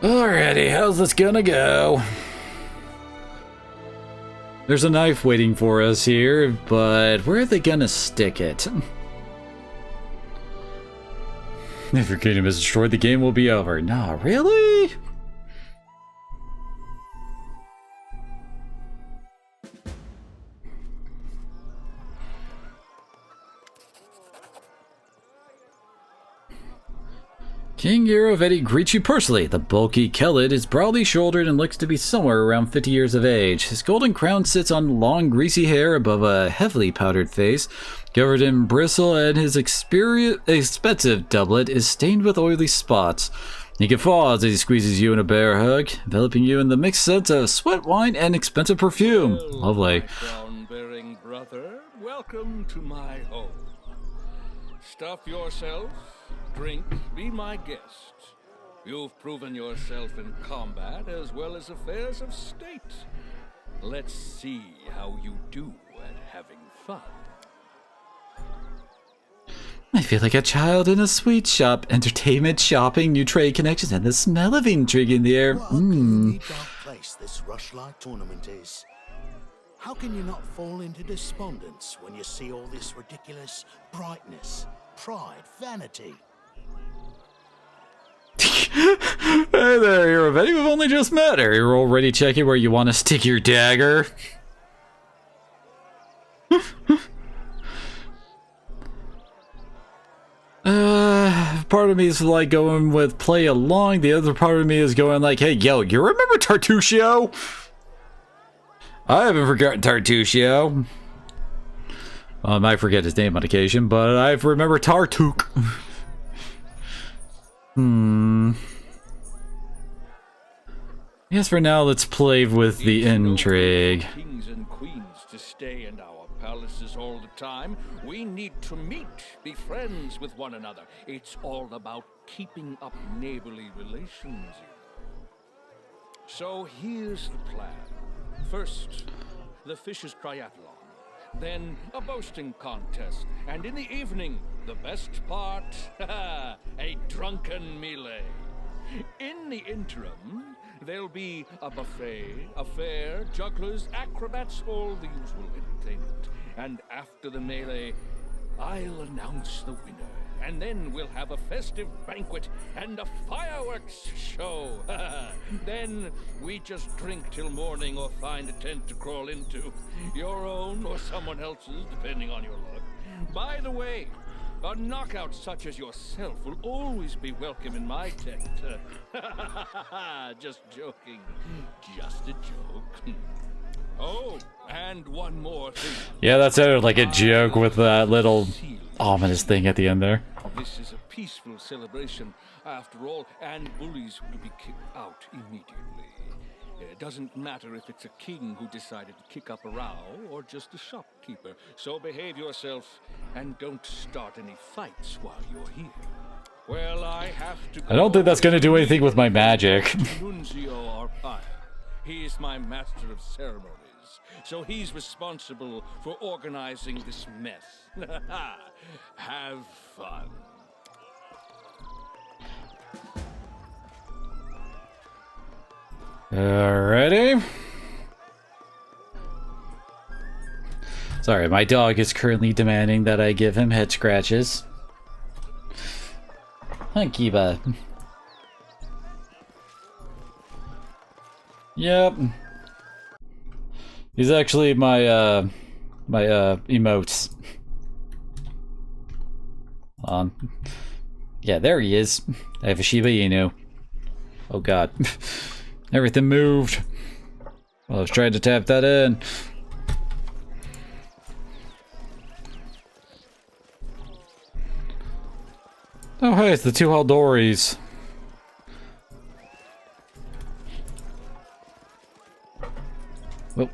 Alrighty, how's this gonna go? There's a knife waiting for us here, but where are they gonna stick it? If your kingdom is destroyed, the game will be over. Nah, really? King Irovetti greets you personally. The bulky Kellid is broadly shouldered and looks to be somewhere around 50 years of age. His golden crown sits on long, greasy hair above a heavily powdered face, covered in bristle, and his expensive doublet is stained with oily spots. He guffaws as he squeezes you in a bear hug, enveloping you in the mixed scents of sweat, wine, and expensive perfume. Lovely. My crown-bearing brother, welcome to my home. Stuff yourself, drink, be my guest. You've proven yourself in combat as well as affairs of state. Let's see how you do at having fun. I feel like a child in a sweet shop. Entertainment, shopping, new trade connections, and the smell of intrigue in the air. What a gloomy, dark place this Rushlight tournament is. How can you not fall into despondence when you see all this ridiculous brightness, pride, vanity? Hey there, Irovetti. We've only just met. Are you already checking where you want to stick your dagger? Part of me is like going with play along. The other part of me is going like, hey, yo, you remember Tartusio? I haven't forgotten Tartusio. I might forget his name on occasion, but I remember Tartuk. Yes, for now, let's play with the intrigue. Kings and queens to stay in our palaces all the time. We need to meet, be friends with one another. It's all about keeping up neighborly relations, you know. So here's the plan. First, the Fishers' Triathlon. Then a boasting contest. And in the evening, the best part, a drunken melee. In the interim, there'll be a buffet, a fair, jugglers, acrobats, all the usual entertainment. And after the melee, I'll announce the winner. And then we'll have a festive banquet and a fireworks show. Then we just drink till morning or find a tent to crawl into. Your own or someone else's, depending on your luck. By the way, a knockout such as yourself will always be welcome in my tent. Just joking. Just a joke. Oh, and one more thing. Yeah, that sounded like a joke with that little ominous thing at the end there. This is a peaceful celebration, after all, and bullies will be kicked out immediately. It doesn't matter if it's a king who decided to kick up a row or just a shopkeeper. So behave yourself and don't start any fights while you're here. Well, I have to go. I don't think that's going to do anything with my magic. Nunzio Arpaio. He is my master of ceremonies, so he's responsible for organizing this mess. Have fun. Alrighty. Sorry, my dog is currently demanding that I give him head scratches. Kiba. Yep. He's actually my emotes. Yeah, there he is. I have a Shiba Inu. Oh god. Everything moved. Well, I was trying to tap that in. Oh hey, it's the two Haldoris. Well.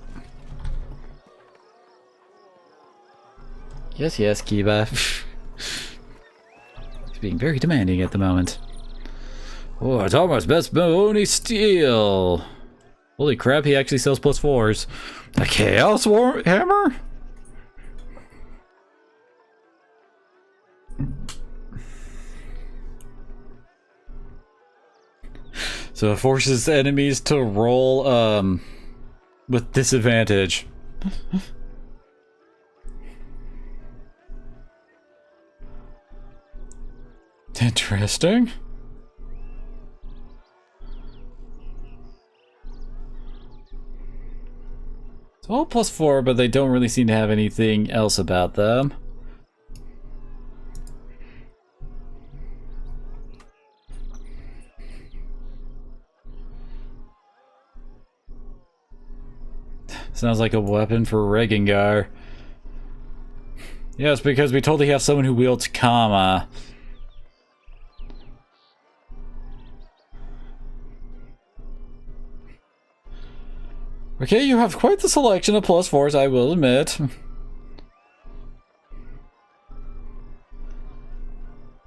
Yes, Kiba. He's being very demanding at the moment. Oh, it's almost best Mahoney Steel. Holy crap, he actually sells +4s. A Chaos Hammer? So it forces enemies to roll with disadvantage. Interesting. It's all +4, but they don't really seem to have anything else about them. Sounds like a weapon for Regengar. Yes, because we totally have someone who wields Kama. Okay, you have quite the selection of +4s, I will admit.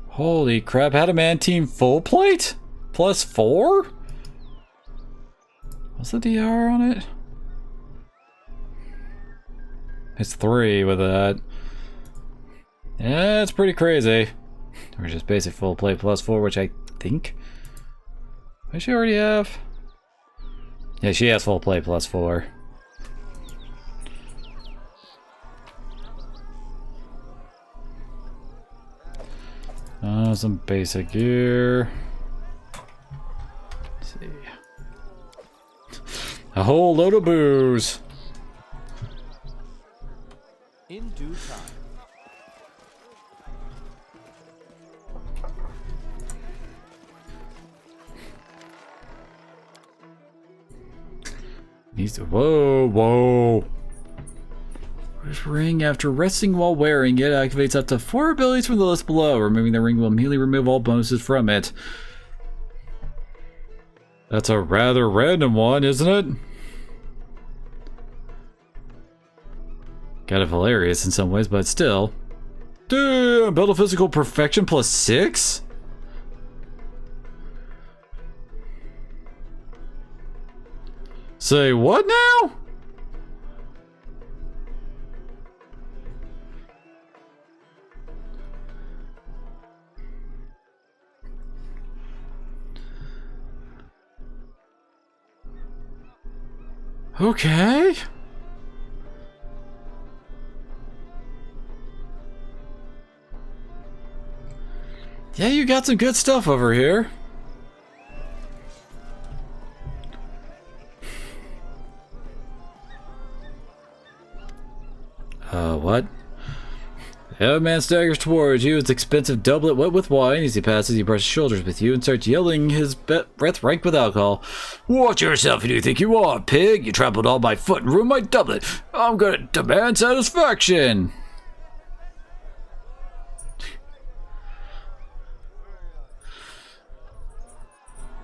Holy crap, had a man team full plate? +4? What's the DR on it? It's 3 with that. Yeah, it's pretty crazy. Or just basic full plate +4, which I think... Does she already have? Yeah, she has full plate +4. Some basic gear. Let's see. A whole load of booze. In due time. Whoa. This ring, after resting while wearing it, activates up to 4 abilities from the list below. Removing the ring will immediately remove all bonuses from it. That's a rather random one, isn't it? Kind of hilarious in some ways, but still. Damn, build a physical perfection +6? Say what now? Okay. Yeah, you got some good stuff over here. What? The man staggers towards you, his expensive doublet wet with wine. As he passes, he brushes shoulders with you and starts yelling, his breath rank with alcohol. Watch yourself, who do you think you are, pig? You trampled on my foot and ruined my doublet. I'm gonna demand satisfaction.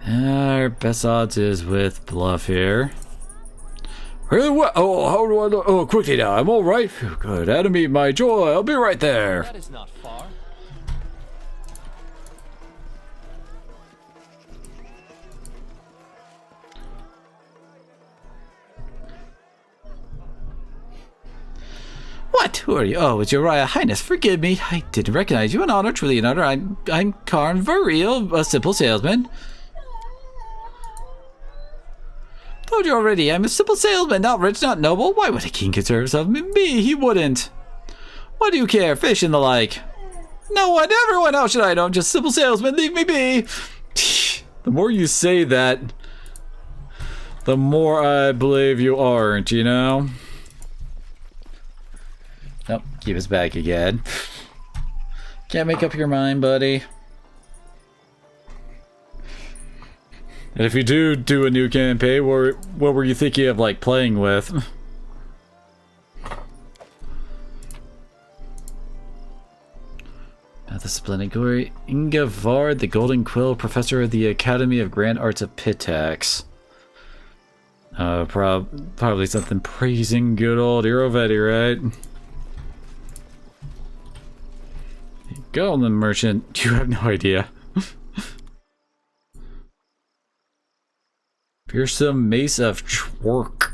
Our best odds is with bluff here. Really? What? Oh, how do I know? Oh, quickly now. I'm all right. Good. Add me my joy. I'll be right there. That is not far. What? Who are you? Oh, it's your Royal Highness. Forgive me. I didn't recognize you. An honor, truly an honor. I'm Karn Variel, a simple salesman. Told you already, I'm a simple salesman, not rich, not noble. Why would a king concern himself with me? He wouldn't. What do you care? Fish and the like. No one, everyone else should I know. I'm just simple salesman. Leave me be. The more you say that, the more I believe you aren't, you know? Nope, keep us back again. Can't make up your mind, buddy. And if you do a new campaign, what were you thinking of, like, playing with? The splendid glory. Ingvar, the Golden Quill, professor of the Academy of Grand Arts of Pitax. Probably something praising good old Irovetti, right? Golden Merchant. You have no idea. Fearsome Mace of Twerk.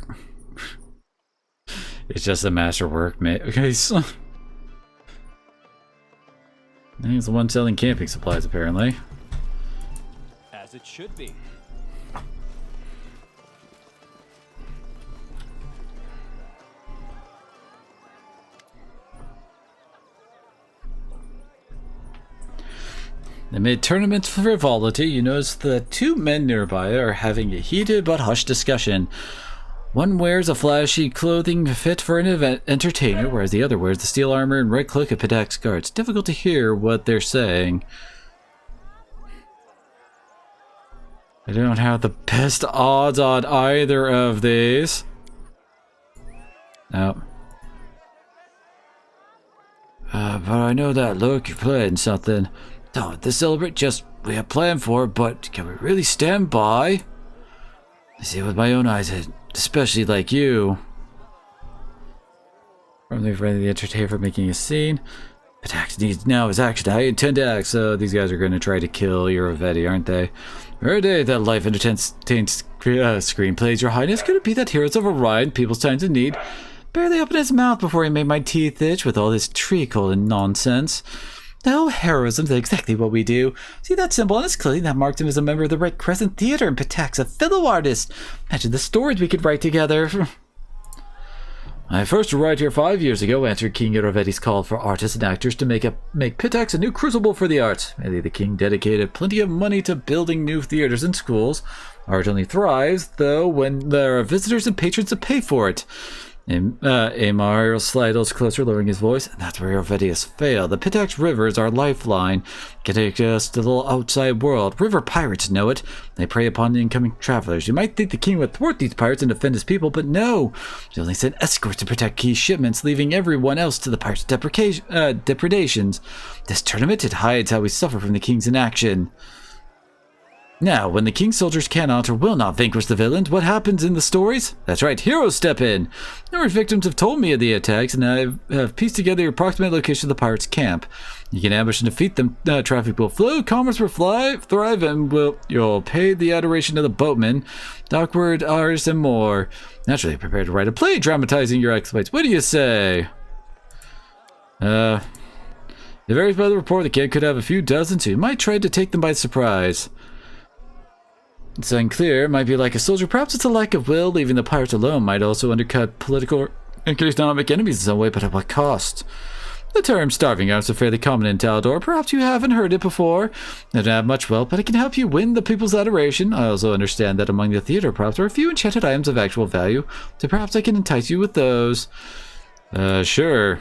It's just a masterwork, mate. Okay, so he's the one selling camping supplies, apparently. As it should be. Amid tournament frivolity, you notice that two men nearby are having a heated but hushed discussion. One wears a flashy clothing fit for an event entertainer, whereas the other wears the steel armor and red cloak of Pitax guards. Difficult to hear what they're saying. I don't have the best odds on either of these. No. But I know that look, you're playing something. Don't this celebrate just we have planned for, but can we really stand by? I see it with my own eyes, especially like you. From the entertainer for making a scene. Pitax needs now is action. I intend to act, so these guys are going to try to kill Iravetti, aren't they? Every day that life entertains screenplays, Your Highness. Could it be that Heroes of Orion, people's times in need, barely opened his mouth before he made my teeth itch with all this treacle and nonsense? No, heroism's exactly what we do. See that symbol on his clothing? That marked him as a member of the Red Crescent Theater, and Pitax a fellow artist. Imagine the stories we could write together. I first arrived here 5 years ago, answered King Iravetti's call for artists and actors to make Pitax a new crucible for the arts. Maybe the king dedicated plenty of money to building new theaters and schools. Art only thrives, though, when there are visitors and patrons to pay for it. Amar slidles closer, lowering his voice. And that's where Iravetti has failed. The Pitax River is our lifeline, getting us to the little outside world. River pirates know it. They prey upon the incoming travelers. You might think the king would thwart these pirates and defend his people, but no. He only sent escorts to protect key shipments, leaving everyone else to the pirates' depredations. This tournament, it hides how we suffer from the king's inaction. Now, when the king's soldiers cannot or will not vanquish the villains, what happens in the stories? That's right, heroes step in. Numerous victims have told me of the attacks, and I have pieced together the approximate location of the pirates' camp. You can ambush and defeat them. Traffic will flow, commerce will thrive, and you'll pay the adoration of the boatmen, dockward artists, and more. Naturally, prepare to write a play dramatizing your exploits. What do you say? It varies by the report. The king could have a few dozen, so you might try to take them by surprise. It's unclear. It might be like a soldier. Perhaps it's a lack of will. Leaving the pirates alone might also undercut political and economic enemies in some way, but at what cost? The term starving arts are fairly common in Talador. Perhaps you haven't heard it before. I don't have much wealth, but I can help you win the people's adoration. I also understand that among the theater props are a few enchanted items of actual value, so perhaps I can entice you with those. Sure.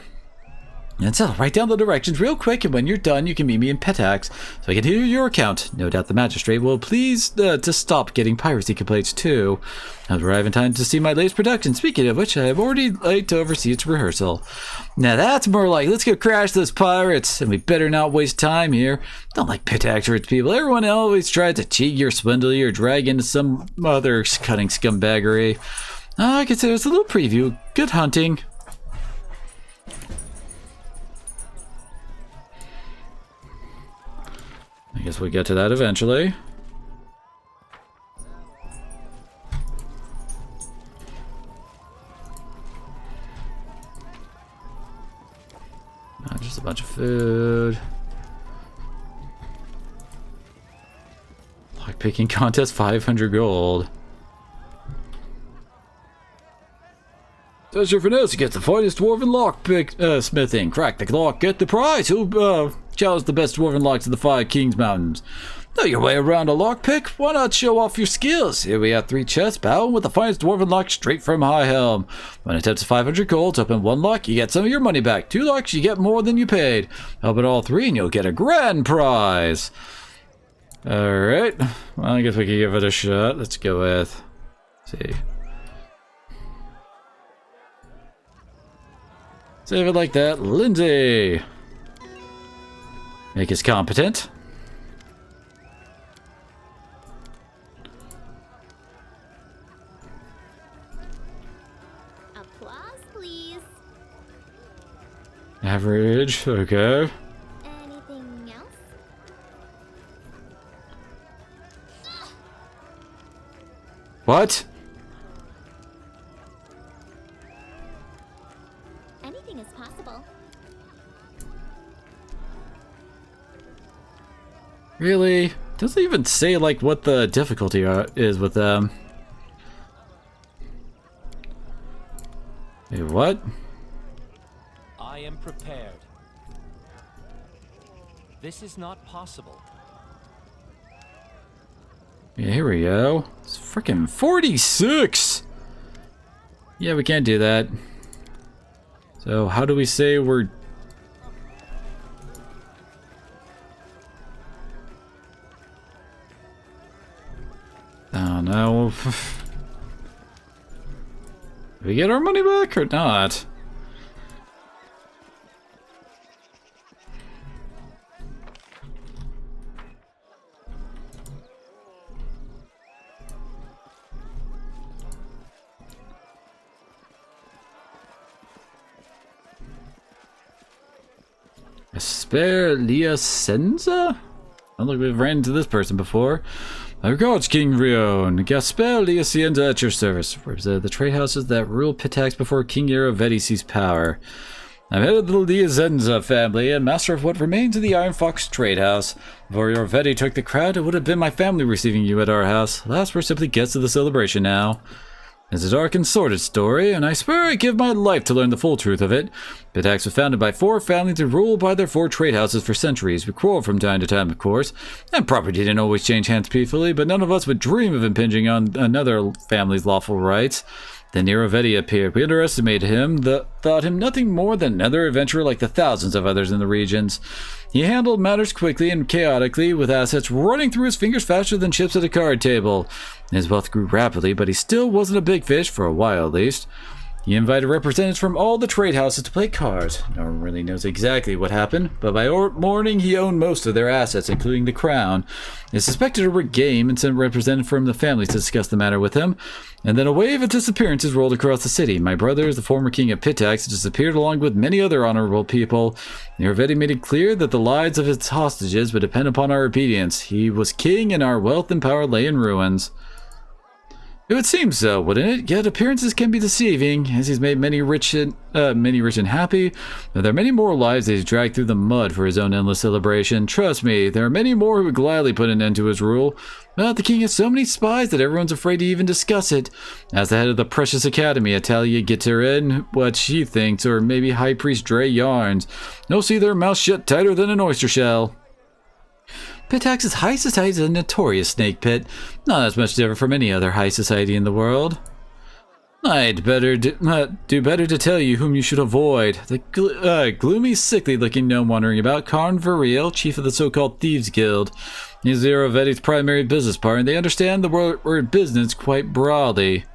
And so, write down the directions real quick, and when you're done, you can meet me in Pitax, so I can hear your account. No doubt the magistrate will please to stop getting piracy complaints, too. I'll arrive in time to see my latest production, speaking of which, I have already late to oversee its rehearsal. Now that's more like, let's go crash those pirates, and we better not waste time here. Don't like Pitax or its people. Everyone always tries to cheat you or swindle you or drag into some other cunning scumbaggery. I consider it's a little preview. Good hunting. I guess we'll get to that eventually. Just a bunch of food. Lockpicking contest, 500 gold. Does your finesse get the finest dwarven lockpick smithing? Crack the lock, get the prize. Who challenge the best dwarven locks of the 5 Kings Mountains? Know your way around a lockpick? Why not show off your skills? Here we have 3 chests, bound with the finest dwarven lock straight from High Helm. When it attempts 500 gold to open 1 lock, you get some of your money back. 2 locks, you get more than you paid. Open all 3 and you'll get a grand prize. Alright, well, I guess we can give it a shot. Let's go with, let's see. Save it like that. Lindsay! Make us competent. Applause, please. Average, okay. Anything else? What? Anything is possible. Really? Doesn't even say like what the difficulty is with them. Hey, what? I am prepared. This is not possible. Yeah, here we go. It's freaking 46! Yeah, we can't do that. So how do we say we're... Oh no. Do we get our money back or not? Spare Liacenza? I don't think we've ran into this person before. My regards, King Rion. Gasper Liacenza at your service. Represent the trade houses that rule Pitax before King Iravetti seized power. I'm head of the Liacenza family and master of what remains of the Iron Fox trade house. Before Iravetti took the crowd, it would have been my family receiving you at our house. Last, we're simply guests of the celebration now. It's a dark and sordid story, and I swear I give my life to learn the full truth of it. Pitax was founded by 4 families and ruled by their 4 trade houses for centuries. We quarreled from time to time, of course, and property didn't always change hands peacefully, but none of us would dream of impinging on another family's lawful rights. Then Iravetti appeared. We underestimated him, thought him nothing more than another adventurer like the thousands of others in the regions. He handled matters quickly and chaotically, with assets running through his fingers faster than chips at a card table. His wealth grew rapidly, but he still wasn't a big fish, for a while at least. He invited representatives from all the trade houses to play cards. No one really knows exactly what happened, but by morning he owned most of their assets, including the crown. He suspected a rigged game and sent representatives from the families to discuss the matter with him. And then a wave of disappearances rolled across the city. My brothers, the former king of Pitax, disappeared along with many other honorable people. Iravetti made it clear that the lives of his hostages would depend upon our obedience. He was king and our wealth and power lay in ruins. It would seem so, wouldn't it? Yet appearances can be deceiving, as he's made many rich and happy. But there are many more lives that he's dragged through the mud for his own endless celebration. Trust me, there are many more who would gladly put an end to his rule. But the king has so many spies that everyone's afraid to even discuss it. As the head of the precious academy, Atalia gets her in what she thinks, or maybe High Priest Dre yarns. They'll see their mouths shut tighter than an oyster shell. Pitax's high society is a notorious snake pit, not as much different from any other high society in the world. I'd better do better to tell you whom you should avoid. The gloomy, sickly-looking gnome wandering about, Karn Variel, chief of the so-called Thieves Guild. He's Iravetti's primary business partner, and they understand the word business quite broadly.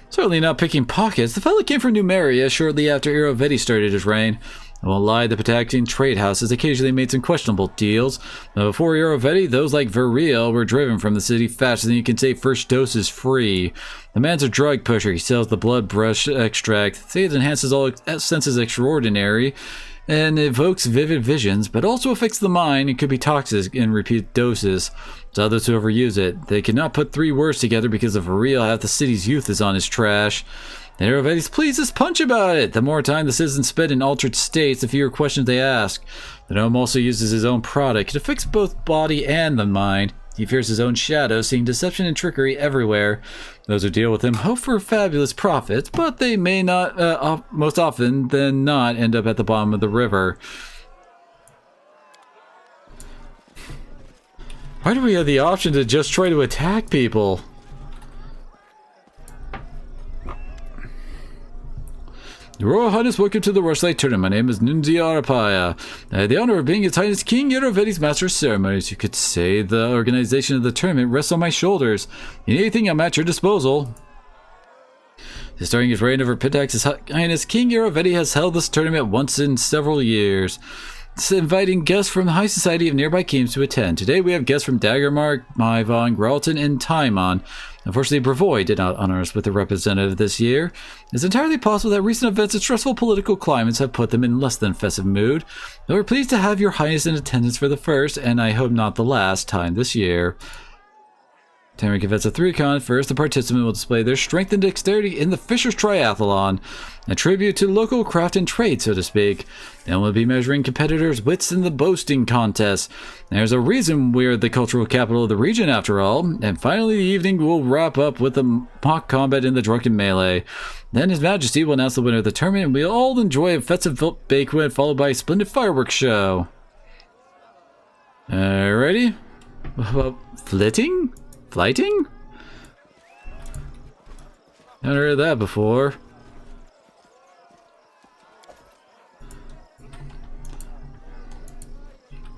Certainly not picking pockets. The fellow came from Numeria shortly after Iravetti started his reign. I won't lie, the Pitaxian trade houses occasionally made some questionable deals. But before Iravetti, those like Variel were driven from the city faster than you can say first dose is free. The man's a drug pusher. He sells the blood brush extract. Say it enhances all senses extraordinary and evokes vivid visions, but also affects the mind and could be toxic in repeated doses. To others who overuse it, they cannot put 3 words together because of Variel, half the city's youth is on his trash. And Iravetti's pleased as punch about it. The more time the citizens spend in altered states, the fewer questions they ask. The gnome also uses his own product. It affects both body and the mind. He fears his own shadow, seeing deception and trickery everywhere. Those who deal with him hope for fabulous profits, but they may not, most often than not, end up at the bottom of the river. Why do we have the option to just try to attack people? Your Royal Highness, welcome to the Rushlight Tournament. My name is Nunzia Arapaya. I had the honor of being His Highness King Iravetti's Master of Ceremonies. You could say the organization of the tournament rests on my shoulders. You need anything, I'm at your disposal. Since starting his reign over Pitax, His Highness King Iravetti has held this tournament once in several years, inviting guests from the high society of nearby kingdoms to attend. Today we have guests from Daggermark, Maivon, Gralton, and Taimon. Unfortunately, Brevoy did not honor us with a representative this year. It's entirely possible that recent events and stressful political climates have put them in less than festive mood. But we're pleased to have your highness in attendance for the first, and I hope not the last, time this year. Tamarick events of 3-con. First, the participant will display their strength and dexterity in the Fisher's Triathlon, a tribute to local craft and trade, so to speak. Then we'll be measuring competitors' wits in the boasting contest. There's a reason we're the cultural capital of the region, after all. And finally, the evening will wrap up with a mock combat in the drunken melee. Then His Majesty will announce the winner of the tournament, and we'll all enjoy a festive banquet followed by a splendid fireworks show. Alrighty. Flitting? Flighting? Never heard of that before.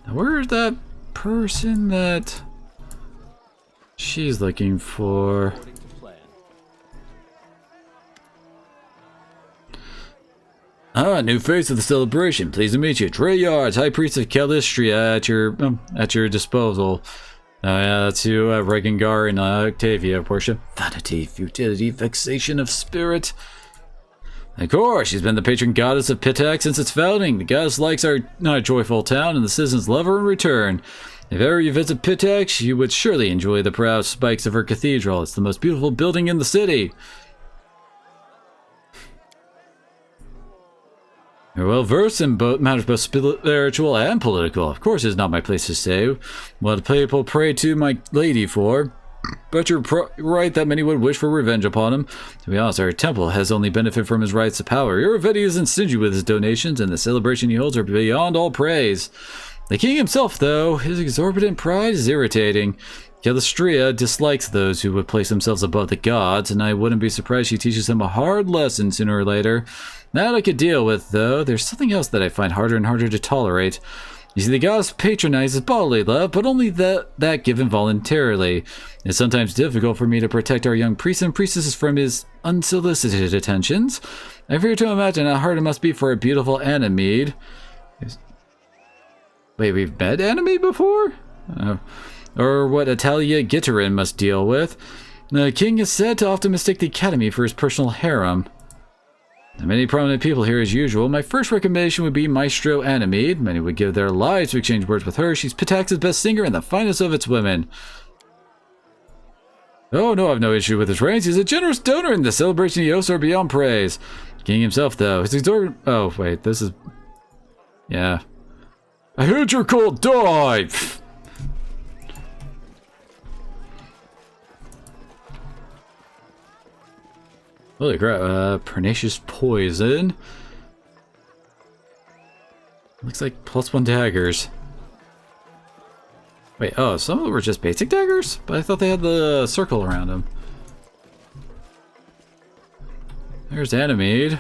Now, where's that person that she's looking for? Ah, new face of the celebration. Pleased to meet you. Trey Yards, High Priest of Calistria, at your disposal. Yeah, that's you, Regengar and Octavia, Portia. Vanity, futility, vexation of spirit. Of course, she's been the patron goddess of Pitax since its founding. The goddess likes our joyful town, and the citizens love her in return. If ever you visit Pitax, you would surely enjoy the proud spikes of her cathedral. It's the most beautiful building in the city. You're well versed in matters both spiritual and political. Of course, it's not my place to say what people pray to my lady for, but you're right that many would wish for revenge upon him. To be honest, our temple has only benefited from his rights to power. Iravetti isn't stingy with his donations, and the celebration he holds are beyond all praise. The king himself, though, his exorbitant pride is irritating. Calistria dislikes those who would place themselves above the gods, and I wouldn't be surprised she teaches him a hard lesson sooner or later. That I could deal with, though. There's something else that I find harder and harder to tolerate. You see, the goddess patronizes bodily love, but only that given voluntarily. It's sometimes difficult for me to protect our young priests and priestesses from his unsolicited attentions. I fear to imagine how hard it must be for a beautiful Anemede. Wait, we've met Anemede before? Or what Atalia Gitterin must deal with. The king is said to often mistake the academy for his personal harem. Many prominent people here as usual. My first recommendation would be Maestro Anemede. Many would give their lives to exchange words with her. She's Pitax's best singer and the finest of its women. Oh no, I've no issue with his reigns. He's a generous donor and the celebration he hosts are beyond praise. King himself, though, his exorbitant... Oh, wait, this is... Yeah. I heard your call, die! Holy crap, pernicious poison. Looks like +1 daggers. Wait, oh, some of them were just basic daggers? But I thought they had the circle around them. There's Anemede.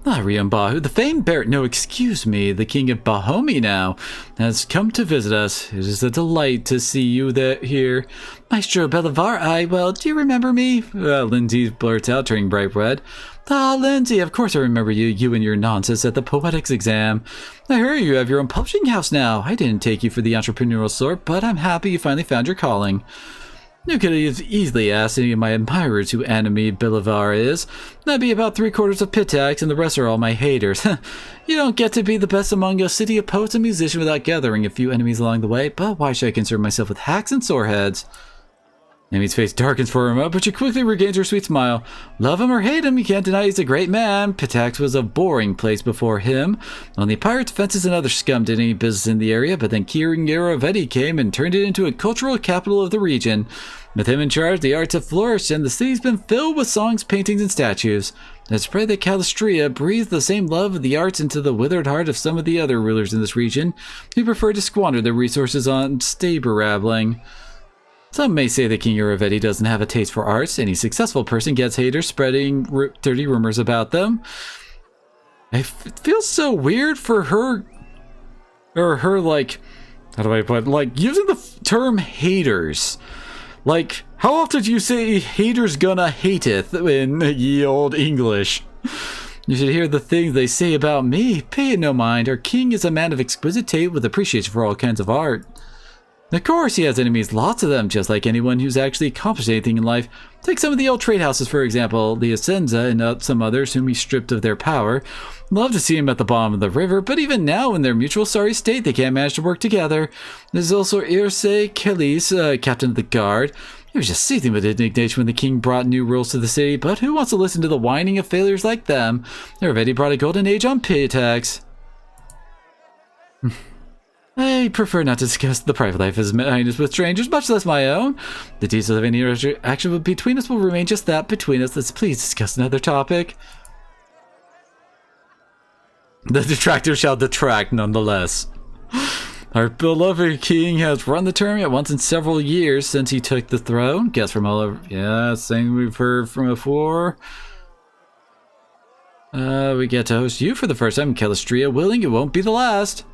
Riambahu, the famed Barrett, no, excuse me, the king of Bahomi now, has come to visit us. It is a delight to see you here. Maestro Belivar, well, do you remember me? Lindsay blurts out, turning bright red. Ah, Lindsay, of course I remember you and your nonsense at the poetics exam. I hear you have your own publishing house now. I didn't take you for the entrepreneurial sort, but I'm happy you finally found your calling. You could have easily asked any of my admirers who Anemede Belivar is. That'd be about 3/4 of Pitax, and the rest are all my haters. You don't get to be the best among a city of poets and musicians without gathering a few enemies along the way, but why should I concern myself with hacks and soreheads? Anemede's face darkens for a moment, but she quickly regains her sweet smile. Love him or hate him, you can't deny he's a great man. Pitax was a boring place before him. Only pirates, fences, and other scum did any business in the area, but then King Iravetti came and turned it into a cultural capital of the region. With him in charge, the arts have flourished, and the city's been filled with songs, paintings, and statues. It's spread that Calistria breathed the same love of the arts into the withered heart of some of the other rulers in this region, who prefer to squander their resources on staber-rabbling. Some may say that King Iravetti doesn't have a taste for arts. Any successful person gets haters spreading dirty rumors about them. It feels so weird for her, or her, like, how do I put it? Like, using the term haters. Like, how often do you say haters gonna hateth in ye old English? You should hear the things they say about me. Pay it no mind. Our king is a man of exquisite taste with appreciation for all kinds of art. Of course, he has enemies, lots of them, just like anyone who's actually accomplished anything in life. Take some of the old trade houses, for example, the Ascenza and some others whom he stripped of their power. Love to see him at the bottom of the river, but even now, in their mutual sorry state, they can't manage to work together. There's also Irse Kelis, captain of the guard. He was just seething with indignation when the king brought new rules to the city, but who wants to listen to the whining of failures like them? Iravetti brought a golden age on Pitax. I prefer not to discuss the private life of His Highness with strangers, much less my own. The details of any action between us will remain just that, between us. Let's please discuss another topic. The detractor shall detract nonetheless. Our beloved king has run the tournament once in several years since he took the throne. Guests from all over. Yeah, same we've heard from before. We get to host you for the first time in Calistria. Willing, it won't be the last.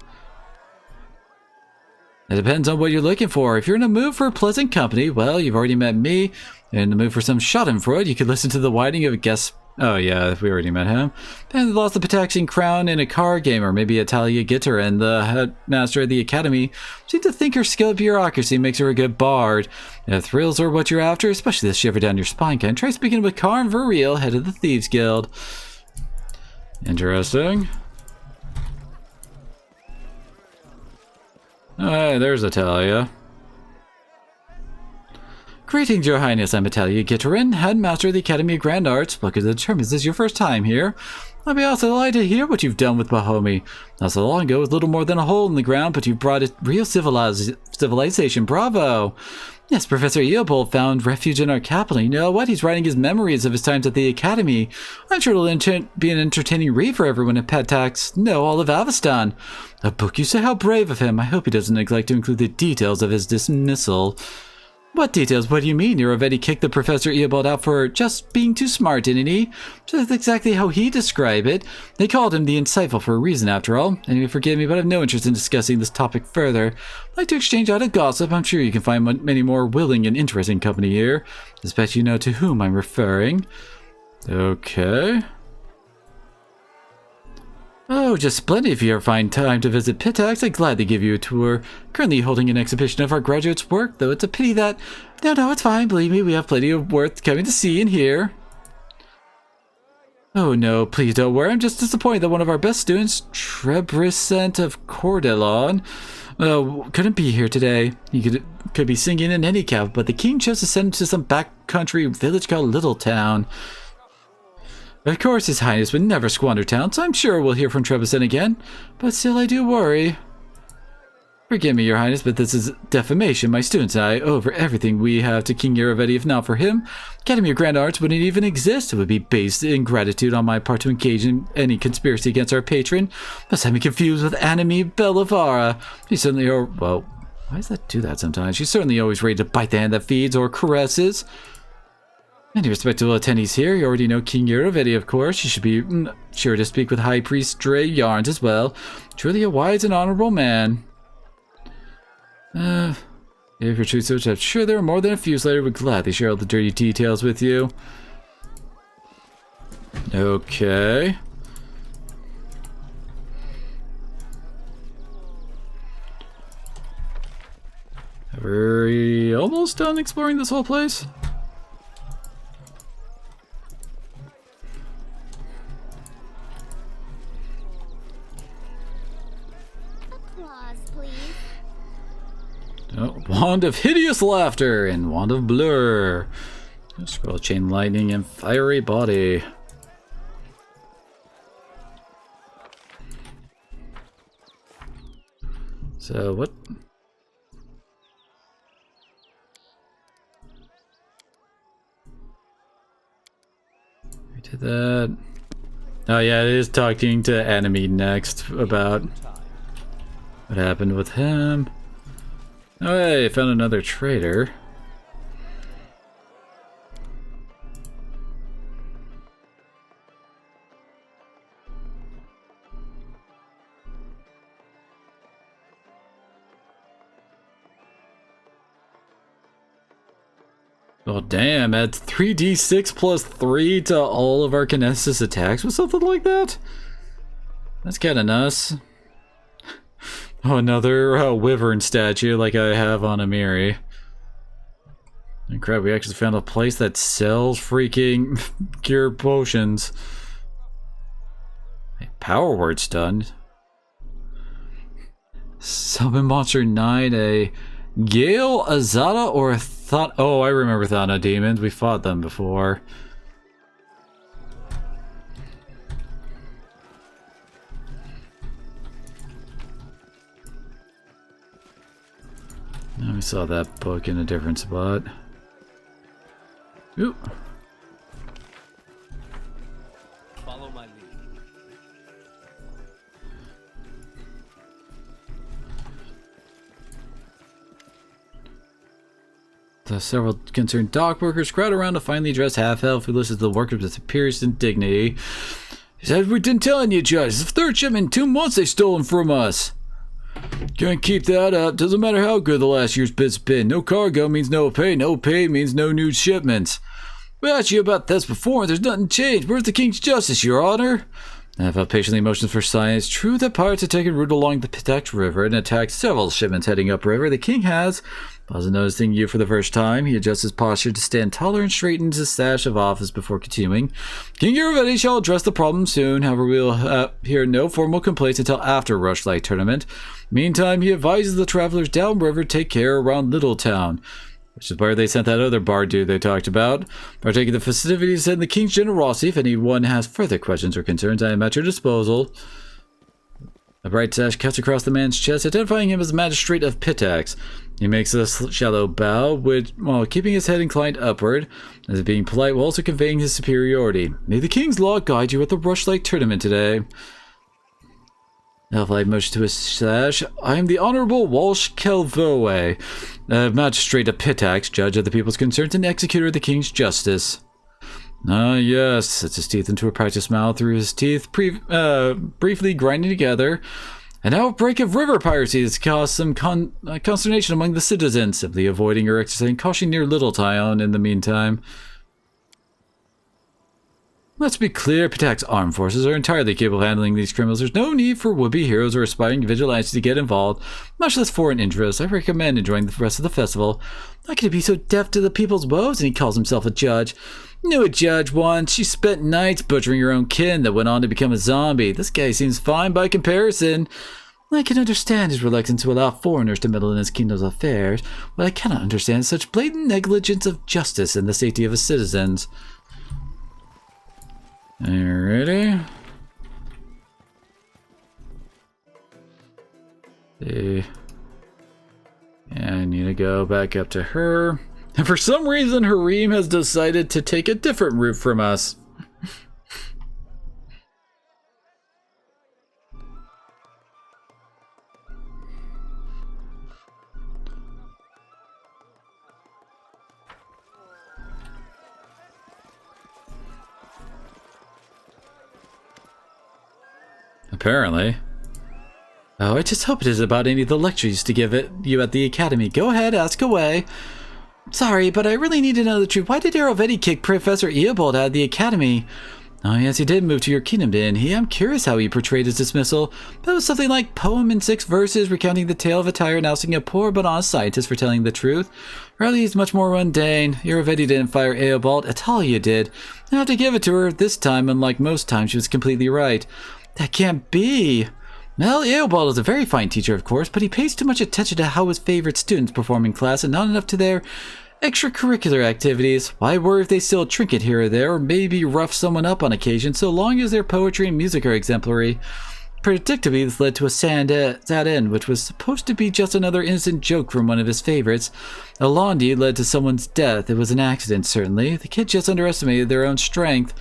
It depends on what you're looking for. If you're in a mood for pleasant company, well, you've already met me. In the mood for some schadenfreude, you could listen to the whining of guest Oh yeah, we already met him. And lost the Pitaxian crown in a card game, or maybe Atalia Gitterin, the headmaster of the academy, seemed to think her skilled bureaucracy makes her a good bard. If thrills are what you're after, especially the shiver down your spine kind, try speaking with Karn Verriel, head of the Thieves Guild. Interesting. Hey, there's Atalia. Greetings, Your Highness. I'm Atalia Gitterin, headmaster of the Academy of Grand Arts. Look at the term. Is this your first time here? I'll be also delighted to hear what you've done with Bahomi. Not so long ago, it was little more than a hole in the ground, but you've brought it real civilization. Bravo! Yes, Professor Eobold found refuge in our capital. You know what? He's writing his memories of his times at the Academy. I'm sure it'll be an entertaining read for everyone at Petax. No, all of Avestan. A book, you say? How brave of him. I hope he doesn't neglect to include the details of his dismissal. What details? What do you mean? Iravetti kicked the Professor Eobold out for just being too smart, didn't he? That's exactly how he described it. They called him the insightful for a reason, after all. Anyway, forgive me, but I have no interest in discussing this topic further. I'd like to exchange out of gossip. I'm sure you can find many more willing and interesting company here. I suspect you know to whom I'm referring. Okay. Oh, just splendid. If you ever find time to visit Pitax, I'd gladly give you a tour. Currently holding an exhibition of our graduates' work, though it's a pity that... No, it's fine. Believe me, we have plenty of worth coming to see and hear. Oh no, please don't worry. I'm just disappointed that one of our best students, Trebrisent of Cordelon, couldn't be here today. He could be singing in any cap, but the king chose to send him to some backcountry village called Littletown. Of course, His Highness would never squander talent, so I'm sure we'll hear from Trebizond again. But still, I do worry. Forgive me, Your Highness, but this is defamation. My students and I owe over everything we have to King Iravetti. If not for him, Academy of Grand Arts wouldn't even exist. It would be based in gratitude on my part to engage in any conspiracy against our patron. Must have me confused with Anime Bellavara. She certainly are... Well, why does that do that sometimes? She's certainly always ready to bite the hand that feeds or caresses. Any respectable attendees here, you already know King Iravetti, of course. You should be sure to speak with High Priest Dre Yarns as well. Truly a wise and honorable man. If you're true such, I'm sure there are more than a few, so I would gladly share all the dirty details with you. Okay. Are we almost done exploring this whole place? Oh, Wand of Hideous Laughter and Wand of Blur. Scroll Chain Lightning and Fiery Body. So what? We did that. Oh yeah, it is talking to Enemy next about what happened with him. Oh, hey, found another trader. Oh, damn, adds 3d6 plus 3 to all of our Kinesis attacks with something like that? That's kinda nuts. Oh, another wyvern statue like I have on Amiri. And crap, we actually found a place that sells freaking cure potions. Hey, power word stun. Summon monster 9, a Gale, Azada, or a Thought. Oh, I remember Thana demons. We fought them before. We saw that book in a different spot. Ooh. Follow my lead. The several concerned dock workers crowd around a finely dressed half-elf who listens to the workers with superior dignity. He said, "We've been telling you, Judge. It's the third shipment in 2 months they've stolen from us. Can't keep that up. Doesn't matter how good the last year's bit's been. No cargo means no pay. No pay means no new shipments. We asked you about this before, and there's nothing changed. Where's the King's justice, Your Honor? I have patiently motions for science. True that pirates have taken route along the Pitax River and attacked several shipments heading upriver. The King has. Wasn't noticing you for the first time. He adjusts his posture to stand taller and straightens his sash of office before continuing. King Iravetti shall address the problem soon. However, we will hear no formal complaints until after Rushlight Tournament. Meantime, he advises the travelers downriver take care around Littletown, which is where they sent that other bard dude they talked about. Partaking the festivities and the King's generosity. If anyone has further questions or concerns, I am at your disposal. A bright sash cuts across the man's chest, identifying him as the Magistrate of Pitax. He makes a shallow bow, while keeping his head inclined upward, as if being polite while also conveying his superiority. May the King's law guide you at the Rushlight Tournament today. Elflight motion to his sash. I am the Honorable Walsh Kelvoe, Magistrate of Pitax, Judge of the People's Concerns and Executor of the King's Justice. Ah, yes, sets his teeth into a practiced smile through his teeth, briefly grinding together. An outbreak of river piracy has caused some consternation among the citizens, simply avoiding or exercising caution near Littletown in the meantime. Let's be clear, Pitax's armed forces are entirely capable of handling these criminals. There's no need for would-be heroes or aspiring vigilantes to get involved, much less foreign interests. I recommend enjoying the rest of the festival. Not going to be so deaf to the people's woes, and he calls himself a judge. Knew a judge once. She spent nights butchering her own kin that went on to become a zombie. This guy seems fine by comparison. I can understand his reluctance to allow foreigners to meddle in his kingdom's affairs, but I cannot understand such blatant negligence of justice and the safety of his citizens. Alrighty. See. Yeah, I need to go back up to her. And for some reason, Hareem has decided to take a different route from us. Apparently. Oh, I just hope it isn't about any of the lectures to give you at the academy. Go ahead, ask away. Sorry, but I really need to know the truth. Why did Iravetti kick Professor Eobold out of the academy? Oh, yes, he did move to your kingdom, didn't he? I'm curious how he portrayed his dismissal. That was something like poem in 6 verses, recounting the tale of a tyrant ousting a poor but honest scientist for telling the truth. Really, he's much more mundane. Iravetti didn't fire Eobold. Atalia did. I have to give it to her. This time, unlike most times, she was completely right. That can't be. Well, Eobold is a very fine teacher, of course, but he pays too much attention to how his favorite students perform in class and not enough to their extracurricular activities. Why worry if they steal a trinket here or there, or maybe rough someone up on occasion, so long as their poetry and music are exemplary? Predictably, this led to a sad end, which was supposed to be just another innocent joke from one of his favorites. Alondi led to someone's death. It was an accident, certainly. The kids just underestimated their own strength.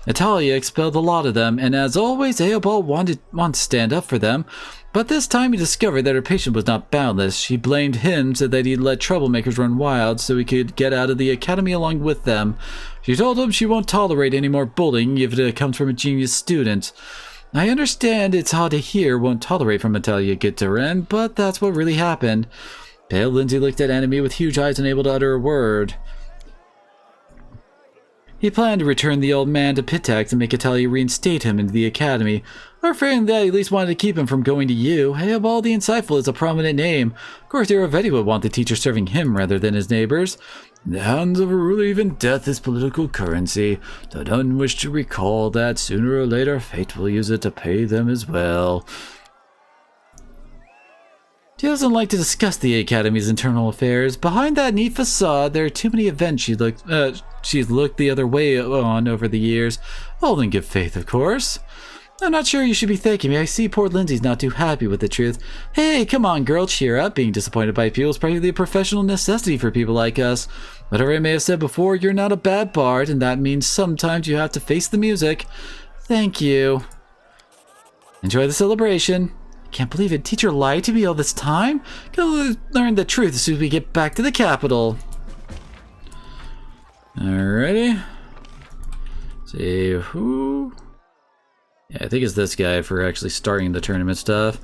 Natalia expelled a lot of them, and as always, Eobold wanted to stand up for them. But this time he discovered that her patience was not boundless. She blamed him, said that he'd let troublemakers run wild so he could get out of the academy along with them. She told him she won't tolerate any more bullying if it comes from a genius student. I understand it's hard to hear won't tolerate from Natalia Gitterin, but that's what really happened. Pale Lindsay looked at Enemy with huge eyes, unable to utter a word. He planned to return the old man to Pitax and make Italia reinstate him into the academy, or fearing that he at least wanted to keep him from going to you. Eobold the Insightful is a prominent name. Of course, Iravetti would want the teacher serving him rather than his neighbors. In the hands of a ruler, even death is political currency. Though none wish to recall that sooner or later fate will use it to pay them as well. She doesn't like to discuss the Academy's internal affairs. Behind that neat facade, there are too many events she's looked the other way on over the years. All in good faith, of course. I'm not sure you should be thanking me. I see poor Lindsay's not too happy with the truth. Hey, come on, girl, cheer up. Being disappointed by people is practically a professional necessity for people like us. Whatever I may have said before, you're not a bad bard, and that means sometimes you have to face the music. Thank you. Enjoy the celebration. Can't believe it. Teacher lied to me all this time? Gotta learn the truth as soon as we get back to the capital. Alrighty. See who... Yeah, I think it's this guy for actually starting the tournament stuff.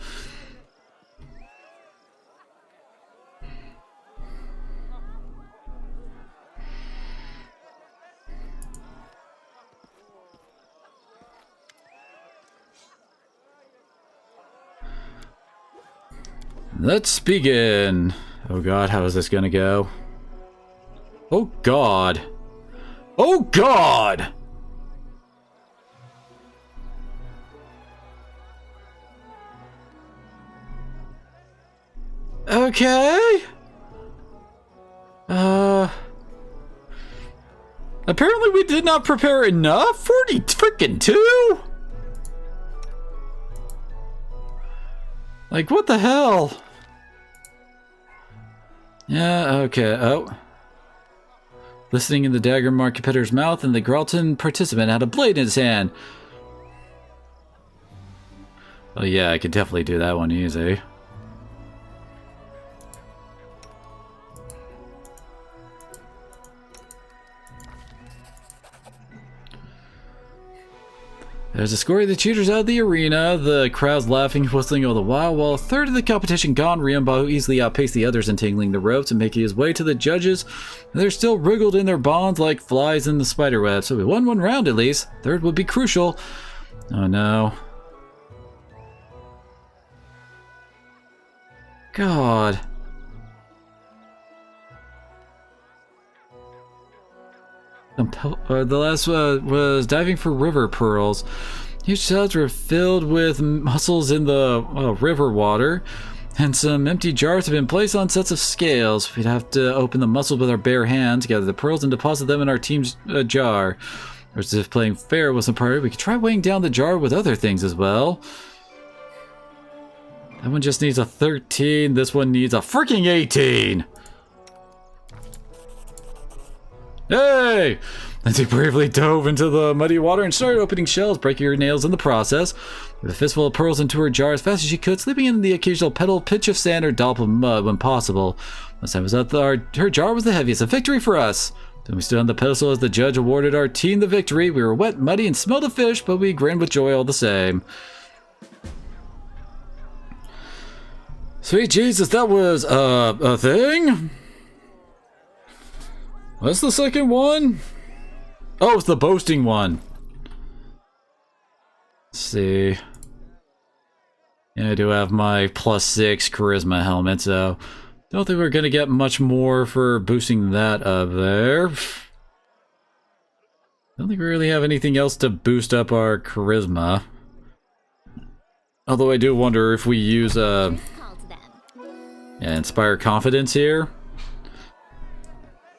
Let's begin. Oh god, how is this gonna go? Oh god. Oh god! Okay. Apparently we did not prepare enough? 40 freaking 2? Like, what the hell? Yeah, okay, oh. Listening in the dagger mark competitor's mouth, and the Gralton participant had a blade in his hand. Oh yeah, I could definitely do that one easy. There's a score of the cheaters out of the arena, the crowd's laughing and whistling all the while a third of the competition gone, Riembo easily outpaced the others in tangling the ropes and making his way to the judges. They're still wriggled in their bonds like flies in the spiderweb, so we won one round at least. Third would be crucial. Oh no. God. The last was diving for river pearls. Huge tubs were filled with mussels in the river water, and some empty jars have been placed on sets of scales. We'd have to open the mussels with our bare hands, gather the pearls, and deposit them in our team's jar. Or as if playing fair wasn't part of it, we could try weighing down the jar with other things as well. That one just needs a 13. This one needs a freaking 18. Hey! Lindsay bravely dove into the muddy water and started opening shells, breaking her nails in the process. With a fistful of pearls into her jar as fast as she could, slipping in the occasional petal, pitch of sand, or dollop of mud when possible. Once time was up, her jar was the heaviest. A victory for us! Then we stood on the pedestal as the judge awarded our team the victory. We were wet, muddy, and smelled of fish, but we grinned with joy all the same. Sweet Jesus, that was, a thing? What's the second one? Oh, it's the boasting one. Let's see. Yeah, I do have my +6 charisma helmet, so don't think we're gonna get much more for boosting that up there. Don't think we really have anything else to boost up our charisma. Although I do wonder if we use inspire confidence here.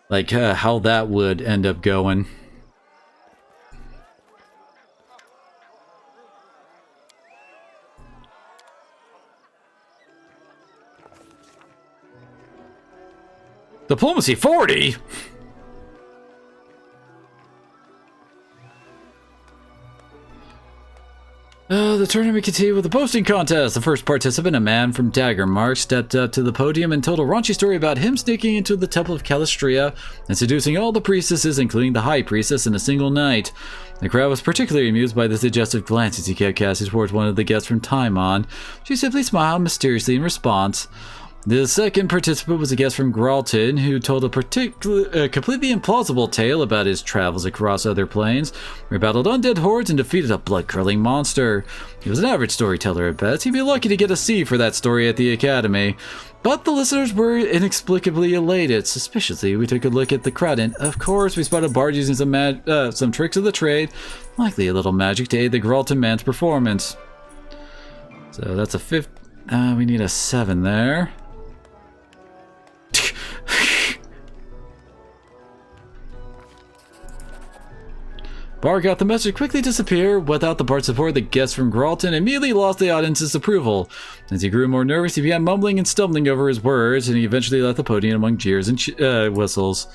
Like, how that would end up going. Diplomacy 40? The tournament continued with the boasting contest. The first participant, a man from Daggermark, stepped up to the podium and told a raunchy story about him sneaking into the Temple of Calistria and seducing all the priestesses, including the High Priestess, in a single night. The crowd was particularly amused by the suggestive glances he kept casting towards one of the guests from Timon. She simply smiled mysteriously in response. The second participant was a guest from Gralton, who told a completely implausible tale about his travels across other planes, where he battled undead hordes and defeated a blood-curdling monster. He was an average storyteller at best. He'd be lucky to get a C for that story at the Academy. But the listeners were inexplicably elated. Suspiciously, we took a look at the crowd, and of course, we spotted Bard using some tricks of the trade, likely a little magic to aid the Gralton man's performance. So that's a 5. We need a 7 there. Bar got the message, quickly disappear. Without the Bard's support, the guest from Gralton immediately lost the audience's approval. As he grew more nervous, he began mumbling and stumbling over his words, and he eventually left the podium among jeers and whistles.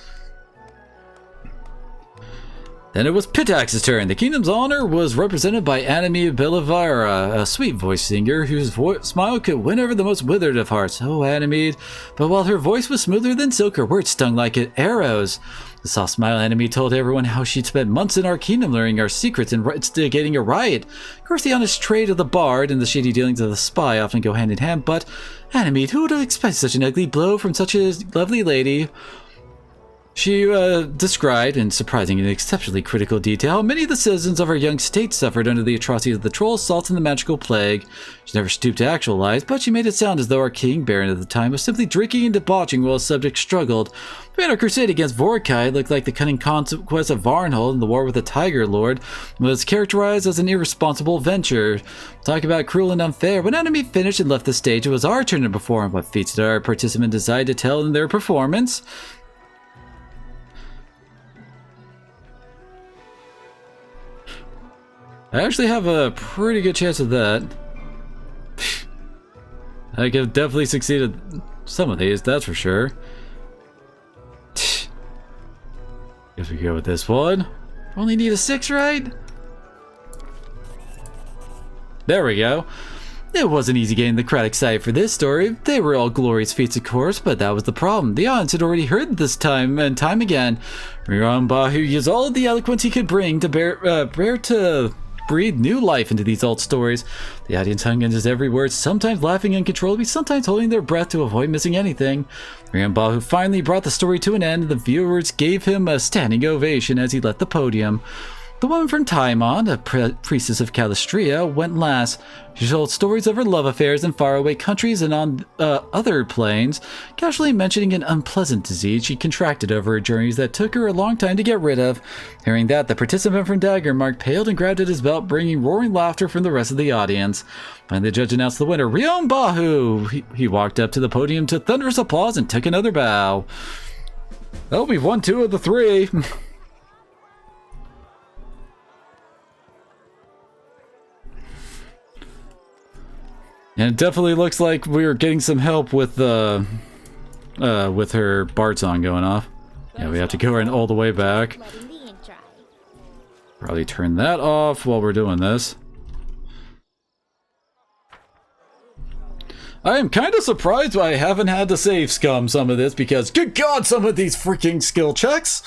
Then it was Pitax's turn. The kingdom's honor was represented by Anime Belivara, a sweet voice singer whose smile could win over the most withered of hearts. Oh, Anime. But while her voice was smoother than silk, her words stung like arrows. The soft smile Anime told everyone how she'd spent months in our kingdom learning our secrets and instigating a riot. Of course, the honest trade of the bard and the shady dealings of the spy often go hand in hand, but Anime, who would have expected such an ugly blow from such a lovely lady? She described, in surprising and exceptionally critical detail, how many of the citizens of our young state suffered under the atrocities of the troll assaults and the magical plague. She never stooped to actualize, but she made it sound as though our king, Baron at the time, was simply drinking and debauching while his subjects struggled. We had our crusade against Vorkai looked like the cunning conquest of Varnhold, and the war with the Tiger Lord was characterized as an irresponsible venture. Talk about cruel and unfair. When enemy finished and left the stage, it was our turn to perform. What feats did our participants decide to tell in their performance? I actually have a pretty good chance of that. I could have definitely succeeded some of these, that's for sure. Guess we go with this one. Only need a 6, right? There we go. It wasn't easy getting the crowd excited for this story. They were all glorious feats, of course, but that was the problem. The audience had already heard this time and time again. Bahu used all of the eloquence he could bring to bear to breathe new life into these old stories. The audience hung on his every word, sometimes laughing uncontrollably, sometimes holding their breath to avoid missing anything. Bahu finally brought the story to an end, and the viewers gave him a standing ovation as he left the podium. The woman from Taimon, a priestess of Calistria, went last. She told stories of her love affairs in faraway countries and on other planes, casually mentioning an unpleasant disease she contracted over her journeys that took her a long time to get rid of. Hearing that, the participant from Daggermark paled and grabbed at his belt, bringing roaring laughter from the rest of the audience. Finally, the judge announced the winner, Rion Bahu. He walked up to the podium to thunderous applause and took another bow. Well, we've won 2 of the 3. And it definitely looks like we were getting some help with her Bard song going off. Yeah, we have to go in all the way back. Probably turn that off while we're doing this. I am kind of surprised I haven't had to save scum some of this because, good God, some of these freaking skill checks!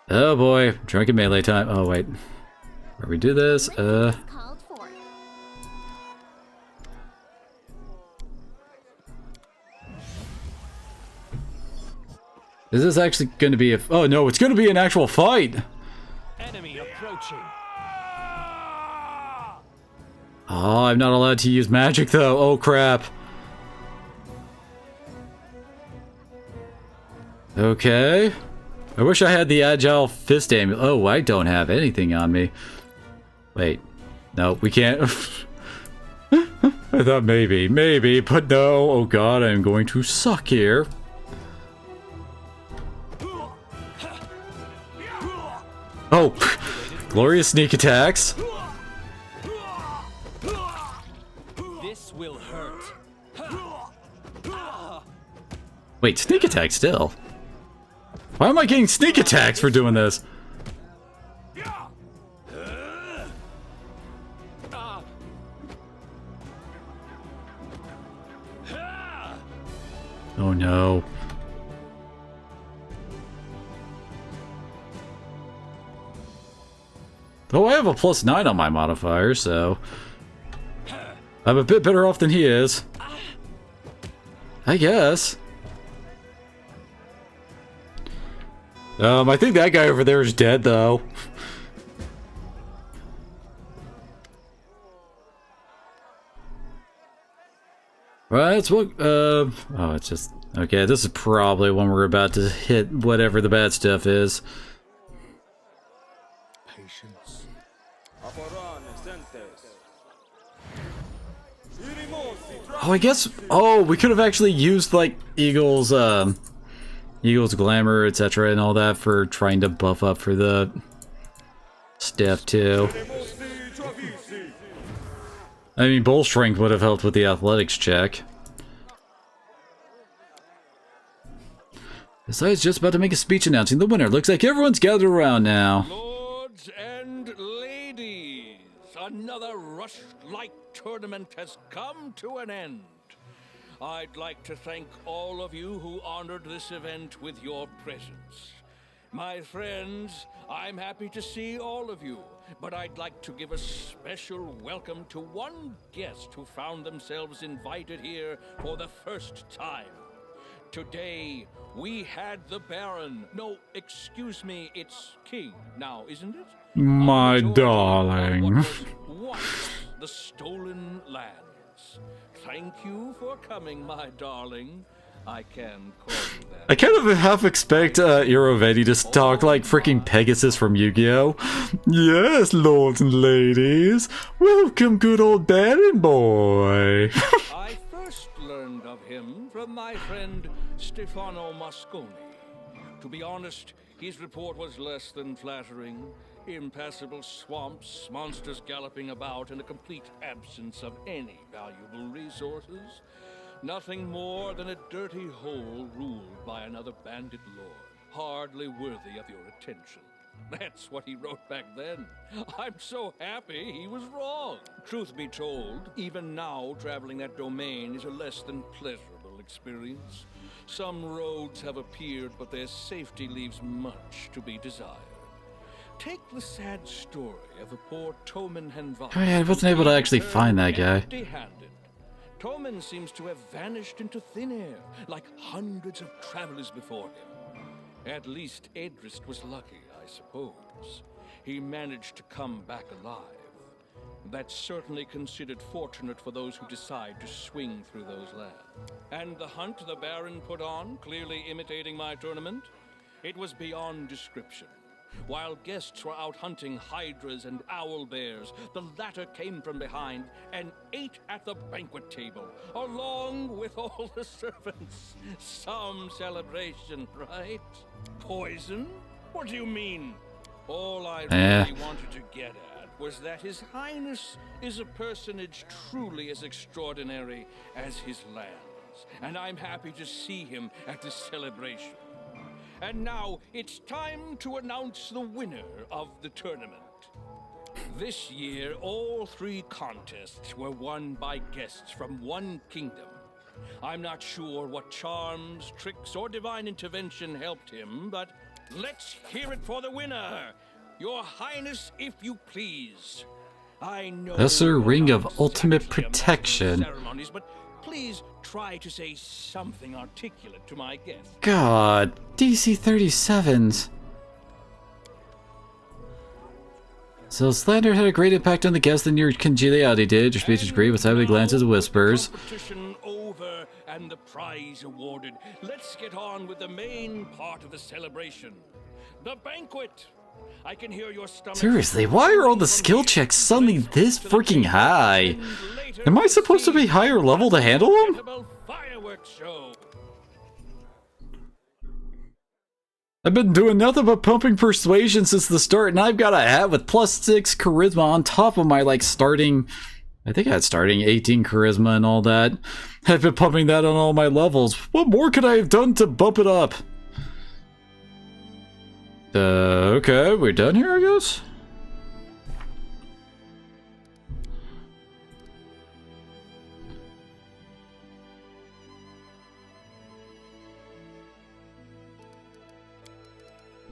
Oh boy, drunken melee time. Oh wait, where we do this? Is this actually going to be a? Oh no, it's going to be an actual fight. Enemy approaching. Oh, I'm not allowed to use magic though. Oh crap. Okay. I wish I had the agile fist amulet. Oh, I don't have anything on me. Wait. No, we can't. I thought maybe, but no. Oh god, I'm going to suck here. Oh, glorious sneak attacks. This will hurt. Wait, sneak attack still? Why am I getting sneak attacks for doing this? Oh no. Oh, I have a +9 on my modifier, so I'm a bit better off than he is, I guess. I think that guy over there is dead, though. Right, let's look. Oh, it's just okay. This is probably when we're about to hit whatever the bad stuff is. Patience. Oh, I guess. Oh, we could have actually used like Eagle's glamour, etc., and all that for trying to buff up for the stuff too. I mean, bull strength would have helped with the athletics check. Besides, just about to make a speech announcing the winner. Looks like everyone's gathered around now. Lords and ladies, another Rushlight tournament has come to an end. I'd like to thank all of you who honored this event with your presence. My friends, I'm happy to see all of you, but I'd like to give a special welcome to one guest who found themselves invited here for the first time. Today, we had the Baron. No, excuse me, it's King now, isn't it? My Of the darling. what was once the Stolen Lands. Thank you for coming, my darling. I can call you that. I kind of half expect Irovetti to talk like freaking Pegasus from Yu-Gi-Oh! Yes, lords and ladies, welcome good old Baron boy. I first learned of him from my friend Stefano Mosconi. To be honest, his report was less than flattering. Impassable swamps, monsters galloping about, and a complete absence of any valuable resources. Nothing more than a dirty hole ruled by another bandit lord, hardly worthy of your attention. That's what he wrote back then. I'm so happy he was wrong. Truth be told, even now traveling that domain is a less than pleasurable experience. Some roads have appeared, but their safety leaves much to be desired. Take the sad story of the poor Toman Henvar. Oh yeah, I wasn't able to actually find that guy. Empty-handed. Toman seems to have vanished into thin air, like hundreds of travelers before him. At least Edrist was lucky, I suppose. He managed to come back alive. That's certainly considered fortunate for those who decide to swing through those lands. And the hunt the Baron put on, clearly imitating my tournament, it was beyond description. While guests were out hunting hydras and owl bears, the latter came from behind and ate at the banquet table, along with all the servants. Some celebration, right? Poison? What do you mean? All I really wanted to get at was that His Highness is a personage truly as extraordinary as his lands, and I'm happy to see him at this celebration. And now, it's time to announce the winner of the tournament. This year, all 3 contests were won by guests from one kingdom. I'm not sure what charms, tricks, or divine intervention helped him, but let's hear it for the winner! Your Highness, if you please. I know Lesser Ring of not Ultimate exactly a man of Protection. ceremonies, but please try to say something articulate to my guest. God, DC 37s. So slander had a great impact on the guest than your congeniality did. Your speech is great with savage glances and whispers. Competition over and the prize awarded. Let's get on with the main part of the celebration. The banquet. I can hear your stomach. Seriously, why are all the skill checks suddenly this freaking high? Am I supposed to be higher level to handle them? Fireworks show. I've been doing nothing but pumping persuasion since the start, and I've got a hat with +6 charisma on top of my starting, I think I had starting 18 charisma and all that. I've been pumping that on all my levels. What more could I have done to bump it up? Okay, we're done here, I guess?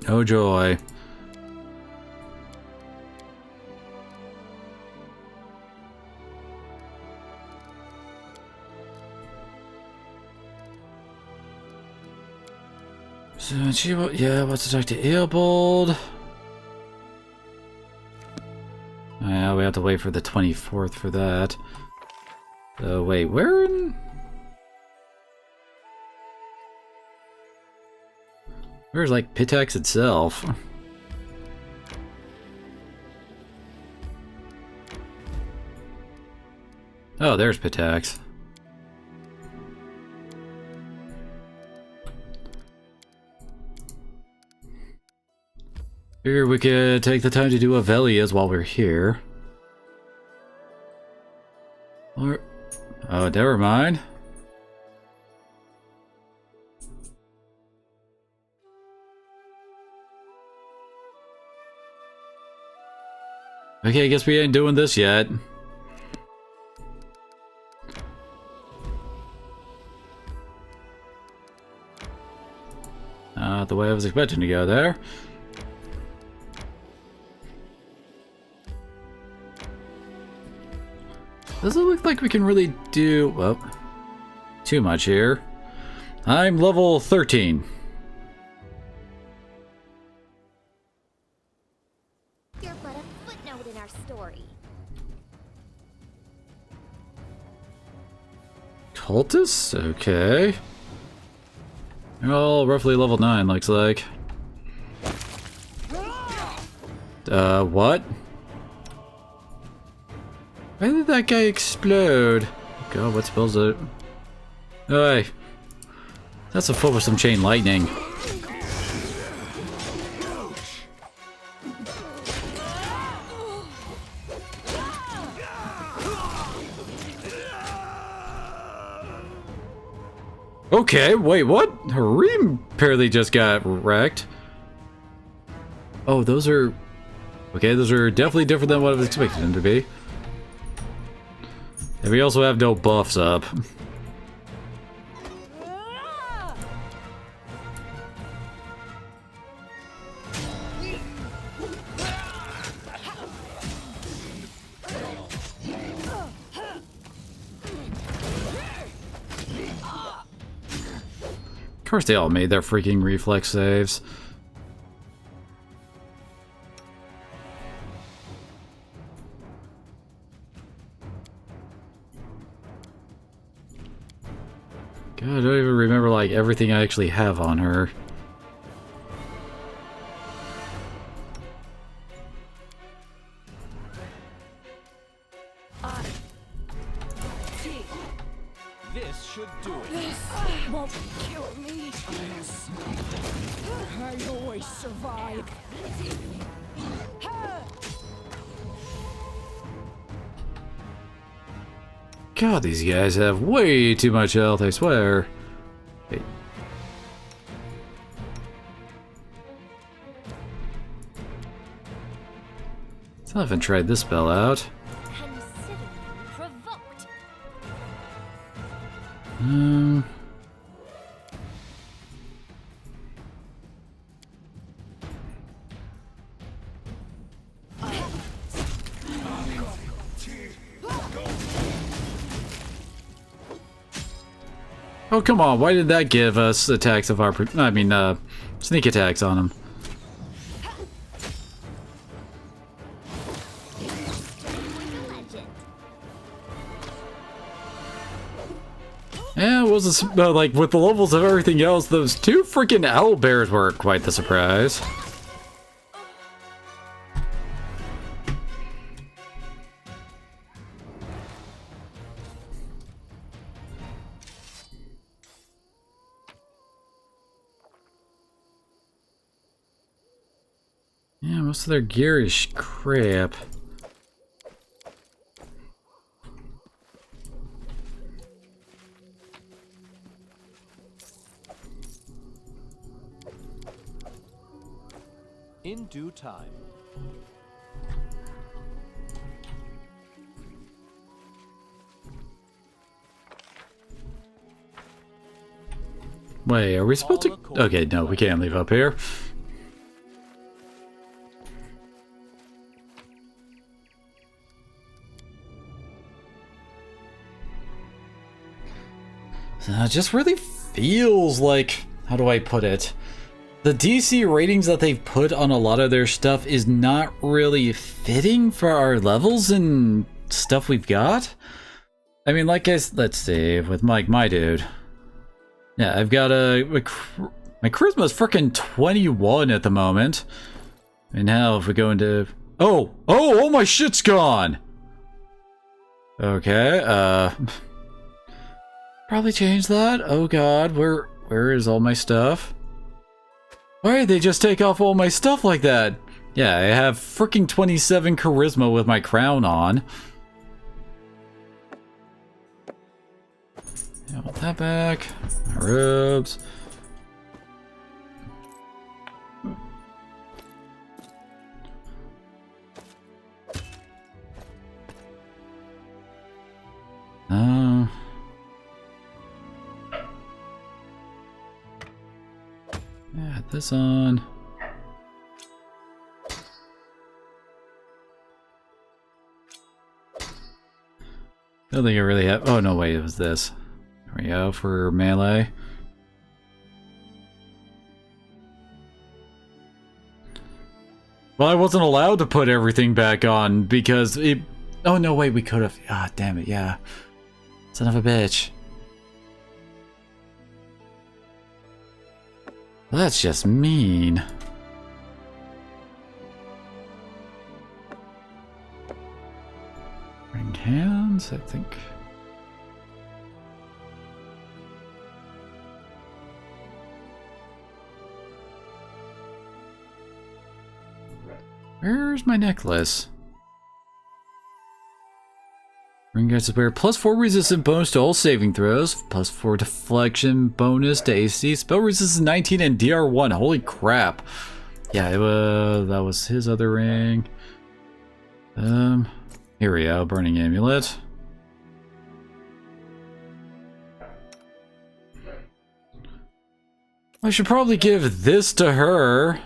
Oh joy. So she, yeah, wants to talk to Eobald. Yeah, we have to wait for the 24th for that. Wait, where in... Where's, Pitax itself? Oh, there's Pitax. Here, we could take the time to do Avelia's while we're here. Or... Oh, never mind. Okay, I guess we ain't doing this yet. not the way I was expecting to go there. Doesn't look like we can really do, well, too much here. I'm level 13. You're but a footnote in our story. Cultists? Okay. They're all roughly level 9, looks like. What? Why did that guy explode? God, what spells it? Hey. That's a foot with some chain lightning. Okay, wait, what? Hareem apparently just got wrecked. Oh, those are... Okay, those are definitely different than what I was expecting them to be. And we also have no buffs up. Of course they all made their freaking reflex saves. God, I don't even remember like everything I actually have on her. This should do it. This won't kill me. I always survive. God, these guys have way too much health, I swear. Hey. Still haven't tried this spell out. Consider me provoked. Oh, come on, why did that give us attacks of our... sneak attacks on him? Legend. Yeah, it was like, with the levels of everything else, those two freaking owlbears were quite the surprise. Yeah, most of their gear is crap. In due time. Wait, are we supposed to... Okay, no, we can't leave up here. It just really feels like... How do I put it? The DC ratings that they've put on a lot of their stuff is not really fitting for our levels and stuff we've got. I mean, like let's see, with my dude. Yeah, I've got my charisma's freaking 21 at the moment. And now if we go into... Oh, my shit's gone! Okay, probably change that. Oh god, where is all my stuff? Why did they just take off all my stuff like that? Yeah, I have freaking 27 charisma with my crown on. Yeah, I want that back. My robes. Yeah, Got this on. Don't think I really have. Oh no, wait, it was this. There we go for melee. Well, I wasn't allowed to put everything back on because it. Oh no, wait, we could have. Ah, damn it, yeah. Son of a bitch. Well, that's just mean. Ring hands, I think. Where's my necklace? Ring guards wear +4 resistant bonus to all saving throws, +4 deflection bonus to AC, spell resistance 19 and DR1. Holy crap. Yeah, that was his other ring. Here we go, burning amulet. I should probably give this to her.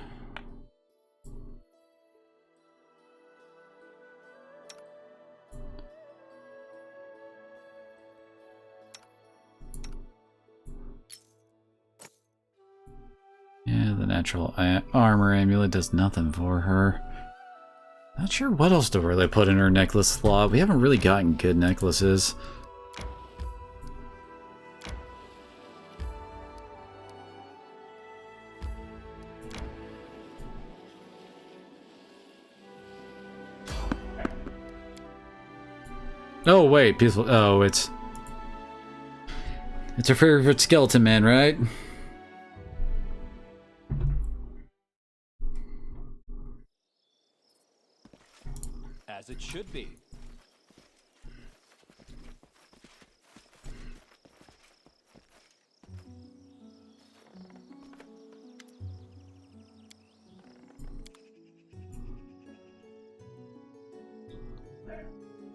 Yeah, the natural armor amulet does nothing for her. Not sure what else to really put in her necklace slot. We haven't really gotten good necklaces. Oh wait, peaceful. Oh, it's her favorite skeleton man, right? As it should be.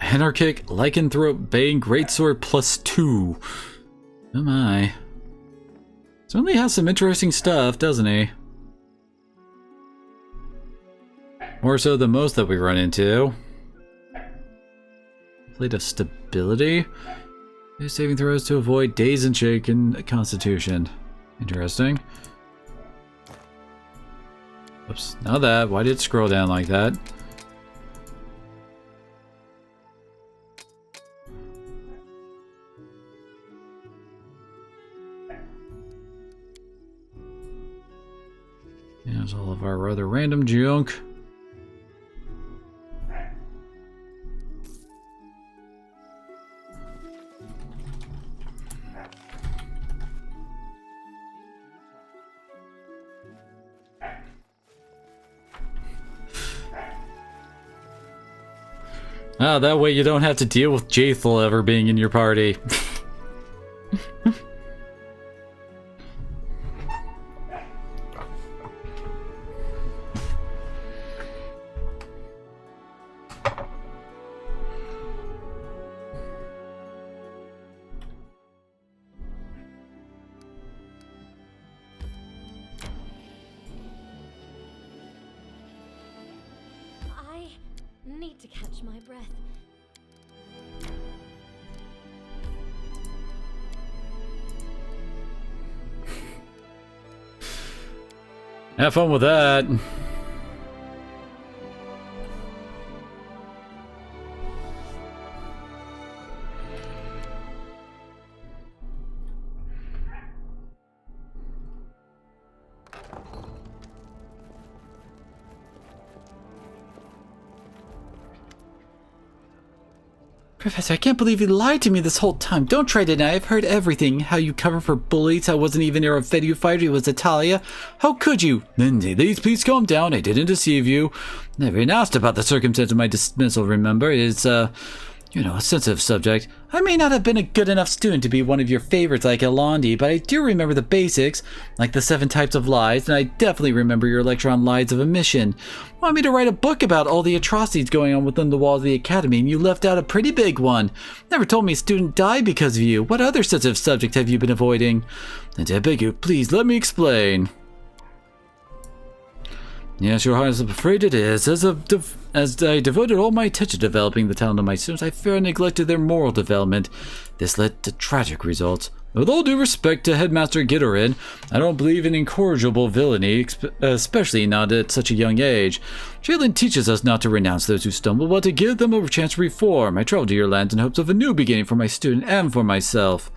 Anarchic, Lycanthrope, Bane, Greatsword +2. Oh my. Certainly has some interesting stuff, doesn't he? More so than most that we run into. Plate of Stability. Use saving throws to avoid Daze and Shake and Constitution. Interesting. Oops, not that. Why did it scroll down like that? There's all of our rather random junk. Ah, that way you don't have to deal with Jaethal ever being in your party. I need to catch my breath. Have fun with that. Professor, I can't believe you lied to me this whole time. Don't try to deny. I've heard everything. How you cover for bullies. I wasn't even a Fedyu fighter. It was Italia. How could you? Lindsay, please calm down. I didn't deceive you. Never even asked about the circumstance of my dismissal, remember? It's, you know, a sensitive subject. I may not have been a good enough student to be one of your favorites like Elandi, but I do remember the basics, like the 7 types of lies, and I definitely remember your lecture on lies of omission. Want me to write a book about all the atrocities going on within the walls of the academy, and you left out a pretty big one. Never told me a student died because of you. What other sensitive subject have you been avoiding? And I beg you, please let me explain. Yes, Your Highness, I'm afraid it is. As I devoted all my attention to developing the talent of my students, I fear I neglected their moral development. This led to tragic results. With all due respect to Headmaster Gitterin, I don't believe in incorrigible villainy, especially not at such a young age. Shaylin teaches us not to renounce those who stumble, but to give them a chance to reform. I travel to your land in hopes of a new beginning for my student and for myself.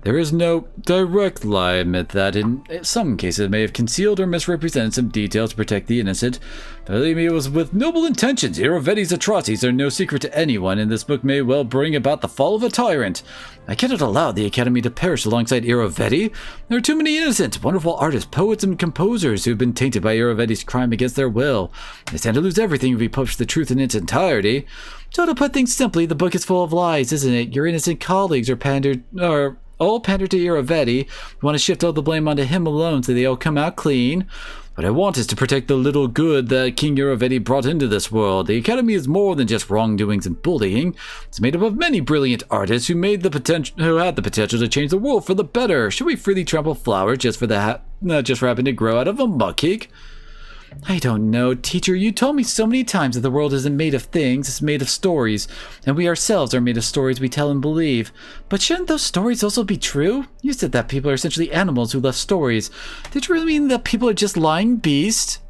There is no direct lie. I admit that in some cases it may have concealed or misrepresented some details to protect the innocent. Believe me, it was with noble intentions. Iravetti's atrocities are no secret to anyone, and this book may well bring about the fall of a tyrant. I cannot allow the Academy to perish alongside Iravetti. There are too many innocent, wonderful artists, poets, and composers who have been tainted by Iravetti's crime against their will. They stand to lose everything if we publish the truth in its entirety. So to put things simply, the book is full of lies, isn't it? Your innocent colleagues are all pander to Iravetti. You want to shift all the blame onto him alone so they all come out clean. What I want is to protect the little good that King Iravetti brought into this world. The Academy is more than just wrongdoings and bullying. It's made up of many brilliant artists who had the potential to change the world for the better. Should we freely trample flowers just for happen to grow out of a muck cake? I don't know, teacher. You told me so many times that the world isn't made of things, it's made of stories. And we ourselves are made of stories we tell and believe. But shouldn't those stories also be true? You said that people are essentially animals who love stories. Did you really mean that people are just lying beasts?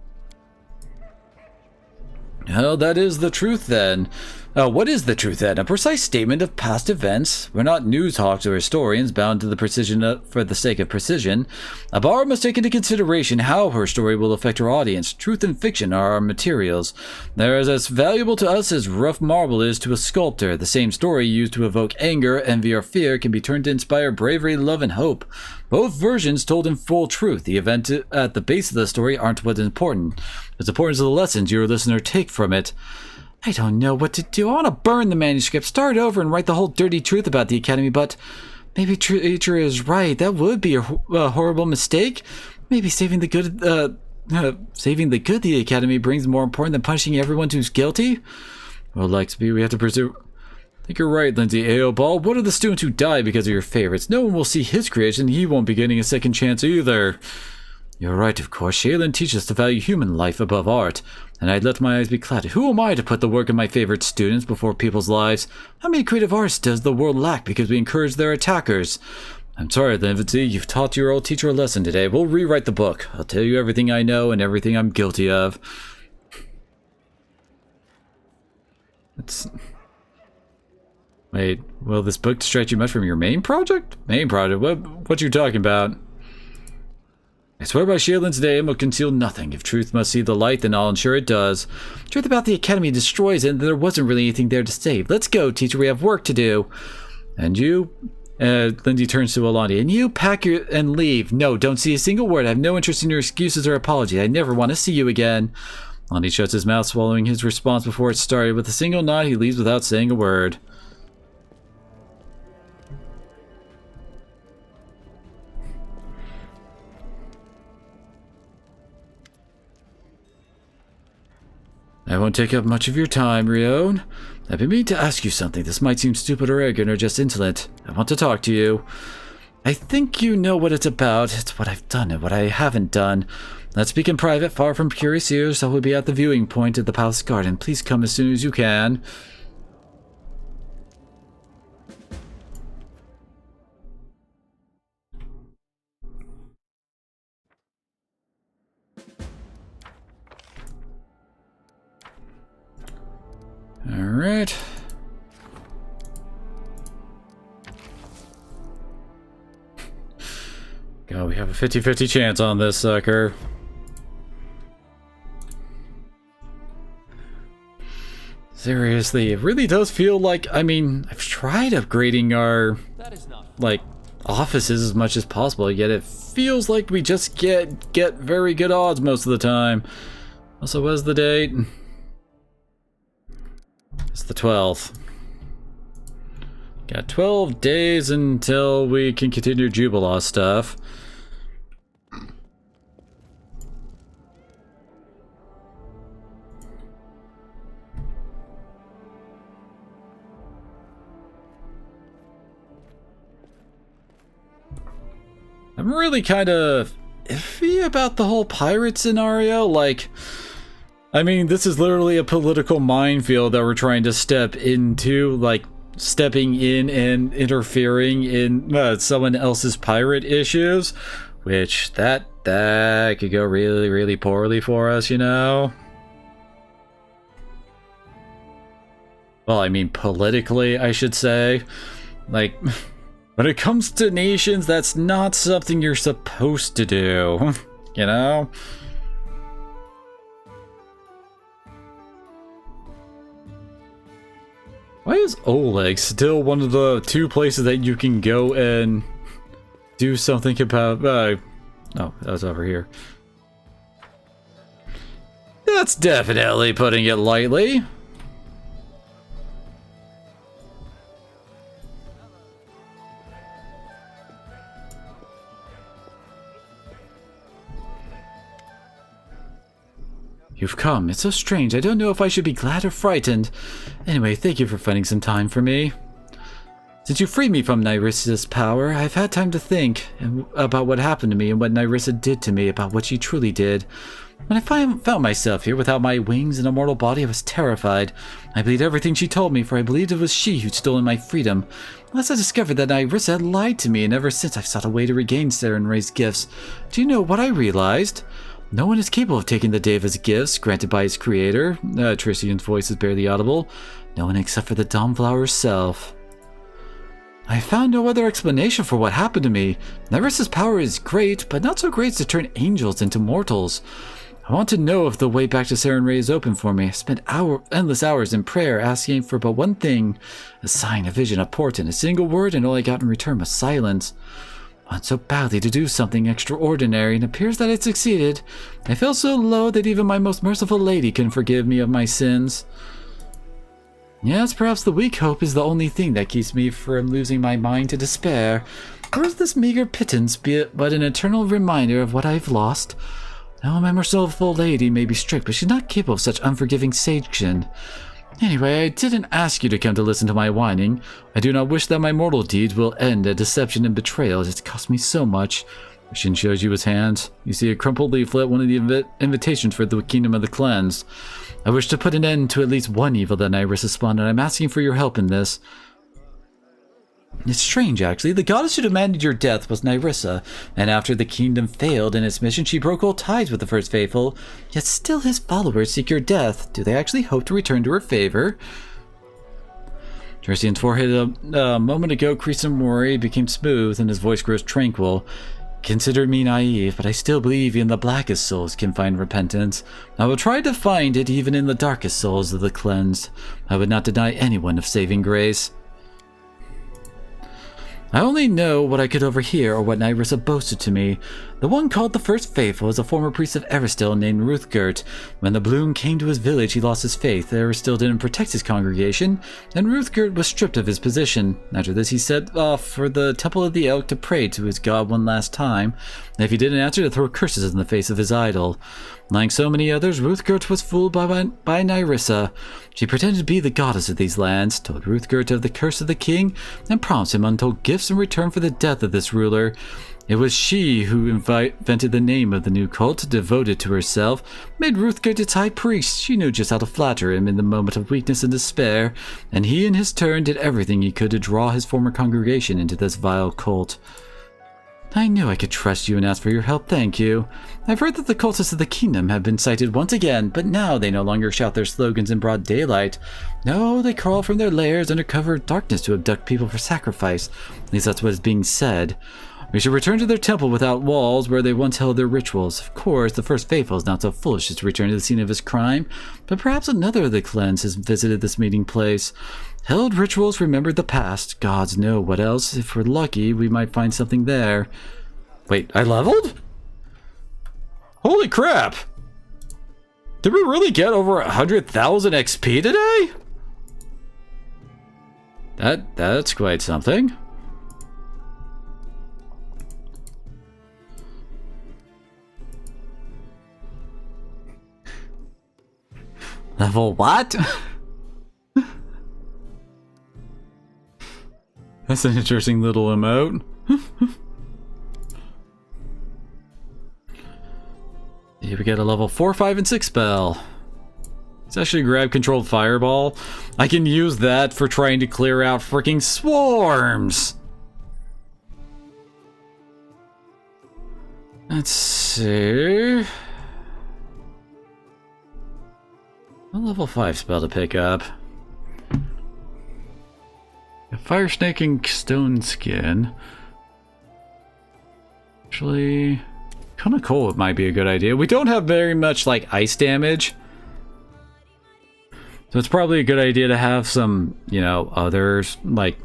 Oh, that is the truth then. What is the truth then? A precise statement of past events. We're not news hawks or historians bound to the precision for the sake of precision. A borrower must take into consideration how her story will affect her audience. Truth and fiction are our materials. They're as valuable to us as rough marble is to a sculptor. The same story used to evoke anger, envy, or fear can be turned to inspire bravery, love, and hope. Both versions told in full truth. The event at the base of the story aren't what's important. What's important is the lessons your listener take from it. I don't know what to do. I want to burn the manuscript, start over, and write the whole dirty truth about the Academy, but maybe teacher is right. That would be a horrible mistake. Maybe saving the good the Academy brings more important than punishing everyone who's guilty. Well, like to be, we have to pursue. I think you're right, Lindsay Aobal. What are the students who die because of your favorites? No one will see his creation. He won't be getting a second chance either. You're right, of course. Shaylin teaches us to value human life above art, and I'd let my eyes be clouded. Who am I to put the work of my favorite students before people's lives? How many creative artists does the world lack because we encourage their attackers? I'm sorry, Lindsay, you've taught your old teacher a lesson today. We'll rewrite the book. I'll tell you everything I know and everything I'm guilty of. Wait, will this book distract you much from your main project? Main project? What you talking about? I swear by Shaylin's name will conceal nothing. If truth must see the light, then I'll ensure it does. Truth about the Academy destroys it, and there wasn't really anything there to save. Let's go, teacher. We have work to do. And you? Lindsay turns to Alandi. And you pack and leave. No, don't say a single word. I have no interest in your excuses or apologies. I never want to see you again. Alandi shuts his mouth, swallowing his response before it started. With a single nod, he leaves without saying a word. I won't take up much of your time, Rion. I've been meaning to ask you something. This might seem stupid or arrogant or just insolent. I want to talk to you. I think you know what it's about. It's what I've done and what I haven't done. Let's speak in private, far from curious ears. I will be at the viewing point at the Palace Garden. Please come as soon as you can. Alright. God, we have a 50-50 chance on this sucker. Seriously, it really does feel like, I mean, I've tried upgrading our, like, offices as much as possible, yet it feels like we just get very good odds most of the time. Also, what's the date? It's the 12th. Got 12 days until we can continue Jubilee stuff. I'm really kind of iffy about the whole pirate scenario. Like, I mean, this is literally a political minefield that we're trying to step into, like, stepping in and interfering in someone else's pirate issues, which that could go really, really poorly for us, you know? Well, I mean, politically, I should say. Like, when it comes to nations, that's not something you're supposed to do, you know? Why is Oleg still one of the 2 places that you can go and do something about? Oh, that was over here. That's definitely putting it lightly. You've come. It's so strange. I don't know if I should be glad or frightened. Anyway, thank you for finding some time for me. Since you freed me from Nyrissa's power, I've had time to think about what happened to me and what Nyrissa did to me, about what she truly did. When I found myself here without my wings and a mortal body, I was terrified. I believed everything she told me, for I believed it was she who'd stolen my freedom. Unless I discovered that Nyrissa had lied to me, and ever since I've sought a way to regain Sarenrae's gifts. Do you know what I realized? No one is capable of taking the Deva's gifts, granted by his creator. Trician's voice is barely audible. No one except for the Dawnflower herself. I found no other explanation for what happened to me. Nyrissa's power is great, but not so great as to turn angels into mortals. I want to know if the way back to Sarenrae is open for me. I spent endless hours in prayer, asking for but one thing. A sign, a vision, a portent, a single word, and all I got in return was silence. I want so badly to do something extraordinary, and it appears that I succeeded. I feel so low that even my most merciful lady can forgive me of my sins. Yes, perhaps the weak hope is the only thing that keeps me from losing my mind to despair. Or is this meager pittance but an eternal reminder of what I've lost? Now, my merciful lady may be strict, but she's not capable of such unforgiving sanction. Anyway, I didn't ask you to come to listen to my whining. I do not wish that my mortal deeds will end in deception and betrayal, as it's cost me so much. Shin shows you his hand. You see a crumpled leaflet, one of the invitations for the Kingdom of the Cleansed. I wish to put an end to at least one evil that Nyrissa spawned, and I'm asking for your help in this. It's strange, actually. The goddess who demanded your death was Nyrissa, and after the kingdom failed in its mission, she broke all ties with the First Faithful. Yet still his followers seek your death. Do they actually hope to return to her favor? Trician's forehead a moment ago creased in worry became smooth, and his voice grows tranquil. Consider me naive, but I still believe even the blackest souls can find repentance. I will try to find it even in the darkest souls of the cleansed. I would not deny anyone of saving grace. I only know what I could overhear or what Nyrissa boasted to me. The one called the First Faithful is a former priest of Eristil named Ruthgert. When the Bloom came to his village, he lost his faith. Eristil didn't protect his congregation, and Ruthgert was stripped of his position. After this, he set off for the Temple of the Elk to pray to his god one last time, and if he didn't answer, to throw curses in the face of his idol. Like so many others, Ruthgert was fooled by Nyrissa. She pretended to be the goddess of these lands, told Ruthgert of the curse of the king, and promised him untold gifts in return for the death of this ruler. It was she who invented the name of the new cult, devoted to herself, made Ruthgert its high priest. She knew just how to flatter him in the moment of weakness and despair, and he in his turn did everything he could to draw his former congregation into this vile cult. I knew I could trust you and ask for your help, thank you. I've heard that the cultists of the kingdom have been sighted once again, but now they no longer shout their slogans in broad daylight. No, they crawl from their lairs under cover of darkness to abduct people for sacrifice. At least that's what is being said. We should return to their temple without walls where they once held their rituals. Of course, the First Faithful is not so foolish as to return to the scene of his crime, but perhaps another of the cleansed has visited this meeting place. Held rituals remembered the past. Gods know what else. If we're lucky, we might find something there. Wait, I leveled? Holy crap! Did we really get over 100,000 XP today? That's quite something. Level what? That's an interesting little emote. See, we get a level 4, 5, and 6 spell. It's actually grab controlled fireball. I can use that for trying to clear out freaking swarms. Let's see. A level 5 spell to pick up. A fire snake and stone skin. Actually, kind of cool. It might be a good idea. We don't have very much like ice damage. So it's probably a good idea to have some, you know, others, like,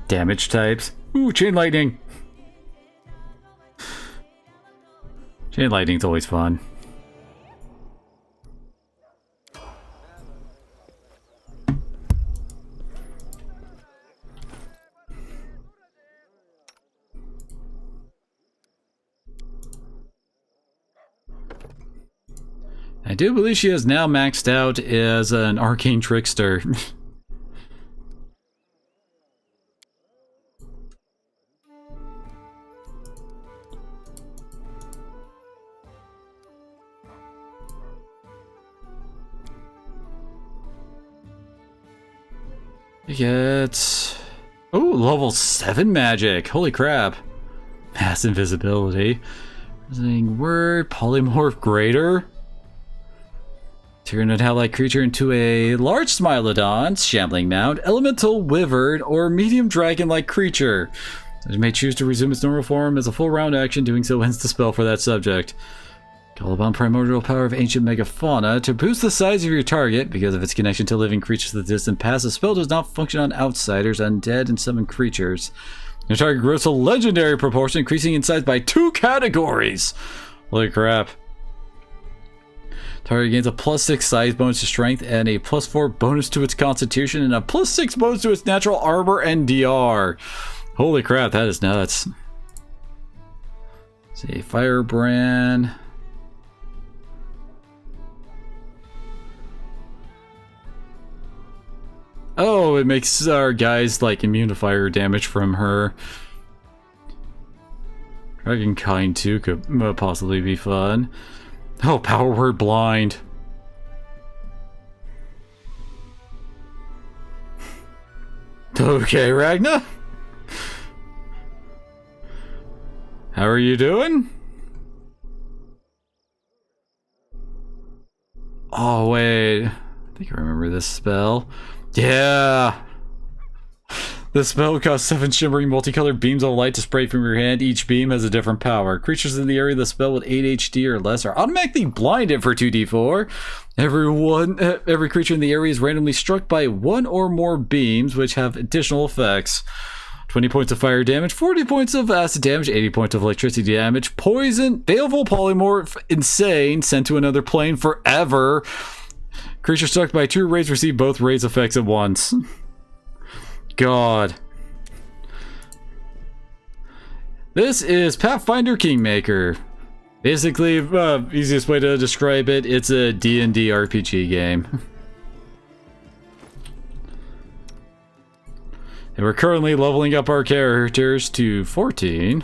damage types. Ooh, chain lightning! Chain lightning's always fun. I do believe she is now maxed out as an arcane trickster. You get... oh, level 7 magic. Holy crap. Mass invisibility. Word, polymorph greater. Turn an allied creature into a large Smilodon, shambling mound, elemental, wyvern, or medium dragon-like creature. It may choose to resume its normal form as a full round action. Doing so ends the spell for that subject. Call upon primordial power of ancient megafauna to boost the size of your target. Because of its connection to living creatures of the distant past, the spell does not function on outsiders, undead, and summoned creatures. Your target grows to legendary proportion, increasing in size by 2 categories. Holy crap. Target gains a +6 size bonus to strength and a +4 bonus to its constitution and a +6 bonus to its natural armor and DR. Holy crap, that is nuts. Let's see, Firebrand. Oh, it makes our guys like immune to fire damage from her. Dragonkind 2 could possibly be fun. Oh, power word blind. Okay, Ragna. How are you doing? Oh, wait. I think I remember this spell. Yeah. The spell costs 7 shimmering multicolored beams of light to spray from your hand. Each beam has a different power. Creatures in the area of the spell with 8 HD or less are automatically blinded for 2d4. Every creature in the area is randomly struck by 1 or more beams, which have additional effects. 20 points of fire damage, 40 points of acid damage, 80 points of electricity damage, poison, baleful polymorph, insane, sent to another plane forever. Creature struck by 2 rays receive both rays effects at once. God. This is Pathfinder Kingmaker. Basically, easiest way to describe it, it's a D&D RPG game. And we're currently leveling up our characters to 14.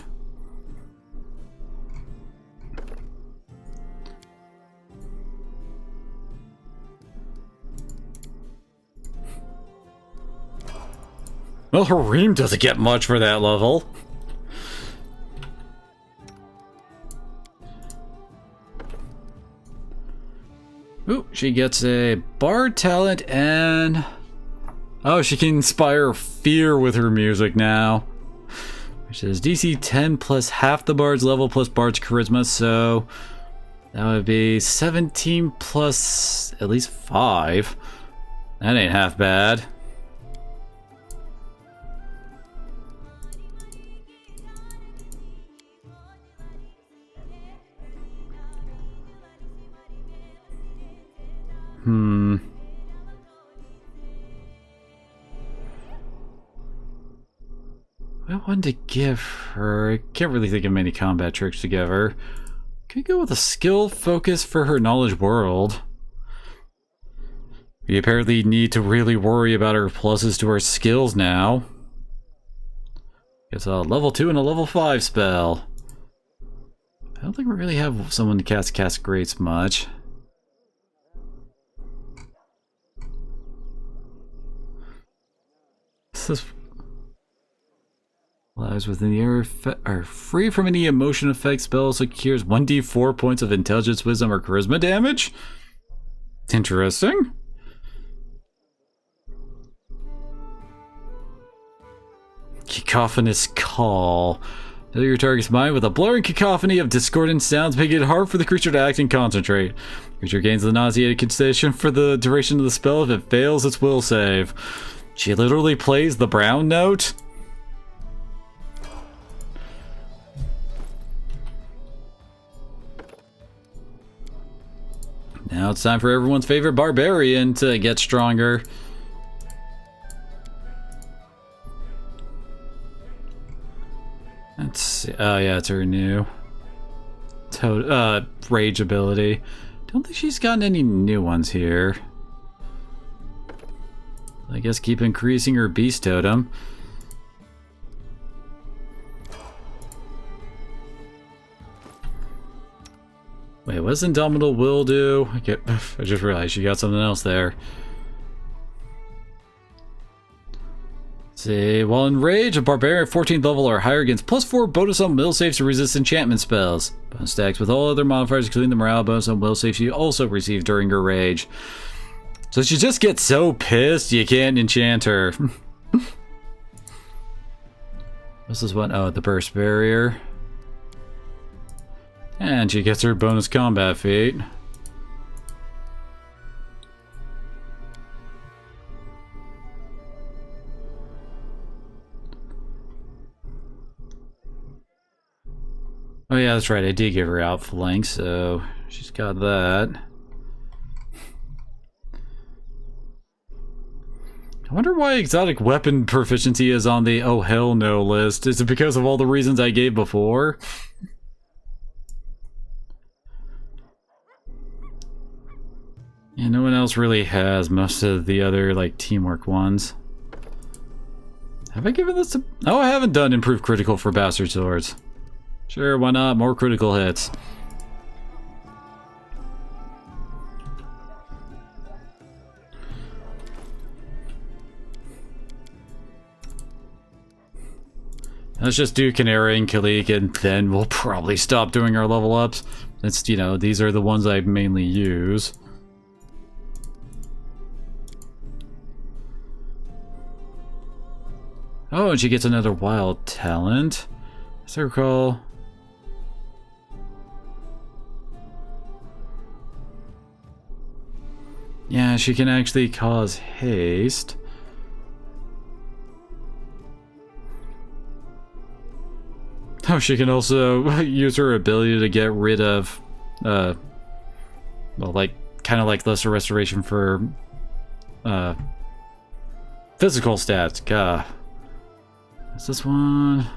Well, Hareem doesn't get much for that level. Ooh, she gets a bard talent and... oh, she can inspire fear with her music now. Which is DC 10 plus half the bard's level plus bard's charisma, so... that would be 17 plus at least 5. That ain't half bad. What one to give her? I can't really think of many combat tricks to give her. Could go with a skill focus for her knowledge world. We apparently need to really worry about her pluses to her skills now. It's a level 2 and a level 5 spell. I don't think we really have someone to cast Grates much. This lives within the area are free from any emotion effect. Spell also cures 1d4 points of intelligence, wisdom, or charisma damage. Interesting. Cacophonous Call. Fill your target's mind with a blaring cacophony of discordant sounds, making it hard for the creature to act and concentrate. The creature gains the nauseated condition for the duration of the spell. If it fails its will save. She literally plays the brown note? Now it's time for everyone's favorite barbarian to get stronger. Let's see. Oh yeah, it's her new rage ability. Don't think she's gotten any new ones here. I guess keep increasing her beast totem. Wait, what does Indomitable Will do? I just realized she got something else there. See, while in Rage, a Barbarian 14th level or higher gains +4 bonus on will saves to resist enchantment spells. Bonus stacks with all other modifiers, including the morale bonus on will saves she also received during her Rage. So she just gets so pissed you can't enchant her. This is what? Oh, the Burst Barrier. And she gets her bonus combat feat. Oh yeah, that's right, I did give her outflank, so she's got that. I wonder why exotic weapon proficiency is on the oh hell no list. Is it because of all the reasons I gave before? Yeah, no one else really has most of the other, like, teamwork ones. Have I given this to... Oh, I haven't done improved critical for Bastard Swords. Sure, why not? More critical hits. Let's just do Canary and Kalik, and then we'll probably stop doing our level ups. That's, you know, these are the ones I mainly use. Oh, and she gets another wild talent. As I recall. Yeah, she can actually cause haste. Oh, she can also use her ability to get rid of, well, like, kind of like lesser restoration for, physical stats. Gah. Is this one?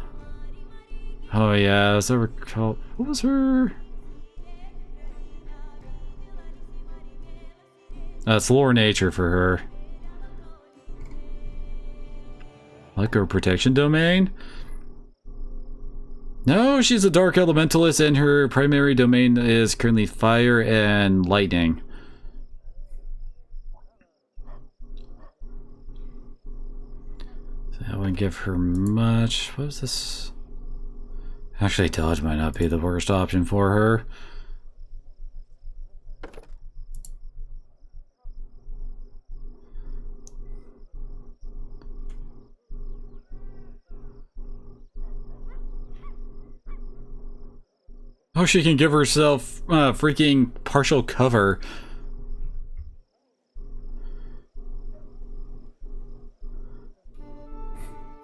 Oh yeah, as I recall, what was her? It's lore nature for her. Like her protection domain? No, she's a dark elementalist and her primary domain is currently fire and lightning. So that wouldn't give her much. What was this? Actually, dodge might not be the worst option for her. Oh, she can give herself freaking partial cover.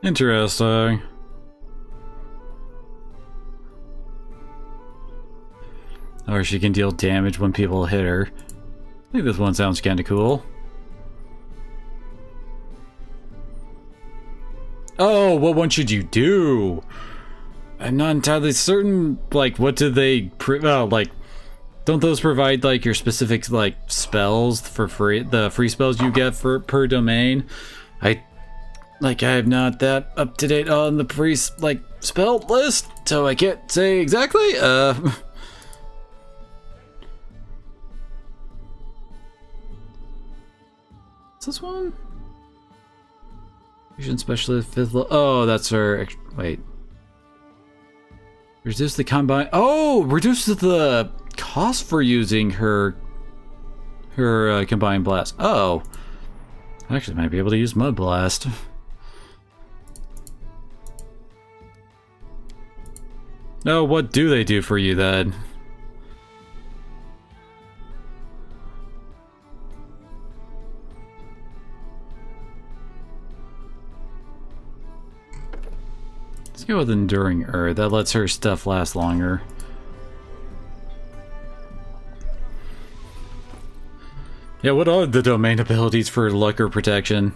Interesting. Or she can deal damage when people hit her. I think this one sounds kind of cool. Oh, what one should you do? I'm not entirely certain, like, what do they, like, don't those provide, like, your specific, like, spells for free, the free spells you get for per domain? I'm not that up to date on the free, like, spell list, so I can't say exactly, this one? Fusion Specialist 5th level. Oh, that's her. Wait. Reduce the combine. Oh, reduces the cost for using her combined blast. Oh. I actually might be able to use Mud Blast. No, what do they do for you then? Let's go with Enduring Earth. That lets her stuff last longer. Yeah, what are the domain abilities for luck or protection?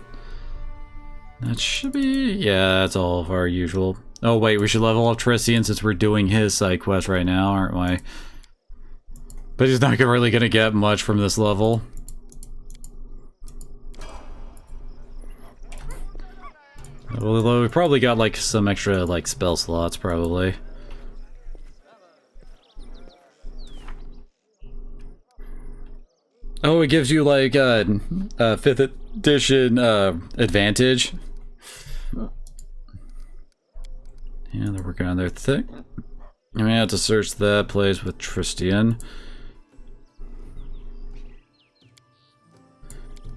That should be... yeah, that's all of our usual. Oh wait, we should level up Tristian since we're doing his side quest right now, aren't we? But he's not really gonna get much from this level. Although we probably got like some extra like spell slots, probably. Oh, it gives you like 5th edition advantage. Yeah, they're working on their thing. I'm gonna have to search that place with Tristian.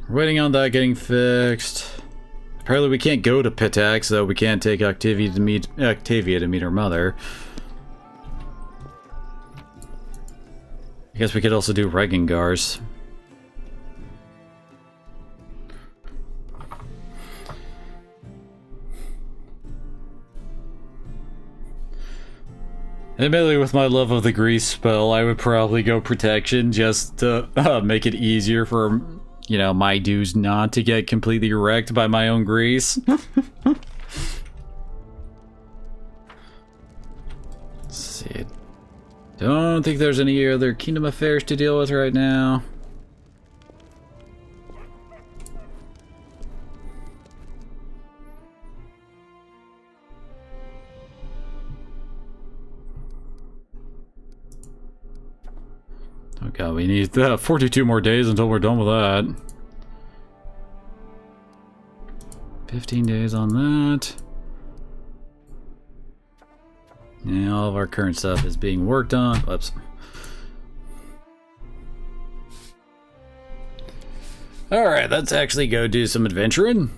We're waiting on that getting fixed. Apparently we can't go to Pitax, so we can't take Octavia to meet her mother. I guess we could also do Regengars. Admittedly, with my love of the grease spell, I would probably go protection just to make it easier for, you know, my dudes not to get completely wrecked by my own grease. Let's see. Don't think there's any other kingdom affairs to deal with right now. Oh god, we need 42 more days until we're done with that. 15 days on that. Yeah, all of our current stuff is being worked on. Whoops. Alright, let's actually go do some adventuring.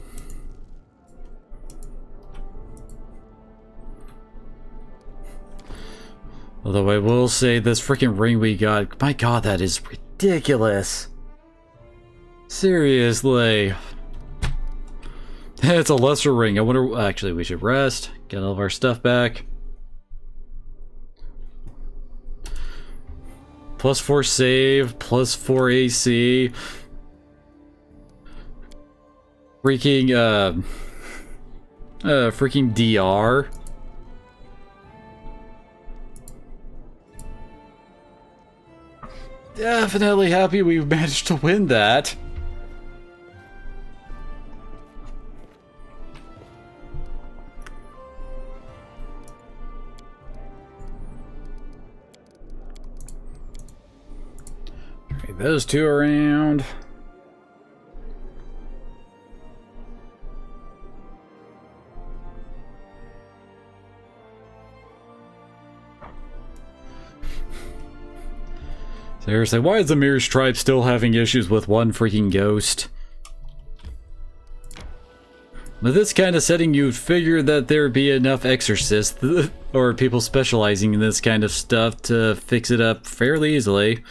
Although I will say this freaking ring we got, my god, that is ridiculous. Seriously. It's a lesser ring. I wonder, actually we should rest, get all of our stuff back. +4 save, +4 AC. Freaking, freaking DR. Definitely happy we managed to win that. Alright, those two around. Seriously, why is the Mirror Stripe still having issues with one freaking ghost? With this kind of setting, you'd figure that there'd be enough exorcists or people specializing in this kind of stuff to fix it up fairly easily.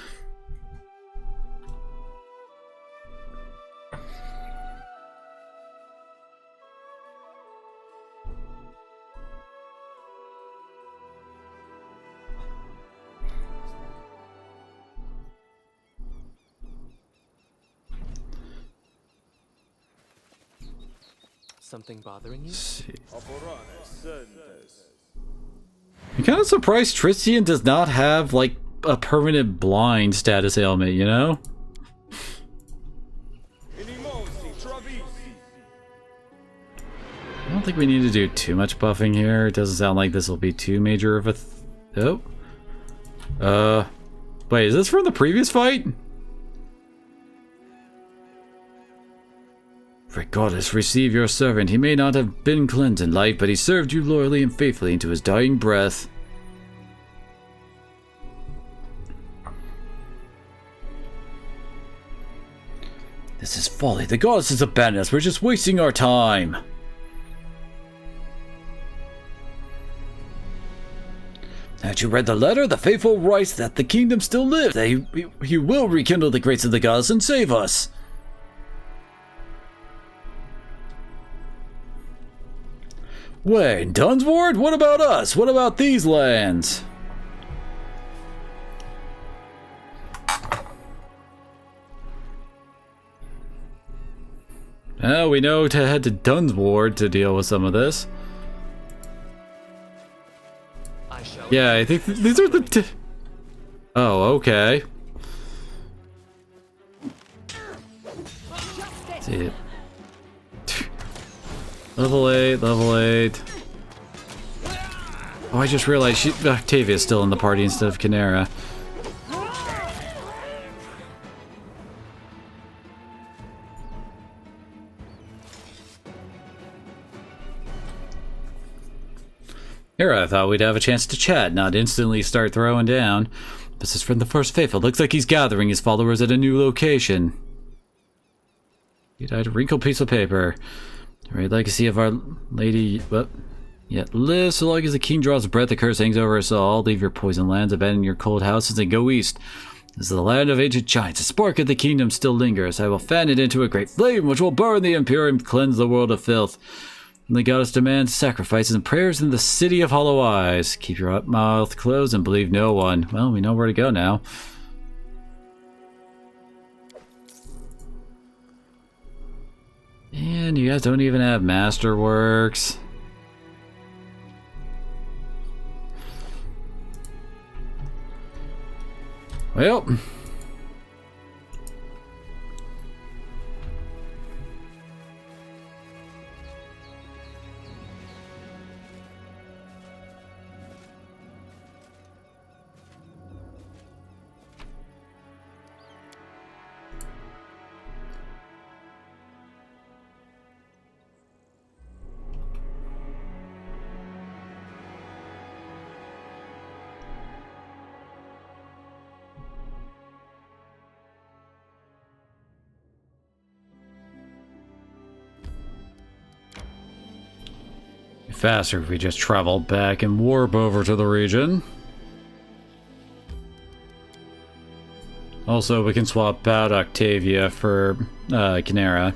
Something bothering you? I'm kind of surprised Tristian does not have, like, a permanent blind status ailment, you know? I don't think we need to do too much buffing here. It doesn't sound like this will be too major of a oh. Wait, is this from the previous fight? Regardless, receive your servant. He may not have been cleansed in life, but he served you loyally and faithfully into his dying breath. This is folly. The goddess has abandoned us. We're just wasting our time. Haven't you read the letter? The faithful writes that the kingdom still lives. That he will rekindle the grace of the goddess and save us. Wait, Dunsward? What about us? What about these lands? We know to head to Dunsward to deal with some of this. Yeah, I think these are the oh, okay. See it. Level 8, level 8. Oh, I just realized Octavia's still in the party instead of Kinera. Here I thought we'd have a chance to chat, not instantly start throwing down. This is from the First Faithful. Looks like he's gathering his followers at a new location. He died a wrinkled piece of paper. Great legacy of our lady, yet live so long as the king draws breath. The curse hangs over us all. Leave your poison lands, abandon your cold houses, and go east. This is the land of ancient giants. The spark of the kingdom still lingers. I will fan it into a great flame, which will burn the impure and cleanse the world of filth. And the goddess demands sacrifices and prayers in the city of hollow eyes. Keep your mouth closed and believe no one. Well, we know where to go now. And you guys don't even have Masterworks. Well. Faster if we just travel back and warp over to the region. Also, we can swap out Octavia for Kinera.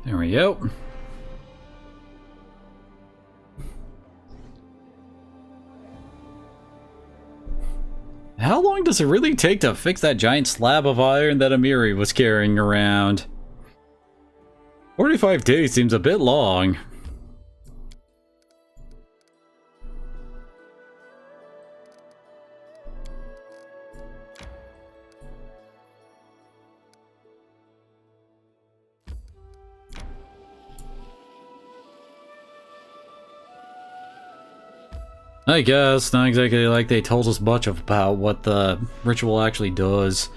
There we go. How long does it really take to fix that giant slab of iron that Amiri was carrying around? 45 days seems a bit long. I guess, not exactly like they told us much about what the ritual actually does.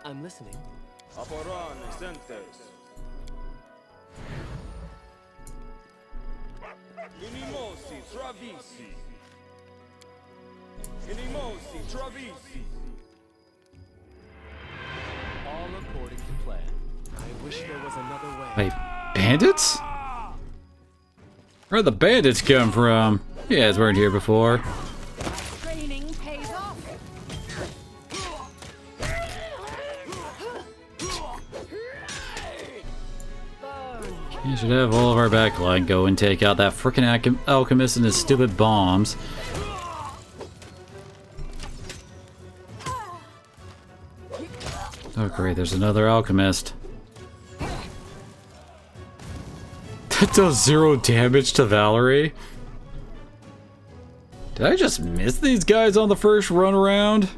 I'm listening. All according to plan. I wish there was another way. Wait, Bandits? Where'd the bandits come from? You guys weren't here before. Training pays off. You should have all of our backline go and take out that frickin' alchemist and his stupid bombs. Oh great, there's another alchemist. That does 0 damage to Valerie. Did I just miss these guys on the first run around?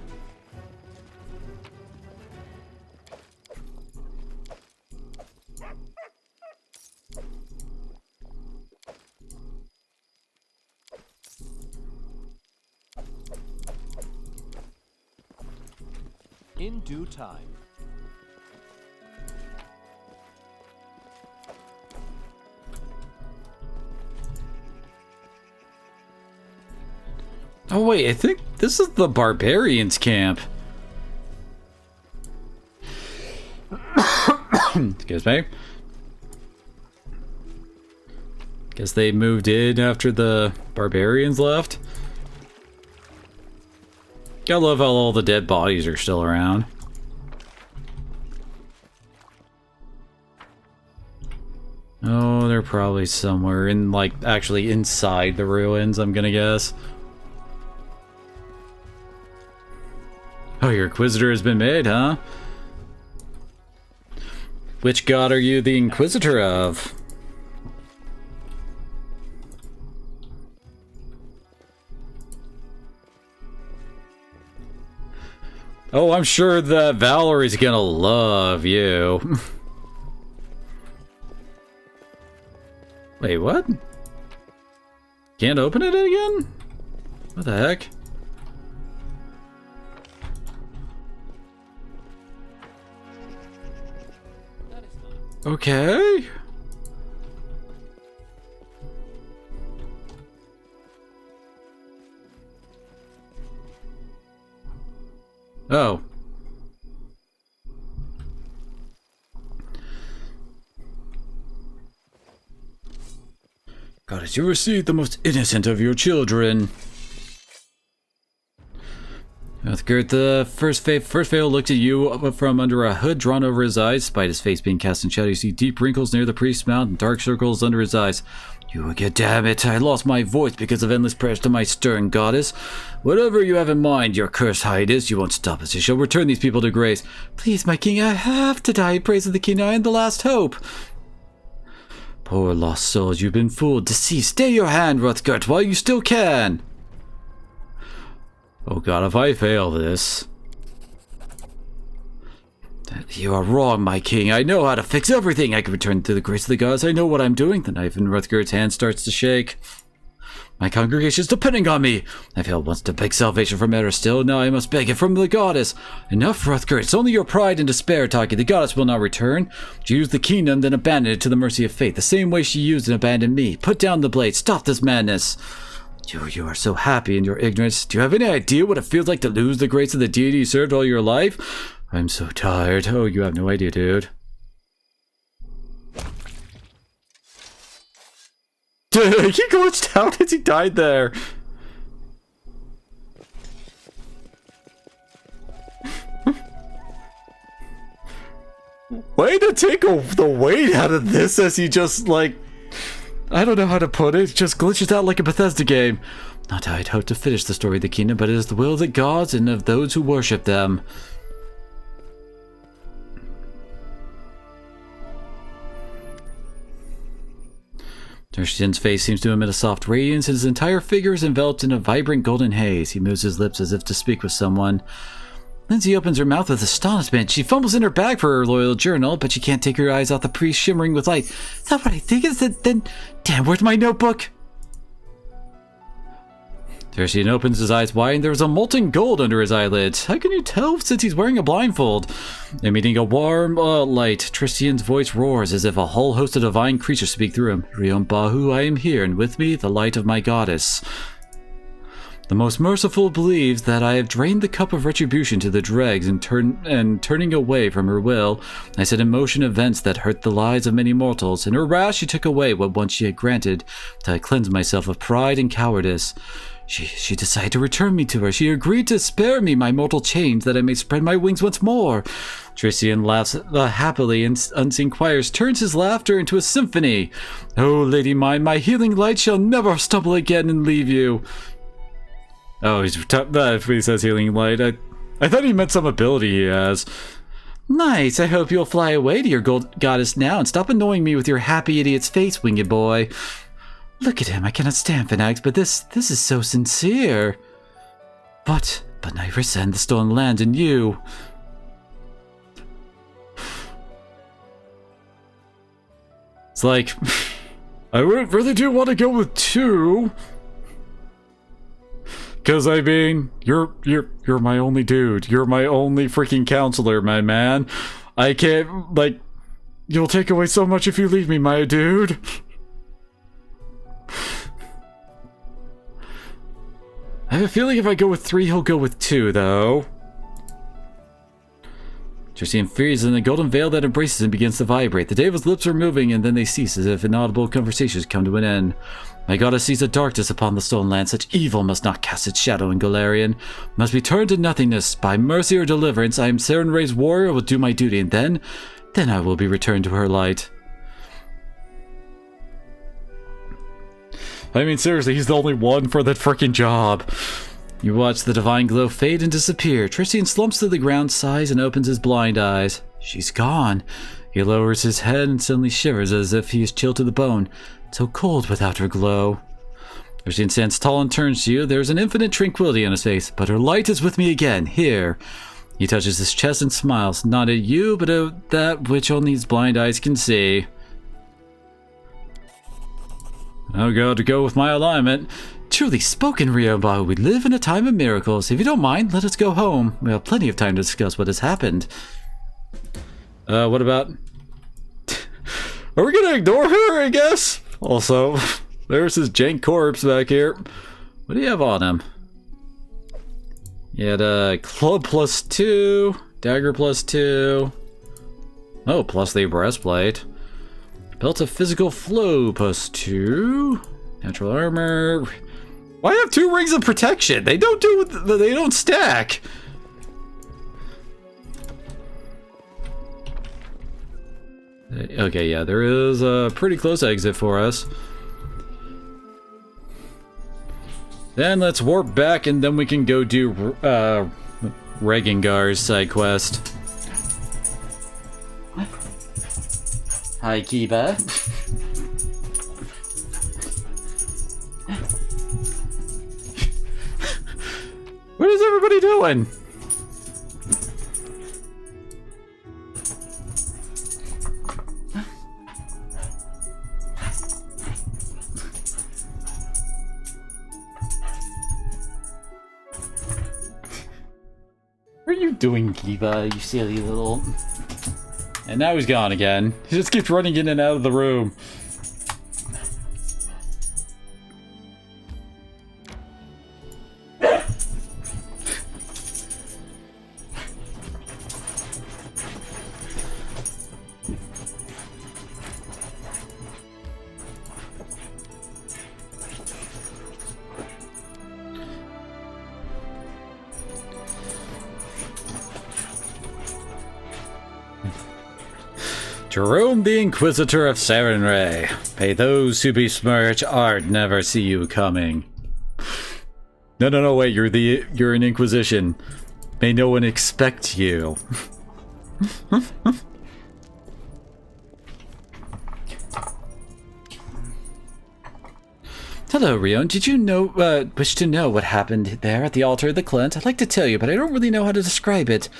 In due time. Oh wait, I think this is the barbarians camp. Excuse me. Guess they moved in after the barbarians left. Gotta love how all the dead bodies are still around. Oh, they're probably somewhere in, like, actually inside the ruins, I'm gonna guess. Oh, your Inquisitor has been made, huh? Which god are you the Inquisitor of? Oh, I'm sure that Valerie's gonna love you. Wait, what? Can't open it again? What the heck? Okay. Oh. Goddess, you received the most innocent of your children. Uthgert, the first Fail looked at you from under a hood drawn over his eyes. Despite his face being cast in shadow, you see deep wrinkles near the priest's mouth and dark circles under his eyes. You again, damn it, I lost my voice because of endless prayers to my stern goddess. Whatever you have in mind, your cursed highness, you won't stop us. You shall return these people to grace. Please, my king, I have to die in praise of the king. I am the last hope. Poor lost souls, you've been fooled, deceived. Stay your hand, Uthgert, while you still can. Oh god, if I fail this... You are wrong, my king. I know how to fix everything. I can return to the grace of the gods. I know what I'm doing. The knife in Uthgert's hand starts to shake. My congregation is depending on me. I failed once to beg salvation from Eristil. Now I must beg it from the goddess. Enough, Uthgert. It's only your pride and despair talking. The goddess will not return. She used the kingdom, then abandoned it to the mercy of fate. The same way she used and abandoned me. Put down the blade. Stop this madness. You are so happy in your ignorance. Do you have any idea what it feels like to lose the grace of the deity you served all your life? I'm so tired. Oh, you have no idea, dude. Dude, he glitched out as he died there. Way to take the weight out of this as he just, like... I don't know how to put it, just glitches out like a Bethesda game. Not I'd hoped to finish the story of the kingdom, but it is the will of the gods and of those who worship them. Tertian's face seems to emit a soft radiance, and his entire figure is enveloped in a vibrant golden haze. He moves his lips as if to speak with someone. Lindsay opens her mouth with astonishment. She fumbles in her bag for her loyal journal, but she can't take her eyes off the priest shimmering with light. Is that what I think? Is it then? Damn, where's my notebook? Tertian opens his eyes wide, and there is a molten gold under his eyelids. How can you tell since he's wearing a blindfold? Emitting a warm light, Tristian's voice roars as if a whole host of divine creatures speak through him. Rion Bahu, I am here, and with me, the light of my goddess. The most merciful believes that I have drained the cup of retribution to the dregs and turning away from her will, I set in motion events that hurt the lives of many mortals. In her wrath she took away what once she had granted, till I cleansed myself of pride and cowardice. She decided to return me to her. She agreed to spare me my mortal chains that I may spread my wings once more. Tristian laughs happily, and unseen choirs turns his laughter into a symphony. Oh, lady mine, my healing light shall never stumble again and leave you. Oh, he says healing light. I thought he meant some ability he has. Nice. I hope you'll fly away to your goddess now and stop annoying me with your happy idiot's face, winged boy. Look at him. I cannot stand fanatics, but this is so sincere. But Nyrissa and the stolen land and you. It's like, I really do want to go with 2. Cause I mean, you're my only dude. You're my only freaking counselor, my man. I can't, like, you'll take away so much if you leave me, my dude. I have a feeling if I go with 3, he'll go with 2, though. Tristian freezes, and the golden veil that embraces him begins to vibrate. The devil's lips are moving, and then they cease as if inaudible conversations come to an end. My goddess sees a darkness upon the stolen land. Such evil must not cast its shadow in Golarion. Must be turned to nothingness. By mercy or deliverance, I am Serenray's warrior, will do my duty, and then I will be returned to her light. I mean, seriously, he's the only one for that freaking job. You watch the divine glow fade and disappear. Tristian slumps to the ground, sighs, and opens his blind eyes. She's gone. He lowers his head and suddenly shivers as if he is chilled to the bone. So cold without her glow. Tristian stands tall and turns to you. There's an infinite tranquility on his face, but her light is with me again, here. He touches his chest and smiles, not at you, but at that which only his blind eyes can see. I'll go with my alignment. Truly spoken, Ryoba. We live in a time of miracles. If you don't mind, let us go home. We have plenty of time to discuss what has happened. What about... Are we gonna ignore her, I guess? Also, there's his jank corpse back here. What do you have on him? You had a club +2, dagger +2. Oh, plus the breastplate. Belt of physical flow +2. Natural armor. Why have 2 rings of protection? They don't stack. Okay, yeah, there is a pretty close exit for us. Then let's warp back, and then we can go do Regengar's side quest. Hi, Kiba. What is everybody doing? What are you doing, Kiba? You silly little... And now he's gone again. He just keeps running in and out of the room. Jerome the Inquisitor of Serenray. May those who besmirch art never see you coming. No, wait, you're an Inquisition. May no one expect you. Hello, Rion. Did you wish to know what happened there at the altar of the Clint? I'd like to tell you, but I don't really know how to describe it.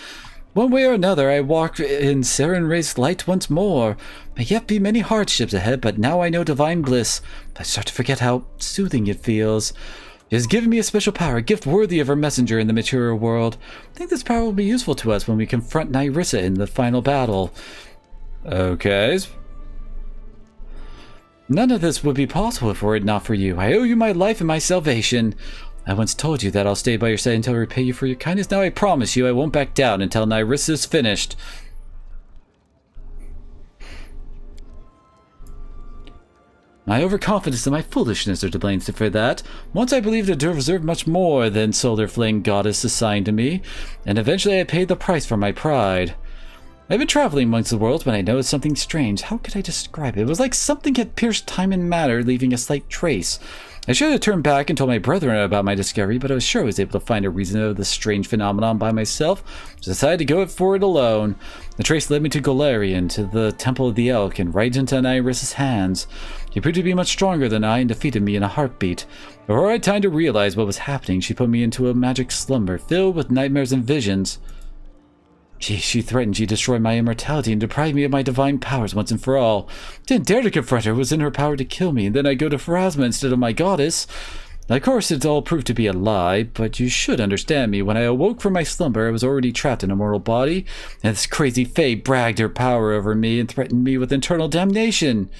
One way or another, I walk in Serenray's light once more. May yet be many hardships ahead, but now I know divine bliss. I start to forget how soothing it feels. It has given me a special power, a gift worthy of her messenger in the material world. I think this power will be useful to us when we confront Nyrissa in the final battle. Okay. None of this would be possible were it not for you. I owe you my life and my salvation. I once told you that I'll stay by your side until I repay you for your kindness. Now I promise you I won't back down until Nyrissa's finished. My overconfidence and my foolishness are to blame for that. Once I believed I deserved much more than Solar Flame Goddess assigned to me, and eventually I paid the price for my pride. I've been traveling amongst the worlds when I noticed something strange. How could I describe it? It was like something had pierced time and matter, leaving a slight trace. I should have turned back and told my brethren about my discovery, but I was sure I was able to find a reason of this strange phenomenon by myself, so I decided to go for it alone. The trace led me to Golarion, to the Temple of the Elk, and right into Nyrissa's hands. She proved to be much stronger than I and defeated me in a heartbeat. Before I had time to realize what was happening, she put me into a magic slumber, filled with nightmares and visions. She threatened she'd destroy my immortality and deprive me of my divine powers once and for all. Didn't dare to confront her. It was in her power to kill me, and then I'd go to Pharasma instead of my goddess. Of course, it all proved to be a lie, but you should understand me. When I awoke from my slumber, I was already trapped in a mortal body, and this crazy fae bragged her power over me and threatened me with eternal damnation.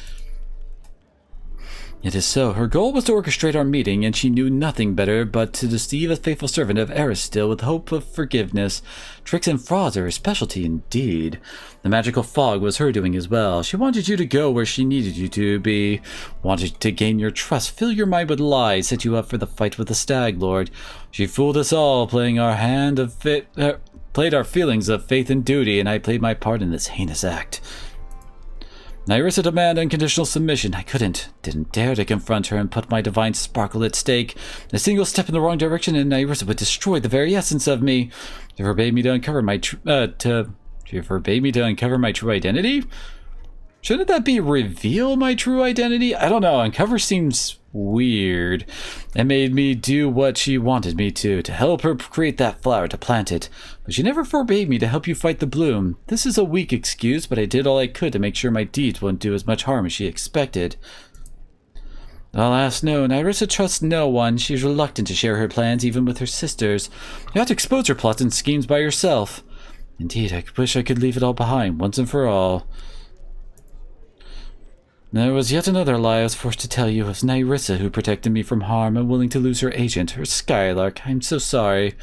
It is so. Her goal was to orchestrate our meeting, and she knew nothing better but to deceive a faithful servant of Aristil with hope of forgiveness. Tricks and frauds are her specialty indeed. The magical fog was her doing as well. She wanted you to go where she needed you to be, wanted to gain your trust, fill your mind with lies, set you up for the fight with the Stag Lord. She fooled us all, playing our hand of played our feelings of faith and duty, and I played my part in this heinous act. Nyrissa demanded unconditional submission. I didn't dare to confront her and put my divine sparkle at stake. A single step in the wrong direction and Nyrissa would destroy the very essence of me. She forbade me to uncover my true identity? Shouldn't that be reveal my true identity? I don't know. Uncover seems weird. It made me do what she wanted me to help her create that flower, to plant it. But she never forbade me to help you fight the bloom. This is a weak excuse, but I did all I could to make sure my deeds wouldn't do as much harm as she expected. Alas, no, Nyrissa trusts no one. She's reluctant to share her plans, even with her sisters. You have to expose her plots and schemes by yourself. Indeed, I wish I could leave it all behind, once and for all. There was yet another lie I was forced to tell you. It was Nyrissa who protected me from harm, unwilling to lose her agent, her Skylark. I'm so sorry.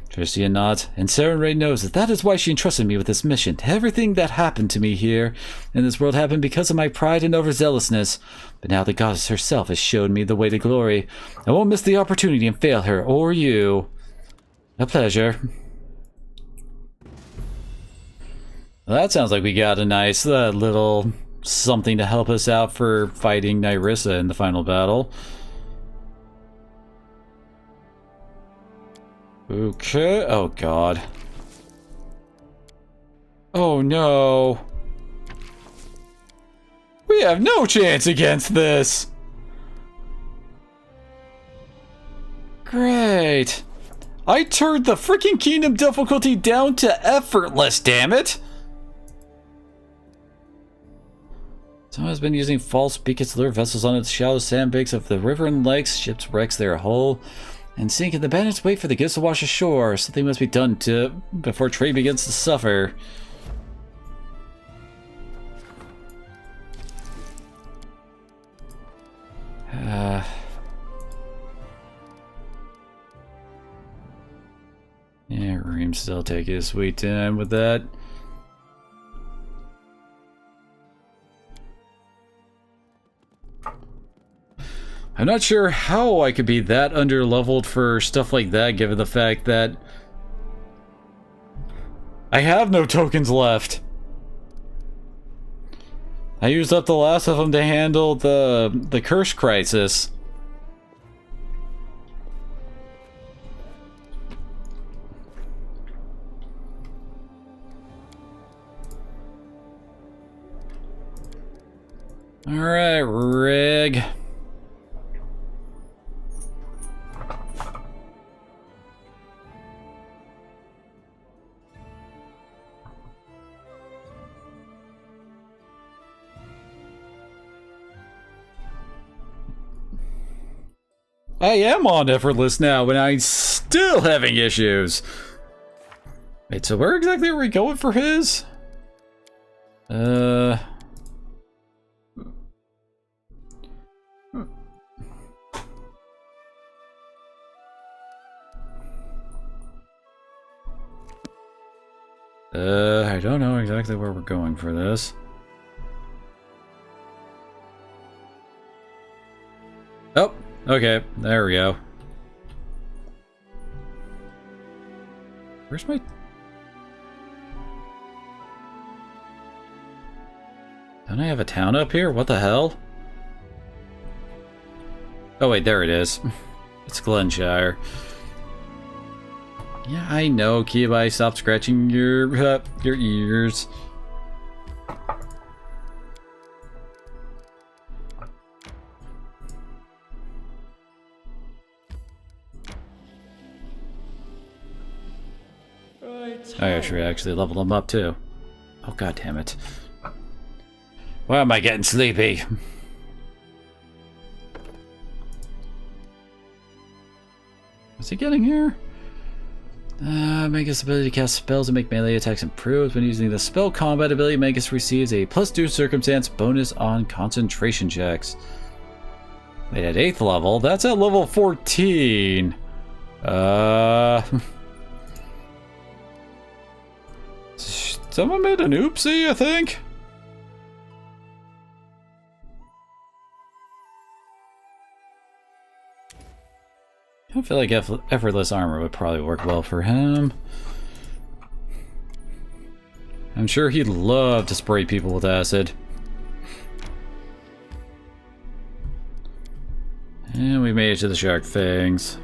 Tricia nods, and Sarenrae knows that is why she entrusted me with this mission. Everything that happened to me here in this world happened because of my pride and overzealousness. But now the goddess herself has showed me the way to glory. I won't miss the opportunity and fail her, or you. A pleasure. Well, that sounds like we got a nice little something to help us out for fighting Nyrissa in the final battle. Okay. Oh, God. Oh, no. We have no chance against this. Great. I turned the freaking kingdom difficulty down to effortless, damn it. Someone has been using false beacons to lure vessels onto the shallow sandbanks of the river and lakes. Ships wrecks their hull and sink, and the bandits wait for the goods to wash ashore. Something must be done before trade begins to suffer. Yeah, Reem's still taking his sweet time with that. I'm not sure how I could be that underleveled for stuff like that, given the fact that I have no tokens left. I used up the last of them to handle the curse crisis. Alright, Rig. I am on effortless now, and I'm still having issues. Wait, so where exactly are we going for his? don't know exactly where we're going for this. Oh, okay, there we go. Where's my... Don't I have a town up here? What the hell? Oh wait, there it is. It's Glenshire. Yeah, I know, Kibai, stop scratching your ears. I should actually level them up too. Oh god damn it. Why am I getting sleepy? What's he getting here? Magus ability to cast spells and make melee attacks improves. When using the spell combat ability, Magus receives a +2 circumstance bonus on concentration checks. Wait, at 8th level? That's at level 14. Someone made an oopsie, I think? I feel like effortless armor would probably work well for him. I'm sure he'd love to spray people with acid. And we made it to the shark fangs.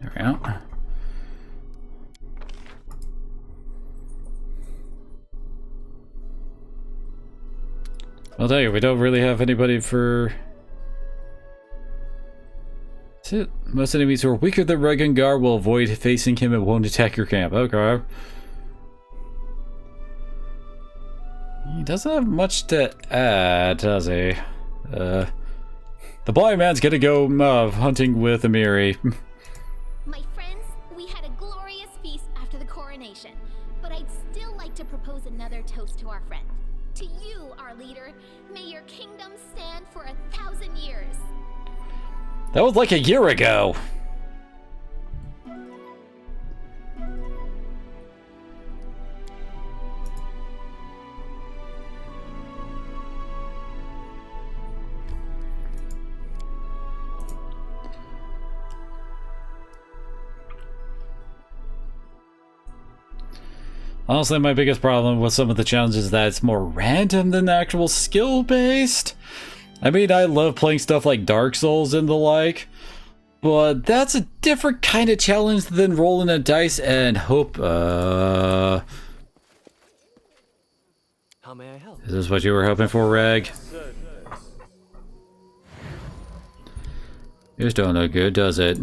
There we go. I'll tell you, we don't really have anybody for... That's it. Most enemies who are weaker than Regengar will avoid facing him and won't attack your camp. Okay. He doesn't have much to add, does he? The blind man's gonna go hunting with Amiri. My friends, we had a glorious feast after the coronation, but I'd still like to propose another toast to our friend. To you, our leader, may your kingdom stand for 1,000 years. That was like a year ago. Honestly, my biggest problem with some of the challenges is that it's more random than actual skill-based. I mean, I love playing stuff like Dark Souls and the like, but that's a different kind of challenge than rolling a dice and hope, How may I help? Is this what you were hoping for, Reg? Yours don't look good, does it?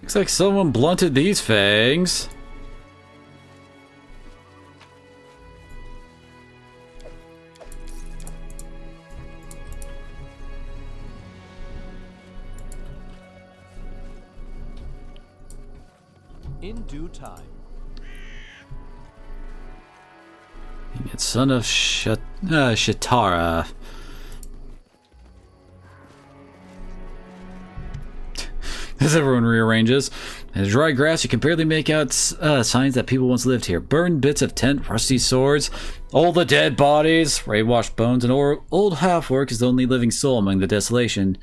Looks like someone blunted these fangs. In due time. It's son of Shatara. As everyone rearranges. In the dry grass, you can barely make out signs that people once lived here. Burned bits of tent, rusty swords, all the dead bodies, ray-washed bones, and old half-orc is the only living soul among the desolation.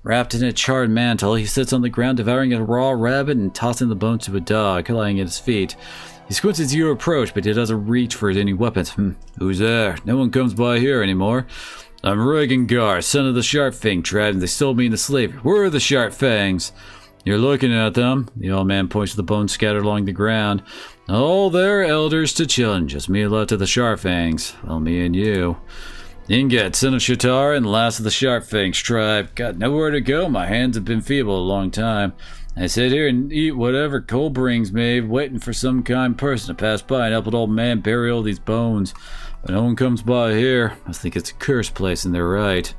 Wrapped in a charred mantle, he sits on the ground devouring a raw rabbit and tossing the bones to a dog lying at his feet. He squints as you approach, but he doesn't reach for any weapons. Who's there? No one comes by here anymore. I'm Regengar, son of the Sharpfang tribe, and they sold me into slavery. Where are the Sharpfangs? You're looking at them. The old man points to the bones scattered along the ground. All their elders to children, just me left of the Sharpfangs. Well, me and you. Ingat, son of Shatar, and last of the Sharpfangs tribe. Got nowhere to go, my hands have been feeble a long time. I sit here and eat whatever cold brings me, waiting for some kind person to pass by and help an old man bury all these bones. But no one comes by here. I think it's a cursed place, and they're right.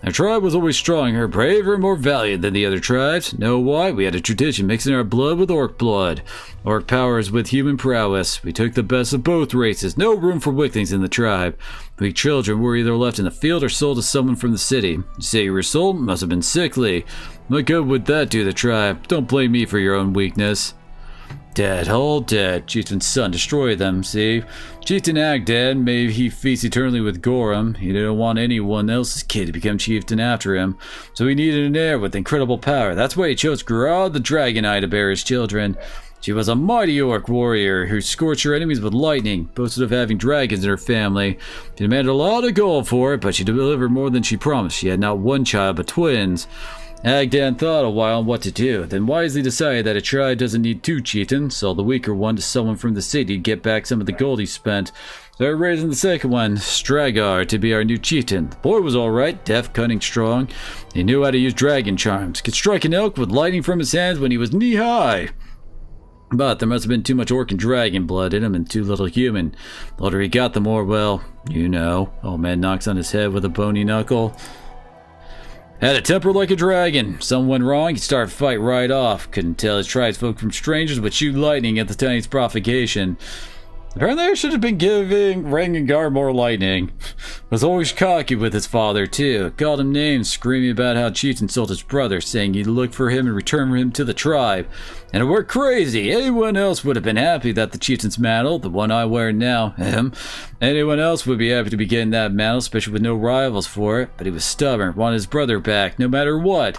Our tribe was always stronger, braver, and more valiant than the other tribes. Know why? We had a tradition mixing our blood with orc blood. Orc powers with human prowess. We took the best of both races. No room for weaklings in the tribe. We children were either left in the field or sold to someone from the city. You say you were sold? Must have been sickly. What good would that do the tribe? Don't blame me for your own weakness. Dead, all dead. Chieftain's son destroyed them, see? Chieftain Agdad, may he feast eternally with Gorham. He didn't want anyone else's kid to become chieftain after him, so he needed an heir with incredible power. That's why he chose Grod the Dragon Eye to bear his children. She was a mighty orc warrior who scorched her enemies with lightning, boasted of having dragons in her family. She demanded a lot of gold for it, but she delivered more than she promised. She had not one child, but twins. Agdan thought a while on what to do, then wisely decided that a tribe doesn't need two chieftains, sold the weaker one to someone from the city to get back some of the gold he spent. Started raising the second one, Stragar, to be our new chieftain. The boy was alright, deaf, cunning, strong. He knew how to use dragon charms, could strike an elk with lightning from his hands when he was knee-high. But there must have been too much orc and dragon blood in him and too little human. The older he got, the more, well, you know. Old man knocks on his head with a bony knuckle. Had a temper like a dragon. Something went wrong, he'd start a fight right off. Couldn't tell his tribesfolk from strangers, but shoot lightning at the tiniest provocation. Apparently I should have been giving Rangangar more lightning. Was always cocky with his father, too. Called him names, screaming about how Chieftain sold his brother, saying he'd look for him and return him to the tribe. And it worked crazy. Anyone else would have been happy that the Chieftain's mantle, the one I wear now, anyone else would be happy to be getting that mantle, especially with no rivals for it. But he was stubborn, wanted his brother back, no matter what.